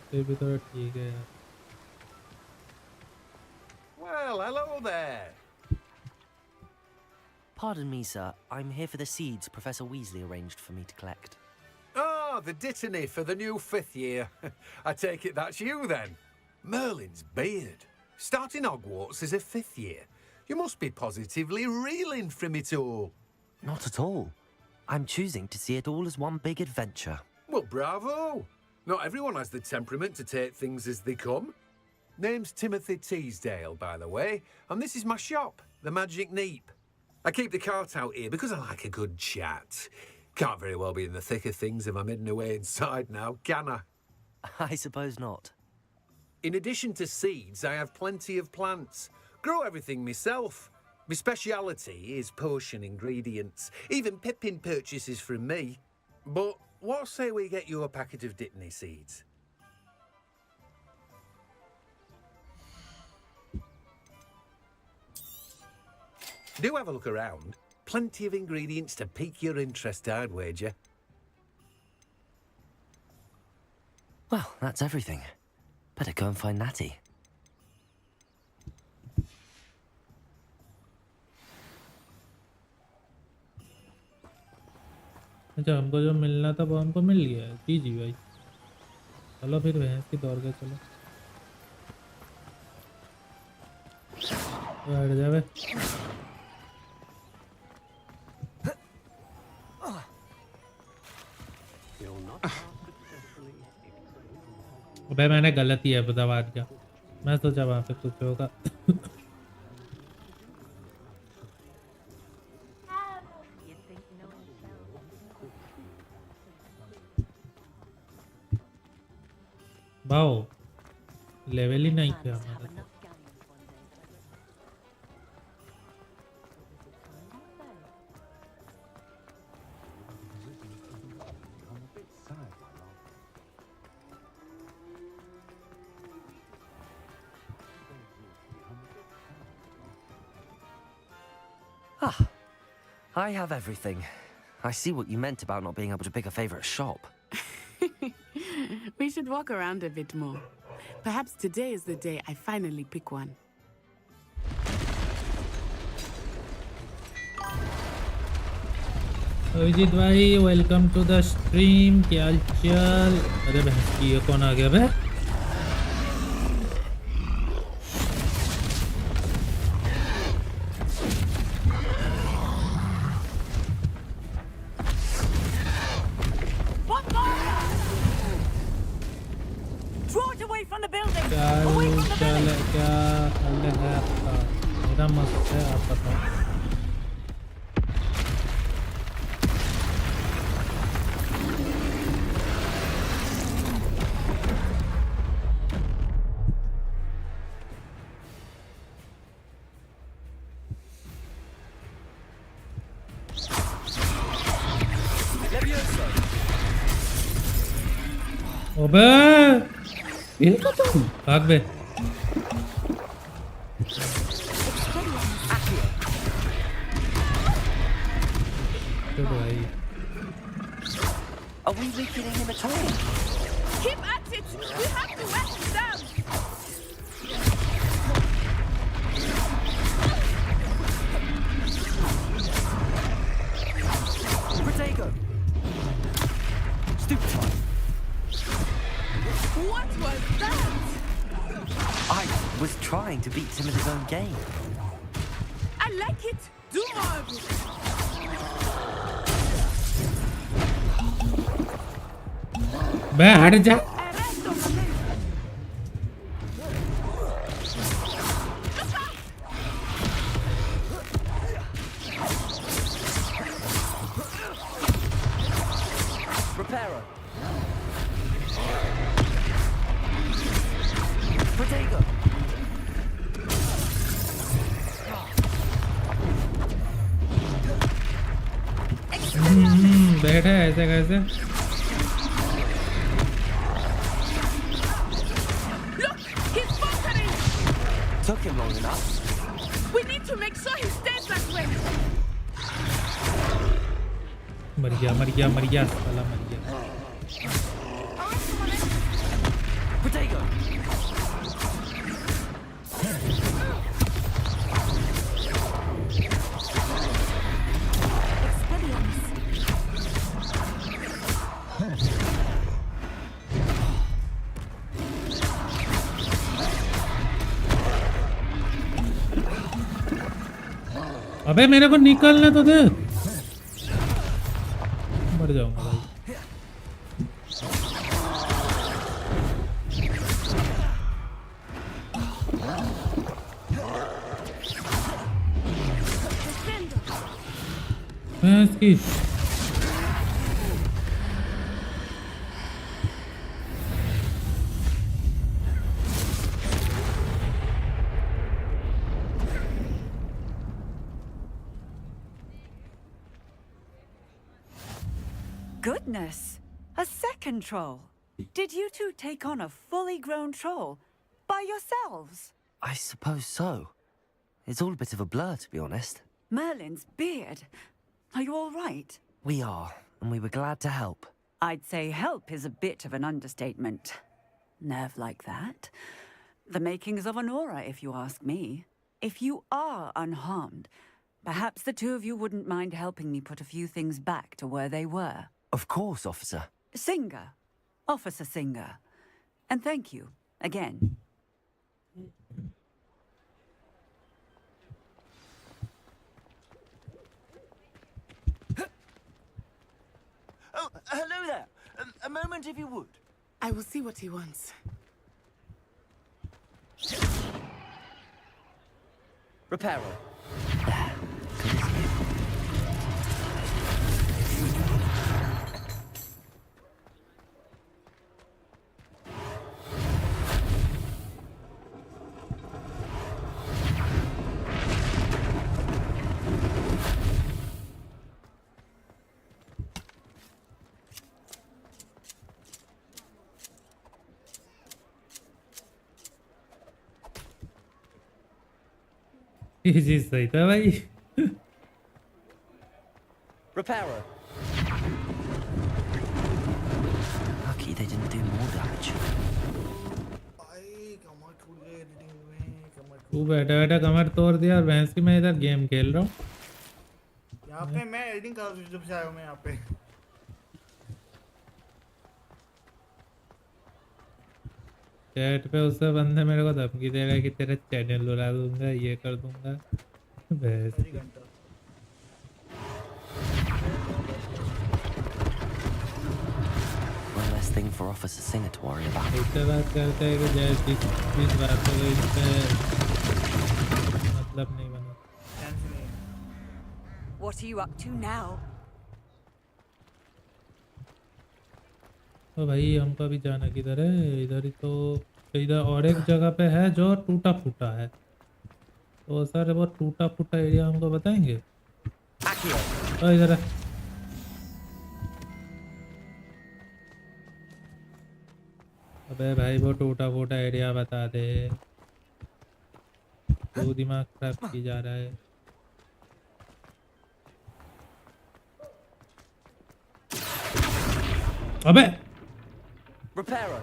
फिर भी थोड़ा ठीक है यार। Well, hello there. Pardon me, sir. I'm here for the seeds Professor Weasley arranged for me to collect. Ah, the dittany for the new 5th year. I take it that's you then. Merlin's beard. Starting Hogwarts as a 5th year. You must be positively reeling from it all. Not at all. I'm choosing to see it all as one big adventure. Well, bravo. Not everyone has the temperament to take things as they come. Name's Timothy Teasdale, by the way, and this is my shop, the Magic Neep. I keep the cart out here because I like a good chat. Can't very well be in the thick of things if I'm hidden away inside now, can I? I suppose not. In addition to seeds, I have plenty of plants. Grow everything myself. My speciality is potion ingredients. Even Pippin purchases from me. But what say we get you a packet of dittany seeds? Do have a look around. Plenty of ingredients to pique your interest, I'd wager. Well, that's everything. Better go and find Natty. अच्छा, हमको जो मिलना था वो हमको मिल गया है। जी जी भाई, चलो फिर भैंस की दौड़ के चलो। हट जावे। अबे मैंने गलत ही है दबा दिया। मैं सोचा वहाँ पे कुछ होगा। वाओ, लेवल ही नहीं किया हमारा। Ah, I have everything. I see what you meant about not being able to pick a favorite shop. We should walk around a bit more. Perhaps today is the day I finally pick one. Abhijit भाई, welcome to the stream. क्या चल? अरे भैंस की, ये कौन आ गया बे? मेरा मस्त है, आप बताओ। ओबे इनका तो भाग बे। Are we weakening him at all? Keep at it! We have to wear him down! Protego! Stupid time. What was that? I was trying to beat him at his own game. I like it! Do more of it! बे हट जा। Reparo. Protego. बैठा है ऐसे कैसे? long enough. We need to make sure he stays that way. मर गया साला मर गया Potato. अबे मेरे को निकलने तो दे मर जाऊंगा भाई इसकी Goodness! A second troll. Did you two take on a fully grown troll by yourselves? I suppose so. It's all a bit of a blur, to be honest. Merlin's beard. Are you all right? We are, and we were glad to help. I'd say help is a bit of an understatement. Nerve like that. The makings of an aura, if you ask me. If you are unharmed, perhaps the two of you wouldn't mind helping me put a few things back to where they were. Of course, officer. Singer. Officer Singer. And thank you, again. Oh, hello there. A moment if you would. I will see what he wants. Repairer. ये चीज सही था भाई Repairer. Lucky they didn't do more damage. तू बैठा बैठा कमर तोड़ दिया और भैंस की मैं इधर गेम खेल रहा हूँ यहाँ पे मैं एडिटिंग कर रहा हूँ जब से आया हूँ मैं यहाँ पे चैट पे उससे बंदे मेरे को धमकी दे रहा है कि तेरा चैनल उड़ा दूंगा ये कर दूंगा भैंस One less thing for Officer Singer to worry about. इससे बात करते हैं कि जैसे जिस बात को इस पे मतलब नहीं बना What are you up to now? तो भाई हमको अभी जाना किधर है इधर ही तो इधर और एक जगह पे है जो टूटा फूटा है तो सर वो टूटा फूटा एरिया हमको बताएंगे तो इधर है अबे भाई वो टूटा फूटा एरिया बता दे तो दिमाग खराब की जा रहा है अबे Repairer.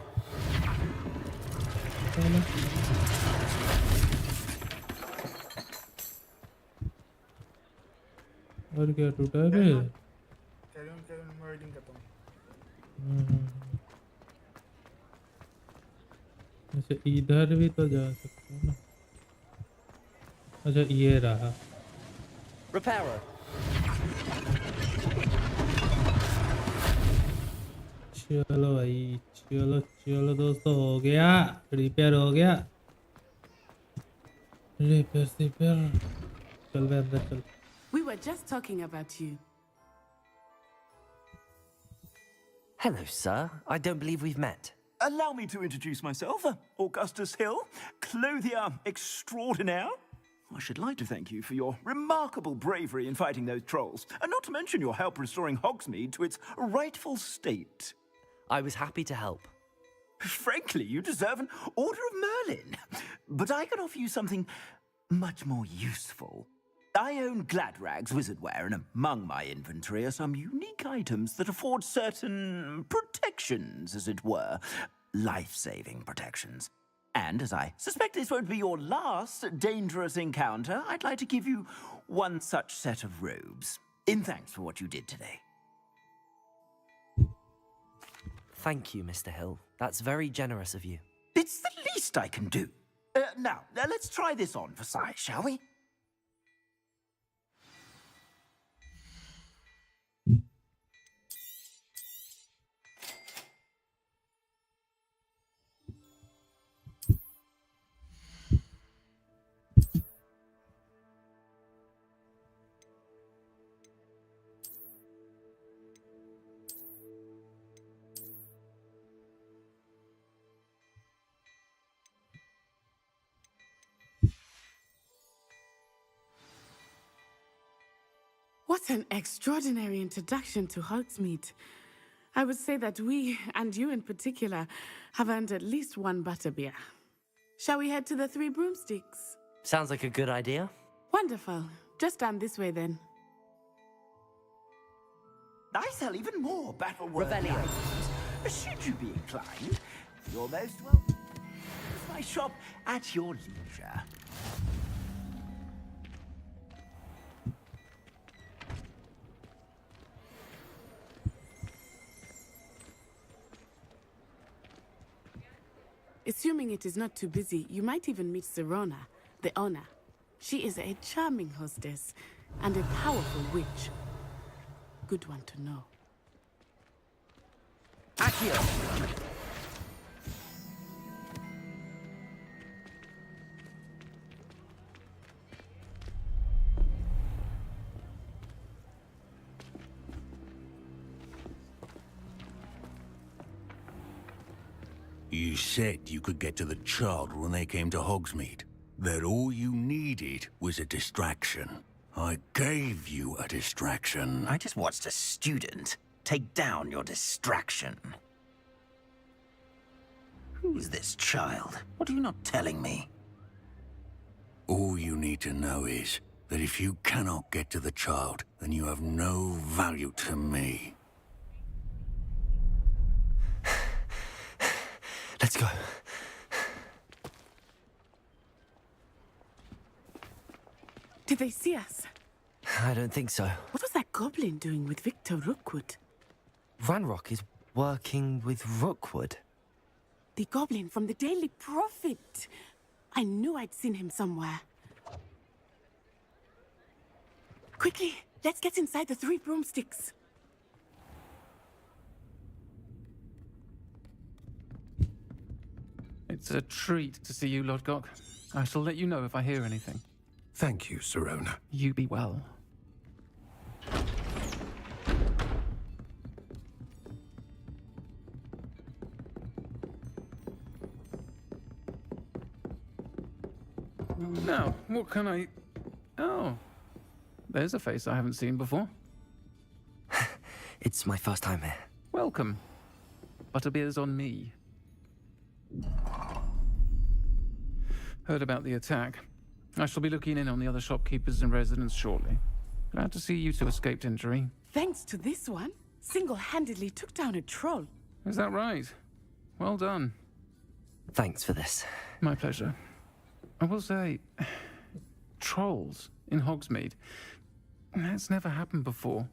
और क्या टूटा है बे मैं एडिटिंग करता हूँ अच्छा इधर भी तो जा सकते हो ना अच्छा ये रहा Repairer. चलो भाई चलो चलो दोस्तों हो गया रिपेयर हो गया रिपेयर चल बे अंदर चल We were just talking about you. Hello, sir. I don't believe we've met. Allow me to introduce myself, Augustus Hill, clothier extraordinaire. I should like to thank you for your remarkable bravery in fighting those trolls, and not to mention your help restoring Hogsmeade to its rightful state. I was happy to help. Frankly, you deserve an Order of Merlin. But I can offer you something much more useful. I own Gladrag's wizardware, and among my inventory are some unique items that afford certain protections, as it were. Life-saving protections. And as I suspect this won't be your last dangerous encounter, I'd like to give you one such set of robes, in thanks for what you did today. Thank you, Mr. Hill. That's very generous of you. It's the least I can do. Now, let's try this on for size, shall we? What an extraordinary introduction to Hogsmeade. I would say that we, and you in particular, have earned at least one butterbeer. Shall we head to the Three Broomsticks? Sounds like a good idea. Wonderful. Just down this way then. I sell even more battle-worthy items. Should you be inclined, you're most welcome. It's my shop at your leisure. Assuming it is not too busy, you might even meet Serona, the owner. She is a charming hostess and a powerful witch. Good one to know. Accio! You said you could get to the child when they came to Hogsmeade. That all you needed was a distraction. I gave you a distraction. I just watched a student take down your distraction. Who's this child? What are you not telling me? All you need to know is that if you cannot get to the child, then you have no value to me. Let's go. Did they see us? I don't think so. What was that goblin doing with Victor Rookwood? Ranrock is working with Rookwood. The goblin from the Daily Prophet. I knew I'd seen him somewhere. Quickly, let's get inside the Three Broomsticks. It's a treat to see you, Lodgok. I shall let you know if I hear anything. Thank you, Serona. You be well. Now, what can I... Oh. There's a face I haven't seen before. It's my first time here. Welcome. Butterbeer's on me. Heard about the attack. I shall be looking in on the other shopkeepers and residents shortly. Glad to see you two escaped injury. Thanks to this one, single-handedly took down a troll. Is that right? Well done. Thanks for this. My pleasure. I will say, trolls in Hogsmeade. That's never happened before.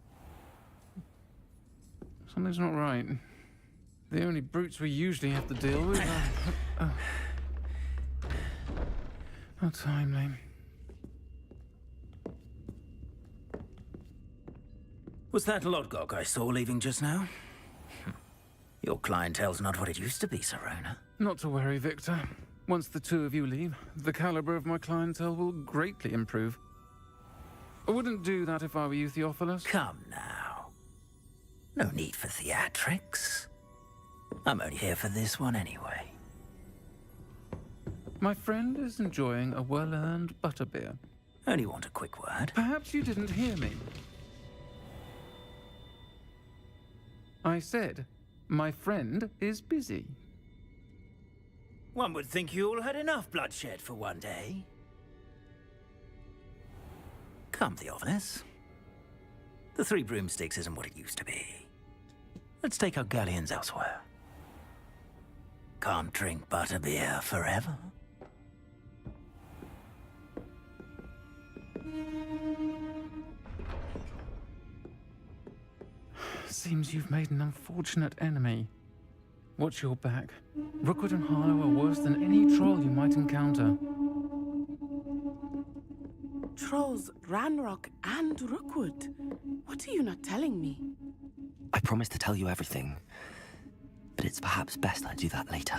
Something's not right. The only brutes we usually have to deal with are... How timely. Was that Lodgok I saw leaving just now? Your clientele's not what it used to be, Serona. Not to worry, Victor. Once the two of you leave, the caliber of my clientele will greatly improve. I wouldn't do that if I were you, Theophilus. Come now. No need for theatrics. I'm only here for this one anyway. My friend is enjoying a well-earned butterbeer. Only want a quick word. Perhaps you didn't hear me. I said, my friend is busy. One would think you all had enough bloodshed for one day. Come, Theophilus. The Three Broomsticks isn't what it used to be. Let's take our galleons elsewhere. Can't drink butterbeer forever. Seems you've made an unfortunate enemy. Watch your back. Rookwood and Harlow are worse than any troll you might encounter. Trolls, Ranrock, and Rookwood. What are you not telling me? I promised to tell you everything, but it's perhaps best I do that later.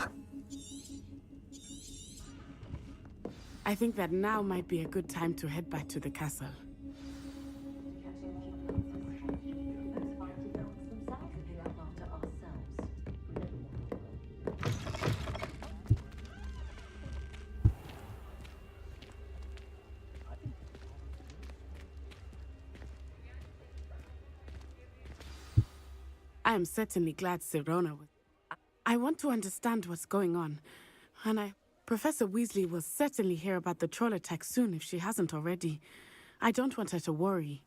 I think that now might be a good time to head back to the castle. I am certainly glad Sirona was... I want to understand what's going on, and Professor Weasley will certainly hear about the troll attack soon if she hasn't already. I don't want her to worry.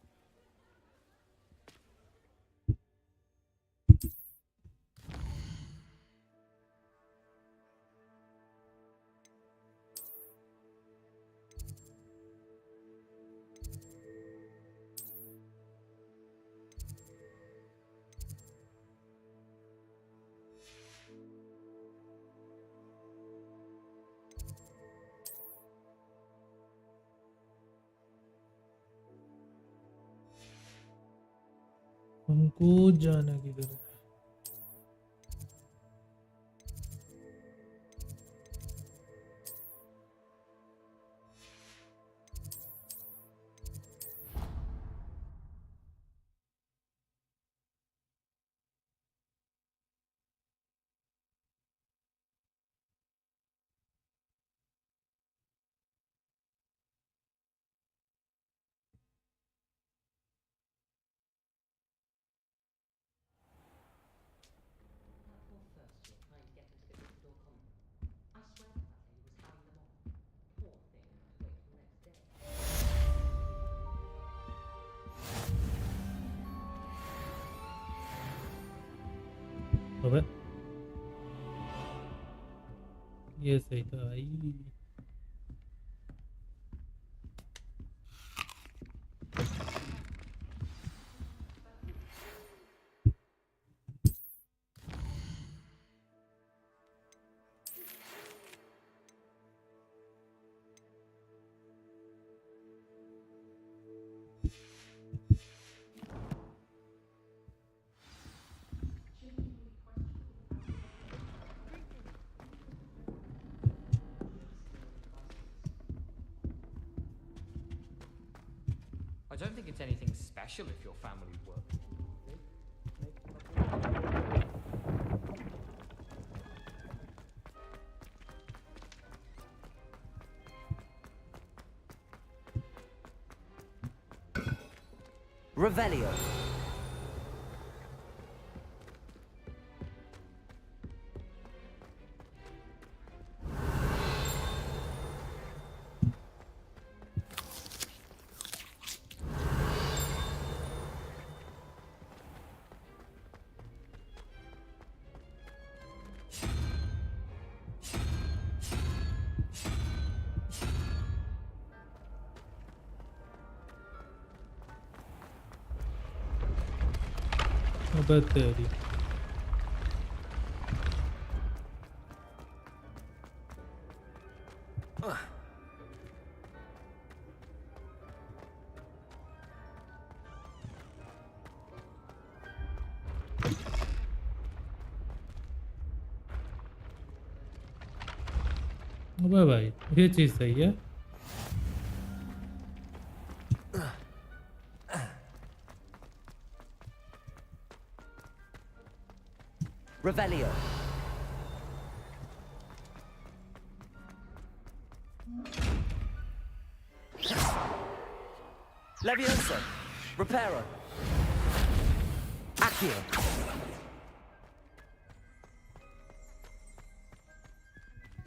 हमको जाना किधर है? अबे ये सही था भाई. I don't think it's anything special if your family work. Revelio. अबे तेरी. अबे भाई ये चीज़ सही है. Revelio. Leviosa. Reparo. Accio.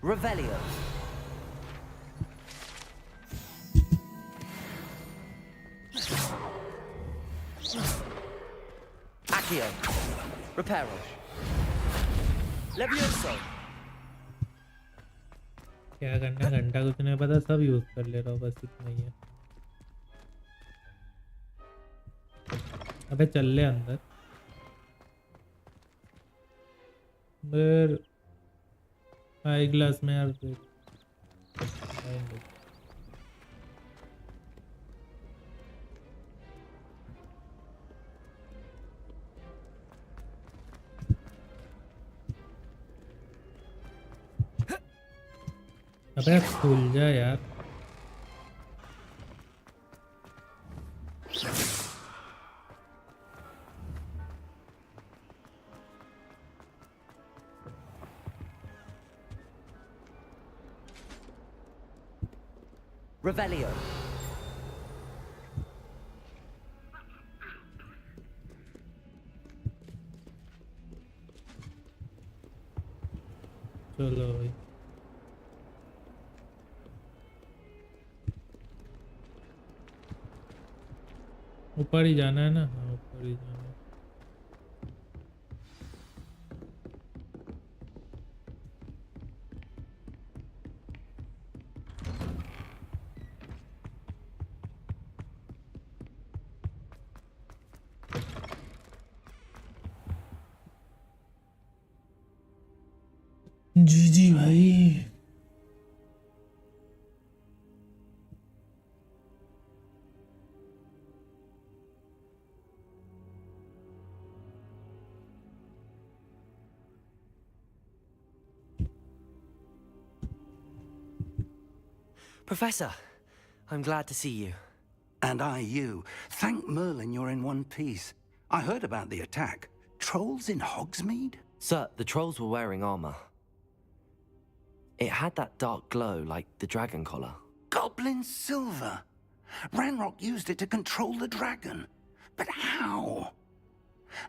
Revelio. Accio. Reparo. Levioso. क्या करना घंटा कुछ नहीं पता, सब यूज कर ले रहा हूँ, बस इतना ही है। अबे चल ले अंदर। फिर आई ग्लास में यार अबे खुल जा यार। Revelio. चलो भाई। ऊपर ही जाना है ना? हाँ ऊपर ही जाना है। जी जी भाई। Professor, I'm glad to see you. And I you. Thank Merlin you're in one piece. I heard about the attack. Trolls in Hogsmeade? Sir, the trolls were wearing armor. It had that dark glow like the dragon collar. Goblin silver! Ranrock used it to control the dragon. But how?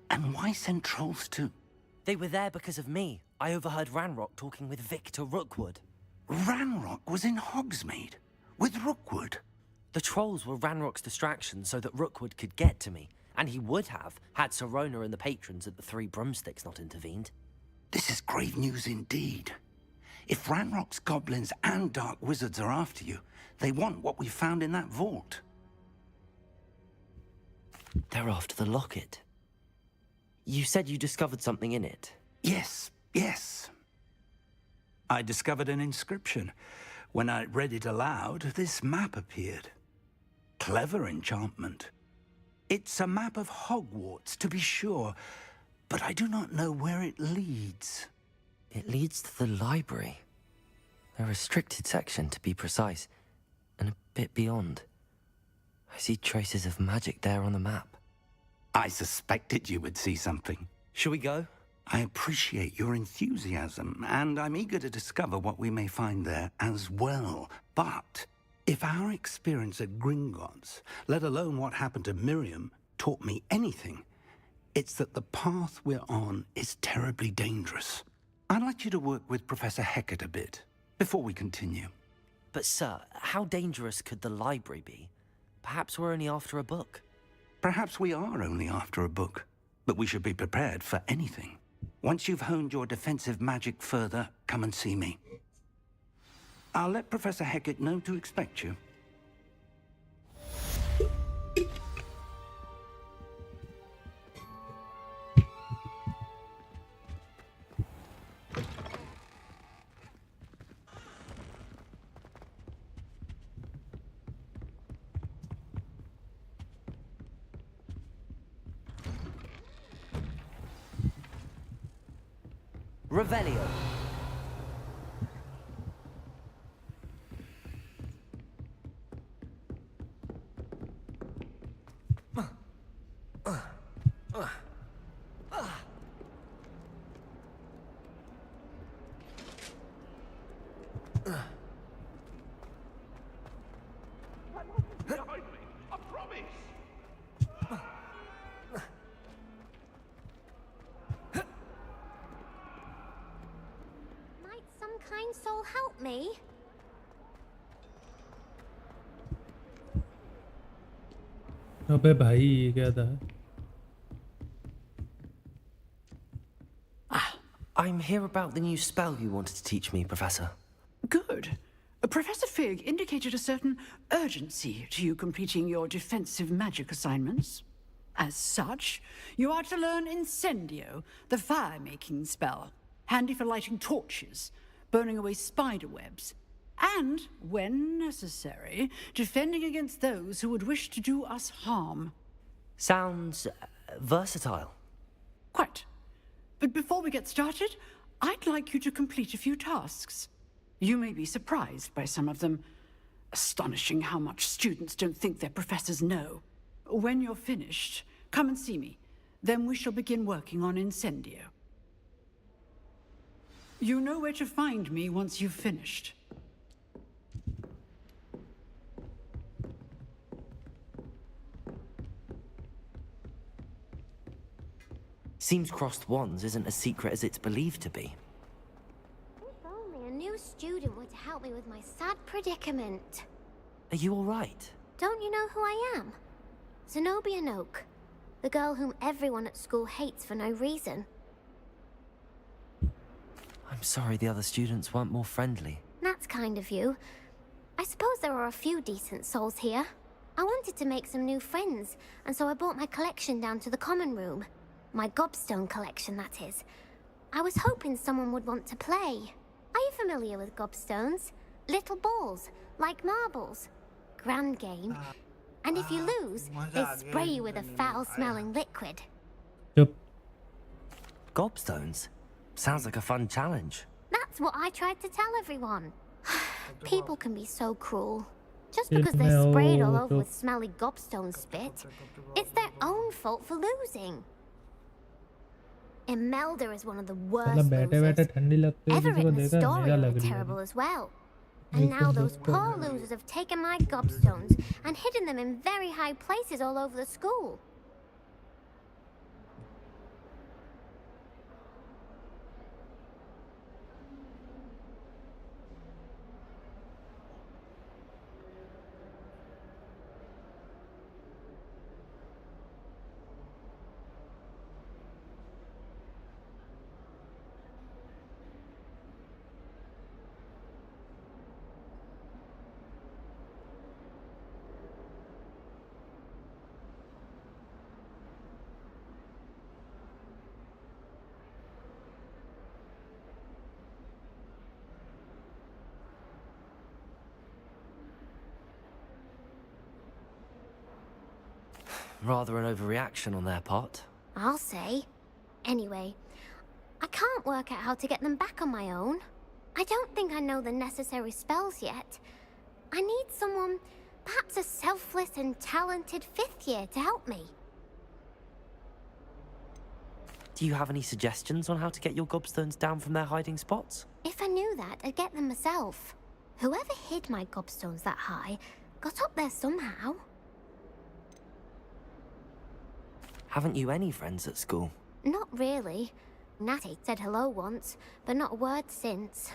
And why send trolls to... They were there because of me. I overheard Ranrock talking with Victor Rookwood. Ranrock was in Hogsmeade? With Rookwood? The trolls were Ranrock's distraction so that Rookwood could get to me. And he would have, had Sirona and the patrons at the Three Broomsticks not intervened. This is grave news indeed. If Ranrock's goblins and dark wizards are after you, they want what we found in that vault. They're after the locket. You said you discovered something in it. Yes, yes. I discovered an inscription. When I read it aloud, this map appeared. Clever enchantment. It's a map of Hogwarts, to be sure, but I do not know where it leads. It leads to the library. A restricted section, to be precise, and a bit beyond. I see traces of magic there on the map. I suspected you would see something. Shall we go? I appreciate your enthusiasm, and I'm eager to discover what we may find there as well. But if our experience at Gringotts, let alone what happened to Miriam, taught me anything, it's that the path we're on is terribly dangerous. I'd like you to work with Professor Hecat a bit, before we continue. But sir, how dangerous could the library be? Perhaps we're only after a book. Perhaps we are only after a book, but we should be prepared for anything. Once you've honed your defensive magic further, come and see me. I'll let Professor Hecat know to expect you. Revelio. Might some kind soul अबे भाई ये क्या था? I'm here about the new spell you wanted to teach me, Professor. Good. Professor Fig indicated a certain urgency to you completing your defensive magic assignments. As such, you are to learn Incendio, the fire-making spell, handy for lighting torches, burning away spider webs, and, when necessary, defending against those who would wish to do us harm. Sounds versatile. Quite. But before we get started, I'd like you to complete a few tasks. You may be surprised by some of them. Astonishing how much students don't think their professors know. When you're finished, come and see me. Then we shall begin working on Incendio. You know where to find me once you've finished. Seems crossed wands isn't as secret as it's believed to be. If only a new student were to help me with my sad predicament. Are you all right? Don't you know who I am? Zenobia Noak, the girl whom everyone at school hates for no reason. I'm sorry the other students weren't more friendly. That's kind of you. I suppose there are a few decent souls here. I wanted to make some new friends, and so I brought my collection down to the common room. My gobstone collection, that is. I was hoping someone would want to play. Are you familiar with gobstones? Little balls, like marbles. Grand game. And if you lose, they spray you with a foul-smelling liquid. Yep. Gobstones? Sounds like a fun challenge. That's what I tried to tell everyone. People can be so cruel. Just because they're sprayed all over with smelly gobstone spit, it's their own fault for losing. Imelda is one of the worst losers. Everett and Astoria are terrible as well. And now those poor losers have taken my gobstones and hidden them in very high places all over the school. Rather an overreaction on their part. I'll say. Anyway, I can't work out how to get them back on my own. I don't think I know the necessary spells yet. I need someone, perhaps a selfless and talented fifth year to help me. Do you have any suggestions on how to get your gobstones down from their hiding spots? If I knew that, I'd get them myself. Whoever hid my gobstones that high got up there somehow. Haven't you any friends at school? Not really. Natty said hello once, but not a word since.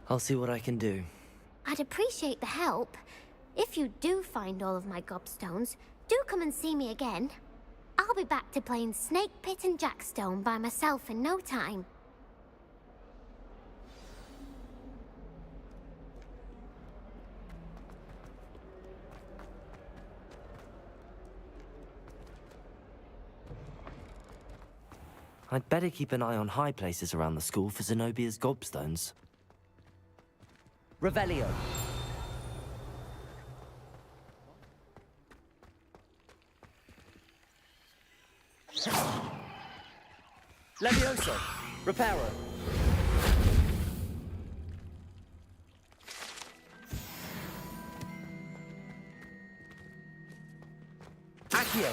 I'll see what I can do. I'd appreciate the help. If you do find all of my gobstones, do come and see me again. I'll be back to playing Snake Pit and Jackstone by myself in no time. I'd better keep an eye on high places around the school for Zenobia's gobstones. Revelio. Levioso. Reparo. Accio.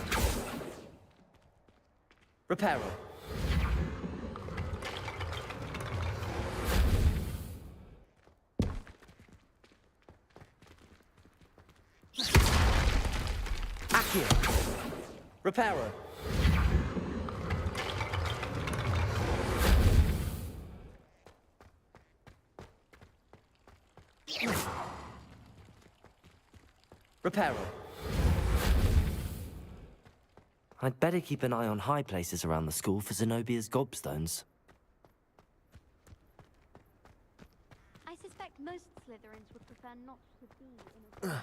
Reparo. Accio. Reparo. Reparo. I'd better keep an eye on high places around the school for Zenobia's gobstones. I suspect most Slytherins would prefer not to be in a...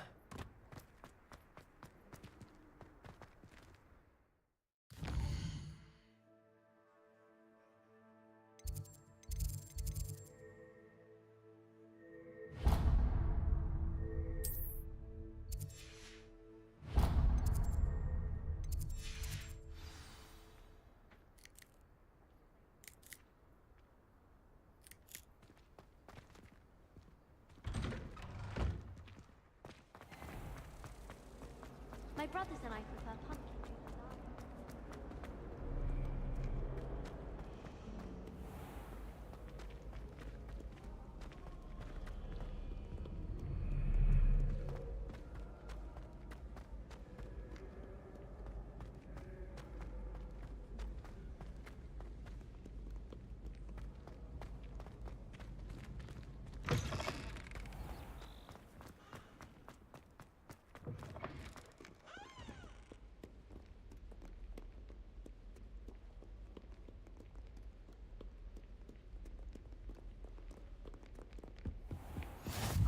My brothers and I prefer pumpkin.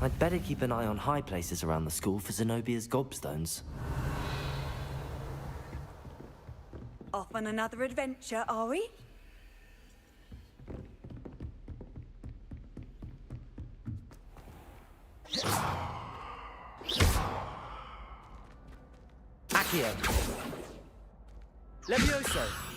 I'd better keep an eye on high places around the school for Zenobia's gobstones. Off on another adventure, are we? Accio! Levioso!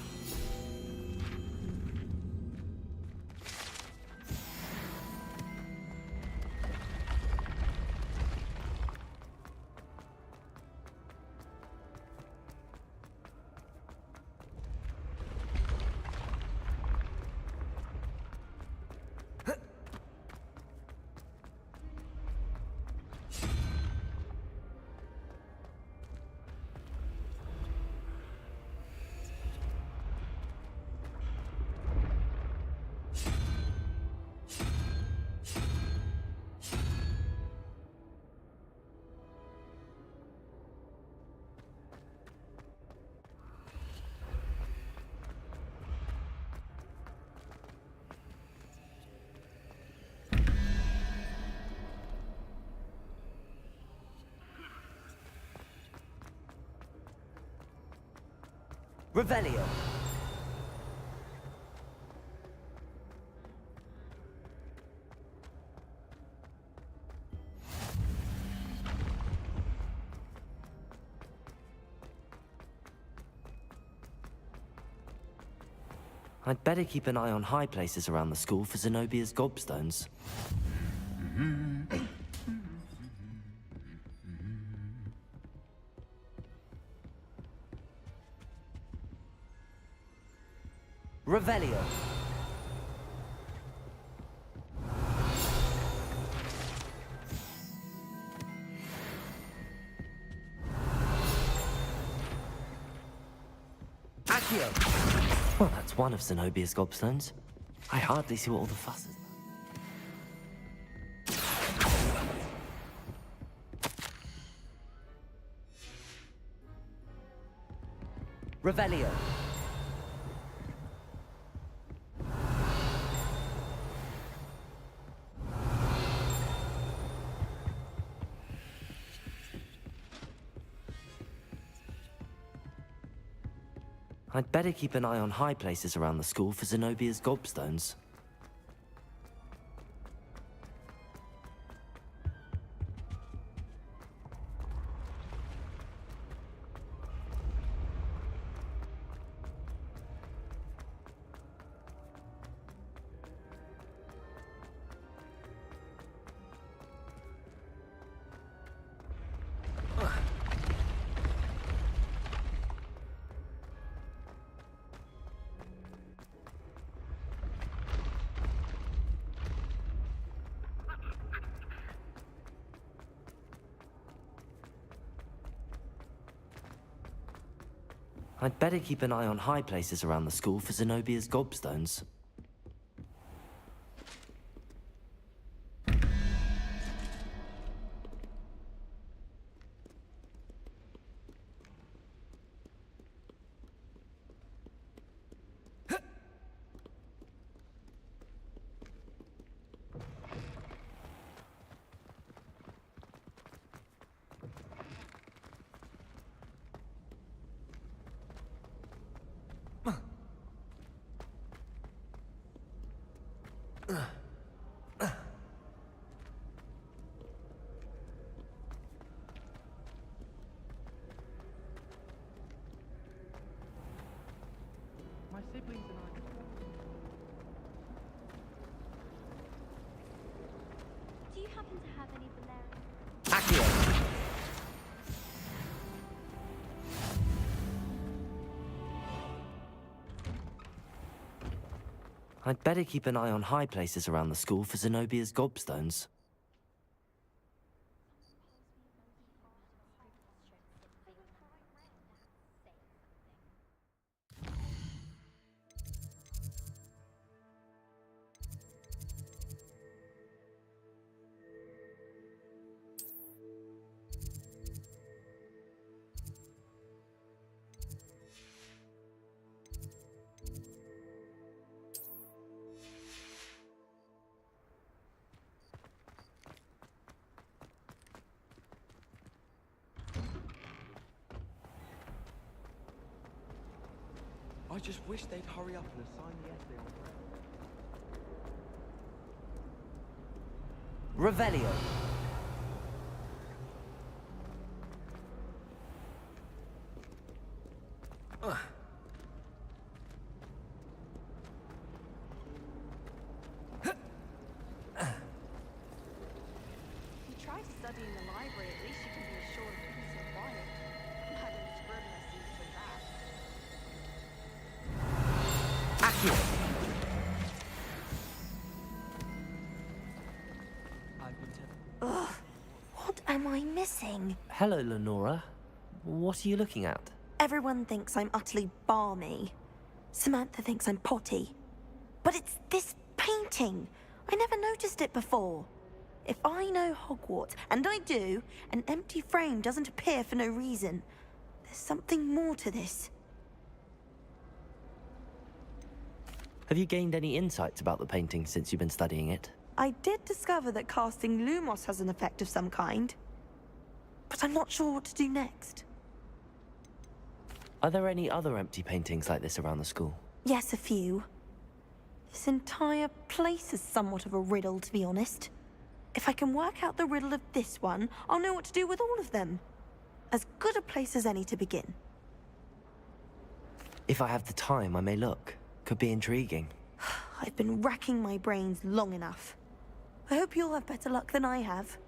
Revelio. I'd better keep an eye on high places around the school for Zenobia's gobstones. Revelio. Accio. Well, that's one of Zenobia's gobstones. I hardly see what all the fuss is. Revelio. I'd better keep an eye on high places around the school for Zenobia's gobstones. I'd better keep an eye on high places around the school for Zenobia's gobstones. My siblings and I. Do you happen to have any Valerian? Accio! I'd better keep an eye on high places around the school for Zenobia's gobstones. I just wish they'd hurry up and assign the essay on. Revelio. If you try to study in the library, at least you can be assured of peace and quiet. Madam Scrivener seems so bad. Ugh, what am I missing? Hello, Lenora. What are you looking at? Everyone thinks I'm utterly balmy. Samantha thinks I'm potty. But it's this painting. I never noticed it before. If I know Hogwarts, and I do, an empty frame doesn't appear for no reason. There's something more to this. Have you gained any insights about the painting since you've been studying it? I did discover that casting Lumos has an effect of some kind. But I'm not sure what to do next. Are there any other empty paintings like this around the school? Yes, a few. This entire place is somewhat of a riddle, to be honest. If I can work out the riddle of this one, I'll know what to do with all of them. As good a place as any to begin. If I have the time, I may look. Could be intriguing. I've been racking my brains long enough. I hope you'll have better luck than I have.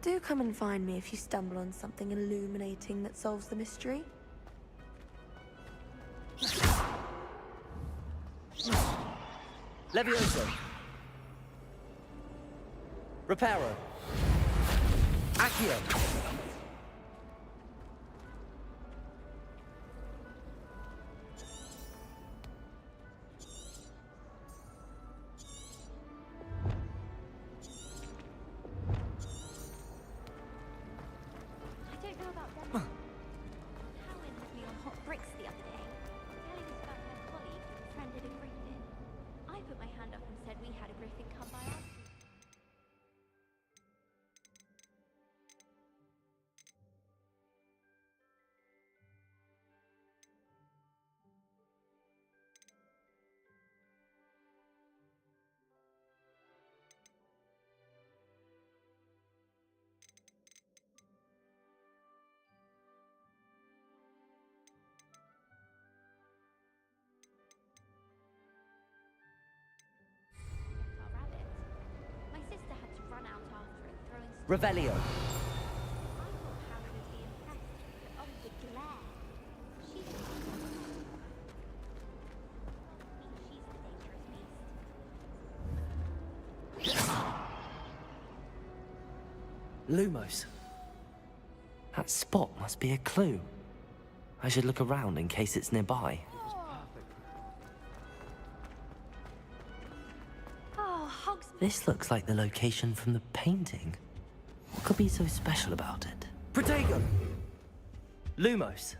Do come and find me if you stumble on something illuminating that solves the mystery. Levioso. Reparo. Accio. I don't know about them. Helen had me on hot bricks the other day, telling us about her colleague who befriended a griffin. I put my hand up and said we had a griffin come by us. Our rabbit. My sister had to run out after it, throwing stones. Revelio. I thought Harry would be impressed, but oh, the glare. She's the dangerous beast. Lumos. That spot must be a clue. I should look around in case it's nearby. Oh, Hogs. This looks like the location from the painting. What could be so special about it? Protego! Lumos.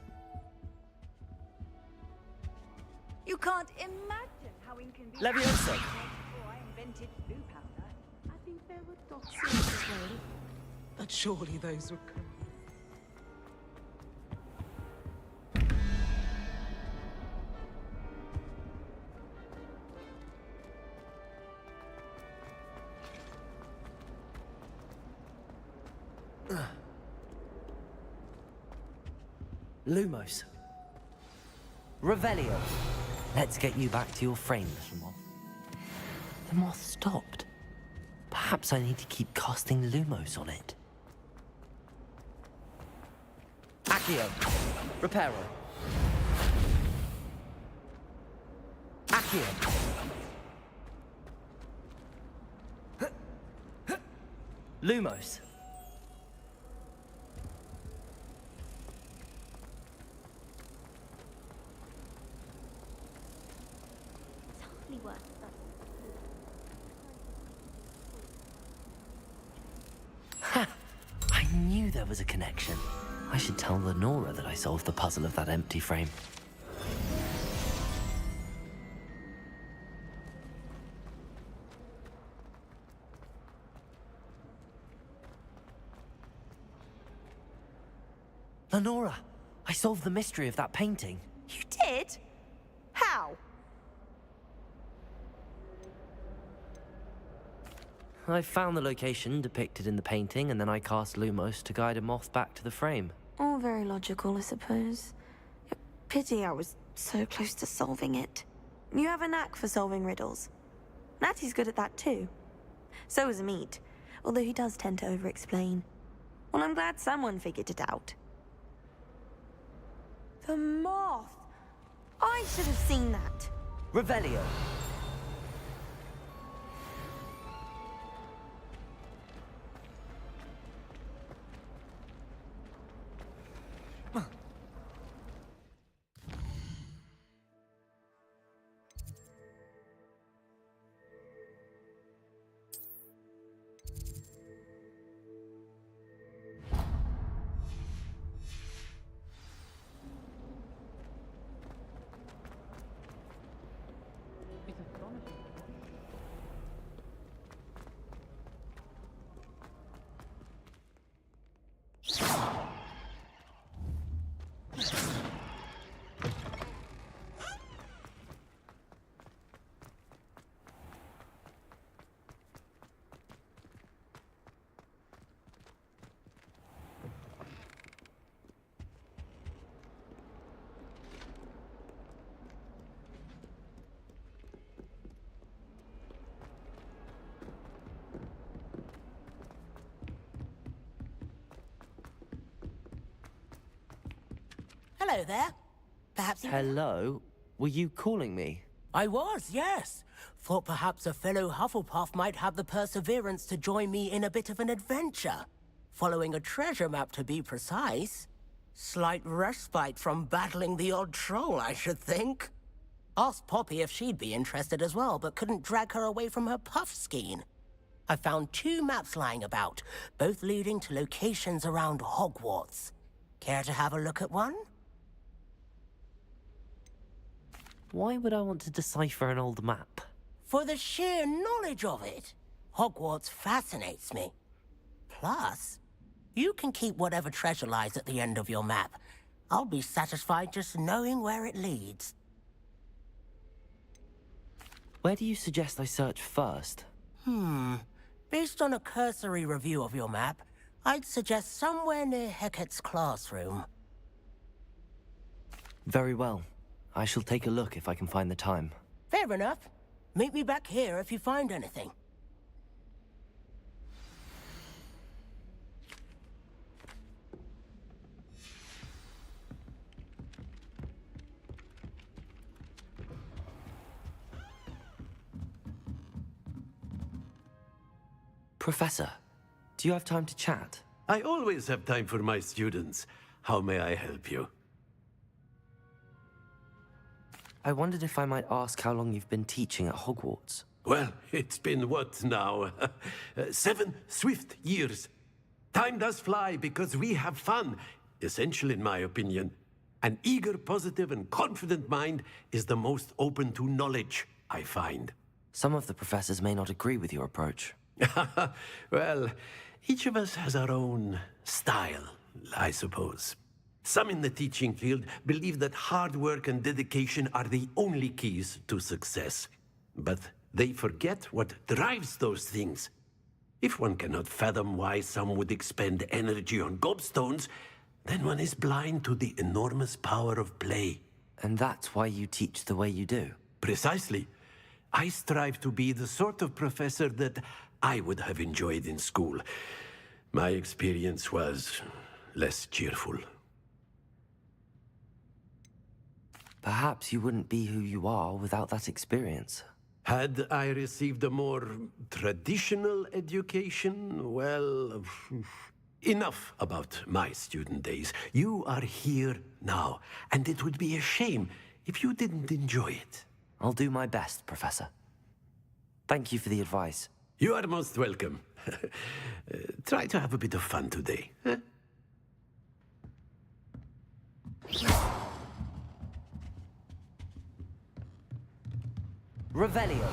You can't imagine how inconvenient. Levioso. Before I invented blue powder. I think there were dots as well. But surely those were codes. Lumos. Revelio. Let's get you back to your frame, little moth. The moth stopped. Perhaps I need to keep casting Lumos on it. Accio. Reparo. Accio. Lumos. Totally worth it. Ha! I knew there was a connection. I should tell Lenora that I solved the puzzle of that empty frame. Lenora, I solved the mystery of that painting. You did? How? I found the location depicted in the painting, and then I cast Lumos to guide a moth back to the frame. All very logical, I suppose. Pity I was so close to solving it. You have a knack for solving riddles. Natty's good at that too. So is Amit, although he does tend to over-explain. Well, I'm glad someone figured it out. The moth! I should have seen that. Revelio. Hello there. Perhaps you... Hello? Were you calling me? I was, yes. Thought perhaps a fellow Hufflepuff might have the perseverance to join me in a bit of an adventure. Following a treasure map, to be precise. Slight respite from battling the odd troll, I should think. Asked Poppy if she'd be interested as well, but couldn't drag her away from her puff skein. I found 2 maps lying about, both leading to locations around Hogwarts. Care to have a look at one? Why would I want to decipher an old map? For the sheer knowledge of it. Hogwarts fascinates me. Plus, you can keep whatever treasure lies at the end of your map. I'll be satisfied just knowing where it leads. Where do you suggest I search first? Based on a cursory review of your map, I'd suggest somewhere near Hecat's classroom. Very well. I shall take a look if I can find the time. Fair enough. Meet me back here if you find anything. Professor, do you have time to chat? I always have time for my students. How may I help you? I wondered if I might ask how long you've been teaching at Hogwarts. Well, it's been what now? 7 swift years. Time does fly because we have fun. Essential in my opinion. An eager, positive, and confident mind is the most open to knowledge, I find. Some of the professors may not agree with your approach. Well, each of us has our own style, I suppose. Some in the teaching field believe that hard work and dedication are the only keys to success. But they forget what drives those things. If one cannot fathom why some would expend energy on gobstones, then one is blind to the enormous power of play. And that's why you teach the way you do? Precisely. I strive to be the sort of professor that I would have enjoyed in school. My experience was less cheerful. Perhaps you wouldn't be who you are without that experience. Had I received a more traditional education, well, enough about my student days. You are here now, and it would be a shame if you didn't enjoy it. I'll do my best, Professor. Thank you for the advice. You are most welcome. Try to have a bit of fun today. Huh? Revelio.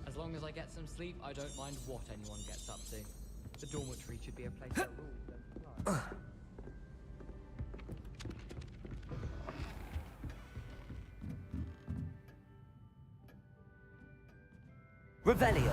As long as I get some sleep, I don't mind what anyone gets up to. The dormitory should be a place where rules don't apply. Revelio.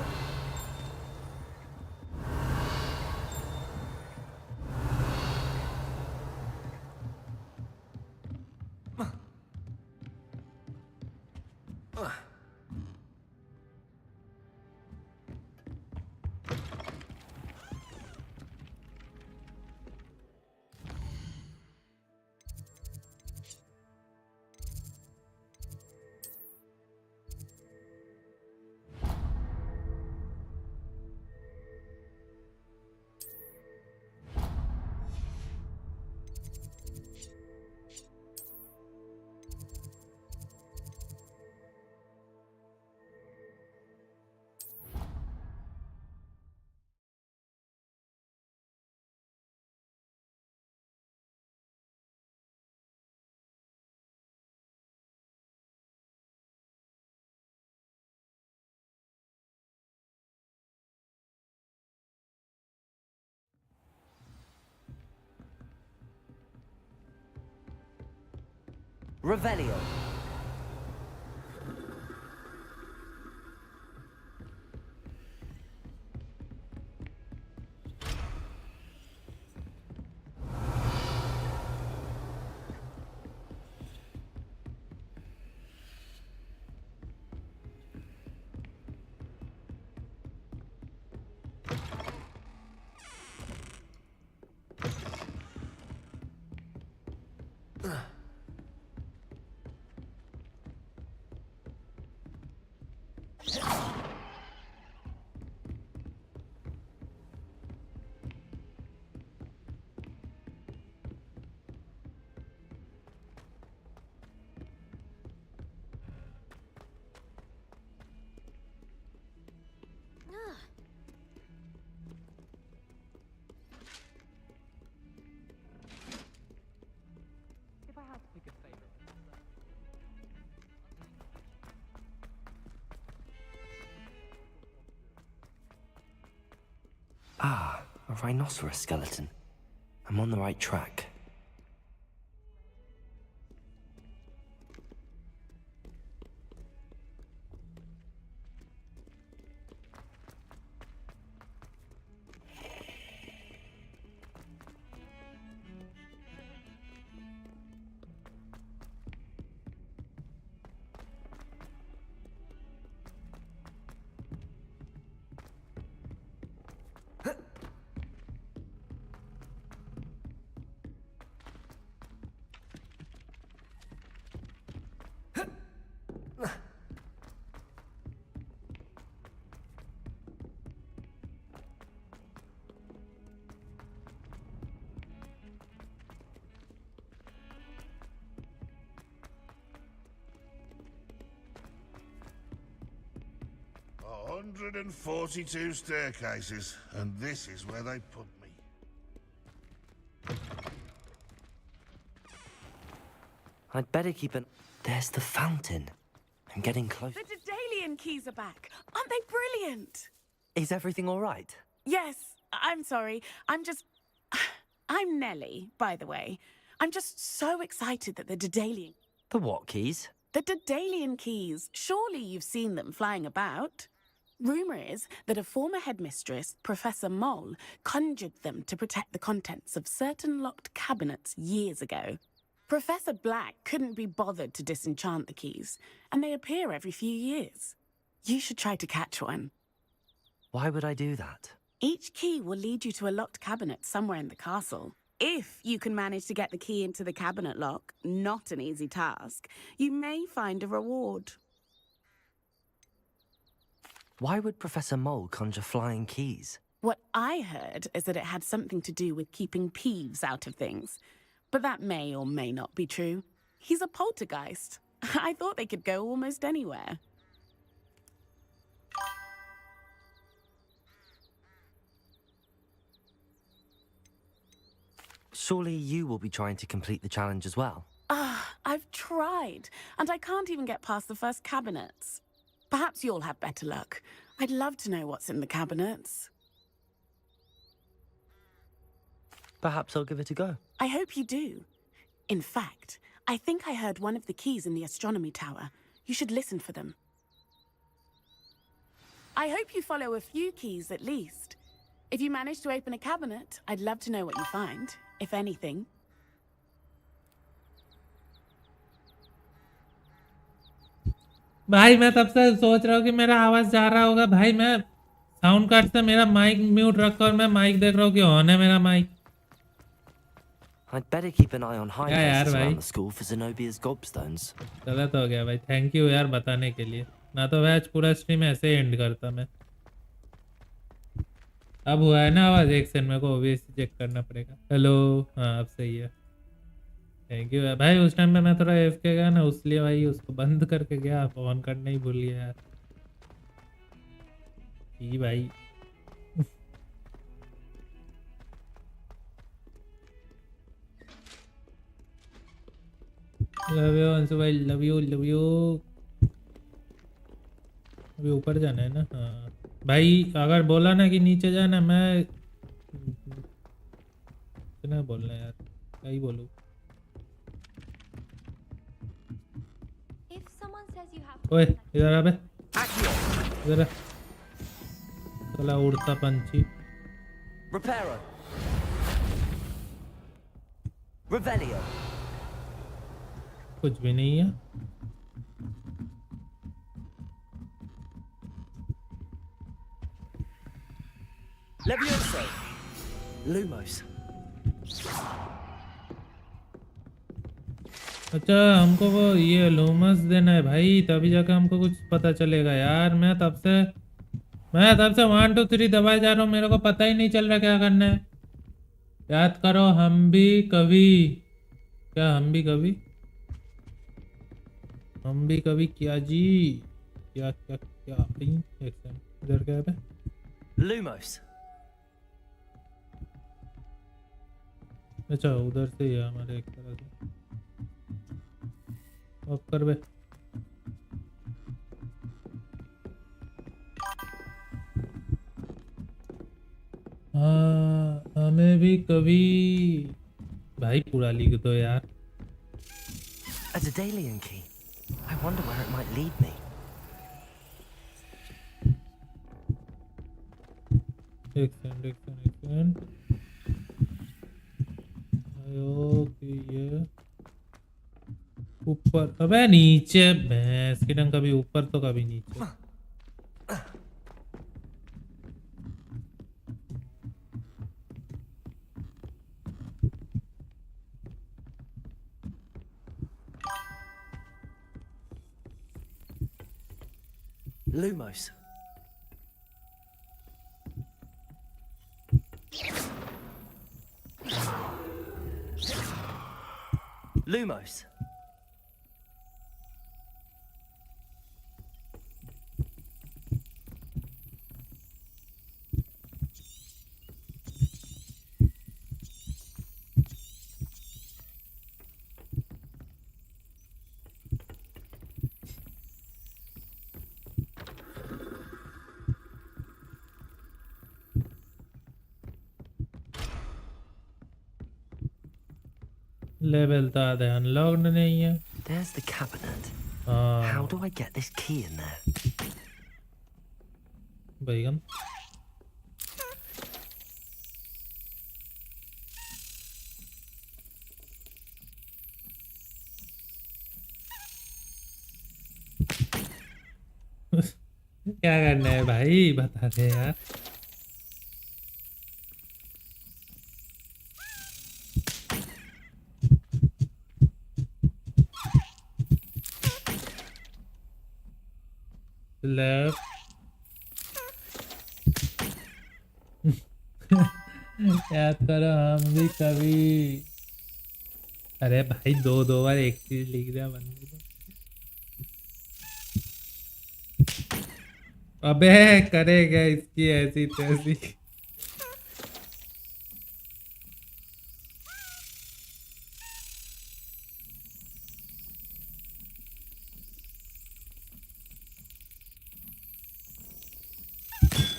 Revelio. Ah, a rhinoceros skeleton. I'm on the right track. A 142 staircases, and this is where they put me. I'd better keep an... There's the fountain. I'm getting close. The Daedalian keys are back. Aren't they brilliant? Is everything all right? Yes, I'm sorry. I'm Nellie, by the way. I'm just so excited that the Daedalian... The what keys? The Daedalian keys. Surely you've seen them flying about. Rumour is that a former headmistress, Professor Mole, conjured them to protect the contents of certain locked cabinets years ago. Professor Black couldn't be bothered to disenchant the keys, and they appear every few years. You should try to catch one. Why would I do that? Each key will lead you to a locked cabinet somewhere in the castle. If you can manage to get the key into the cabinet lock, not an easy task, you may find a reward. Why would Professor Mole conjure flying keys? What I heard is that it had something to do with keeping Peeves out of things. But that may or may not be true. He's a poltergeist. I thought they could go almost anywhere. Surely you will be trying to complete the challenge as well. I've tried, and I can't even get past the first cabinets. Perhaps you'll have better luck. I'd love to know what's in the cabinets. Perhaps I'll give it a go. I hope you do. In fact, I think I heard one of the keys in the astronomy tower. You should listen for them. I hope you follow a few keys at least. If you manage to open a cabinet, I'd love to know what you find, if anything. भाई मैं तब से सोच रहा हूँ कि मेरा आवाज जा रहा होगा। भाई मैं साउंड कार्ड से मेरा माइक म्यूट रखा और मैं माइक देख रहा हूँ कि ऑन है मेरा mic. I'd better keep an eye on high क्या यार places भाई? around the school for Zenobia's gobstones. गलत हो गया भाई। थैंक यू यार बताने के लिए। ना तो वह आज पूरा स्ट्रीम ऐसे एंड करता मैं। अब हुआ है ना आवाज? एक सेकंड मेरे को ओबीएस चेक करना पड़ेगा। हेलो, हाँ अब सही है। थैंक यू भाई। उस टाइम पे मैं थोड़ा एफके गया ना, उसलिए भाई उसको बंद करके गया, ऑन करना ही भूल गया यार। जी भाई लव यू अंशु भाई, लव यू लव यू। अभी ऊपर जाना है ना? हाँ भाई, अगर बोला ना कि नीचे जाना, मैं कितना बोलना यार, क्या ही बोलूँ। ओए इधर आ बे, इधर आ। चला उड़ता पंछी। Reparo. Revelio. कुछ भी नहीं है। Levioso. Lumos. अच्छा हमको वो ये लूमस देना है भाई, तभी जाकर हमको कुछ पता चलेगा यार। मैं तब से 1 2 3 दबाए जा रहा हूँ, मेरे को पता ही नहीं चल रहा क्या करना है। याद करो हम भी कभी, क्या हम भी कभी क्या जी, क्या क्या क्या एक सेकंड, इधर क्या है? Lumos. अच्छा उधर से ही है हमारे एक तरह से। ऑफ कर बे। कभी भाई पूरा लिख दो यार। A Daedalian key. I wonder where it might lead me. एक सेकंड आयो कि ये ऊपर, अबे नीचे भैंस की डंग, कभी ऊपर तो कभी नीचे। Lumos. Lumos. लेवल तो आधे अनलॉक्ड नहीं है। There's the cabinet. हाँ How do I get this key in there? बैगन क्या करना है भाई, बता दे यार। लेफ्ट याद करो हम भी कभी। अरे भाई दो दो बार एक चीज लिख दिया बंदे ने। अबे करेगा इसकी ऐसी तैसी।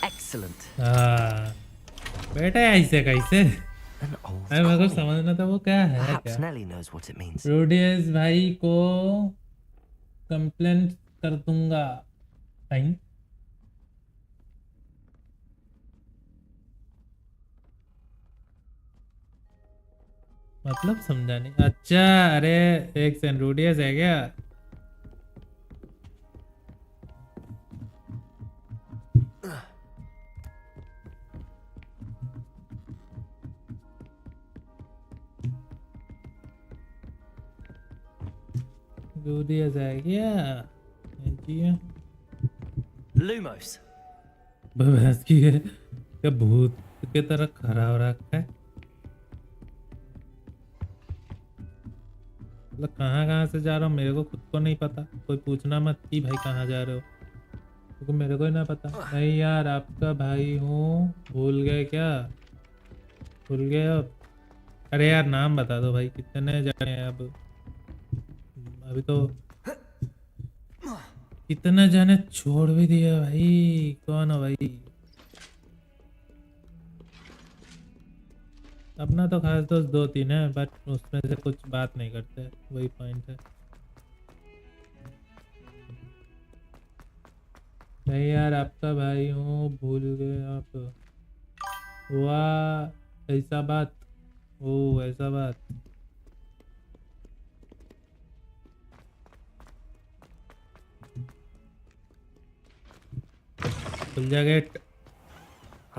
Excellent. हाँ बेटा ऐसे कैसे, अरे मेरे को समझना था वो क्या है। Perhaps क्या Nellie knows what it means. रोडियस भाई को कंप्लेंट कर दूंगा। फाइन मतलब समझा नहीं। अच्छा अरे एक सेकंड, रोडियस है क्या? रोडियस है क्या? Lumos. बस की है क्या, भूत के तरह खड़ा हो रखा है। मतलब कहाँ से जा रहा हूँ मेरे को खुद को नहीं पता। कोई पूछना मत कि भाई कहाँ जा रहे हो, क्योंकि मेरे को ही ना पता। नहीं यार आपका भाई हूँ, भूल गए क्या? भूल गए अब? अरे यार नाम बता दो भाई, कितने जाने हैं अब? अभी तो कितने जाने छोड़ भी दिया भाई। कौन है भाई? अपना तो खास दोस्त दो तीन है, बट उसमें से कुछ बात नहीं करते, वही पॉइंट है। नहीं यार आपका भाई हूँ, भूल गए आप? वाह ऐसा बात, ओ ऐसा बात। खुल जा gate.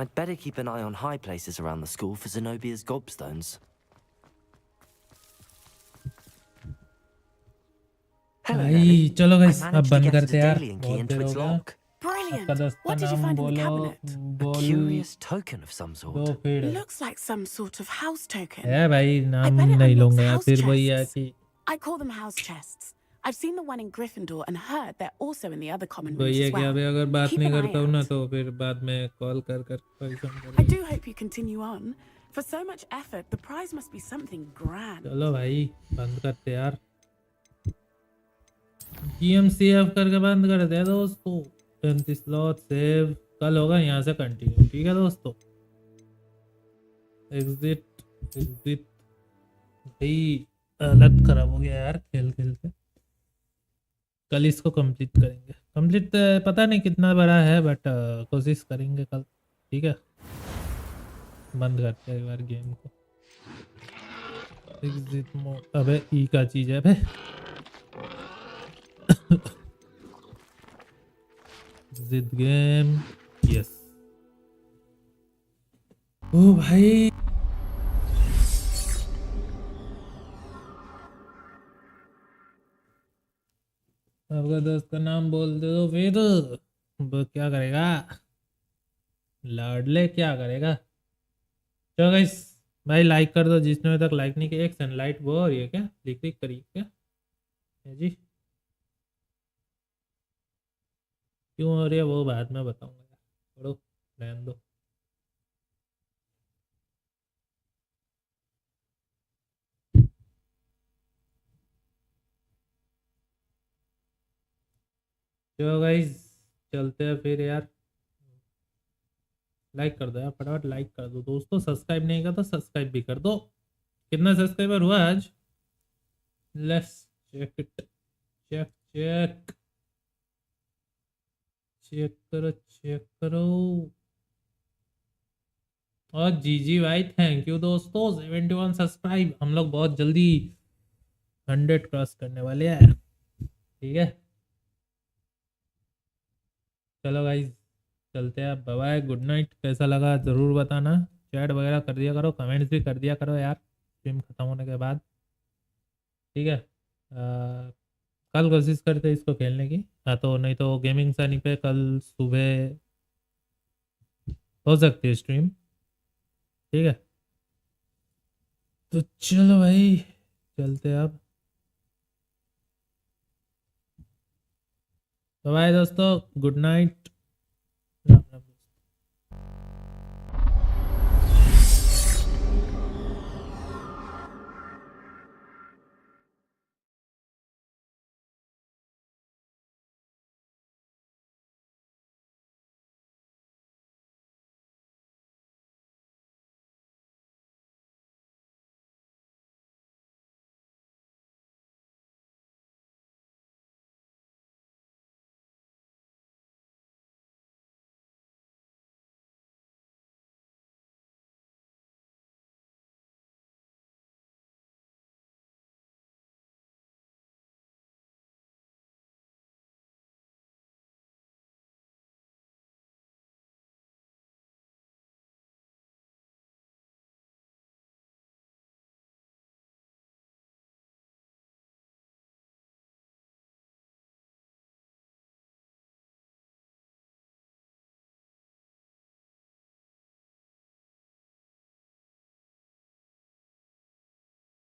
I'd better keep an eye on high places around the school for Zenobia's gobstones. Hello, भाई Nellie. चलो I गाइस अब managed to बंद get a करते हैं यार, Daedalian key बहुत into देर हो its गया। lock. आपका दोस्त का What did you नाम find in the बोलो। cabinet? A curious token of some sort. दो फिर Looks like some sort of house token. है भाई, I नाम bet it नहीं unlocks लूंगा यार, house फिर वही है chests. कि I call them house chests. I've seen the one in Gryffindor and heard they're also in the other common वही rooms है as कि well. अभी अगर बात Keep नहीं an eye करता हूँ ना out. तो फिर बाद में कॉल कर परेशान I करेगा। do hope you continue on. For so much effort, the prize must be something grand. चलो भाई बंद करते यार, GMCF करके बंद कर दे दोस्तों। 35 स्लॉट सेव, कल होगा यहाँ से कंटिन्यू। ठीक है दोस्तों, एग्जिट एग्जिट भाई हालत खराब हो गया यार खेल खेल के। कल इसको कंप्लीट करेंगे। कंप्लीट पता नहीं कितना बड़ा है बट कोशिश करेंगे कल। ठीक है बंद करते हैं एक बार गेम को। एग्जिट मोड अबे ई का चीज है बे। Exit game yes. ओ भाई आपका दोस्त का नाम बोल दे दो फिर वो क्या करेगा लाडले क्या करेगा। चलो गाइस भाई लाइक कर दो जिसने अभी तक लाइक नहीं किया। एक सनलाइट वो हो रही है क्या क्लिक क्लिक करिए क्या है जी क्यों हो रही है वो बाद में बताऊंगा यार छोड़ो रहने दो। चलो गाइस चलते हैं फिर यार। लाइक कर दो यार फटाफट लाइक कर दो दोस्तों। सब्सक्राइब नहीं कर तो सब्सक्राइब भी कर दो। कितना सब्सक्राइबर हुआ आज let's check it. Check check check करो चेक करो। और जी जी भाई थैंक यू दोस्तों 71 सब्सक्राइब। हम लोग बहुत जल्दी 100 क्रॉस करने वाले हैं। ठीक है चलो भाई चलते हैं बाय बाय गुड नाइट। कैसा लगा ज़रूर बताना। चैट वगैरह कर दिया करो कमेंट्स भी कर दिया करो यार स्ट्रीम ख़त्म होने के बाद। ठीक है कल कोशिश करते हैं इसको खेलने की। हाँ तो नहीं तो गेमिंग सनी पे कल सुबह हो सकती है स्ट्रीम। ठीक है तो चलो भाई चलते हैं अब। बाय दोस्तों गुड नाइट।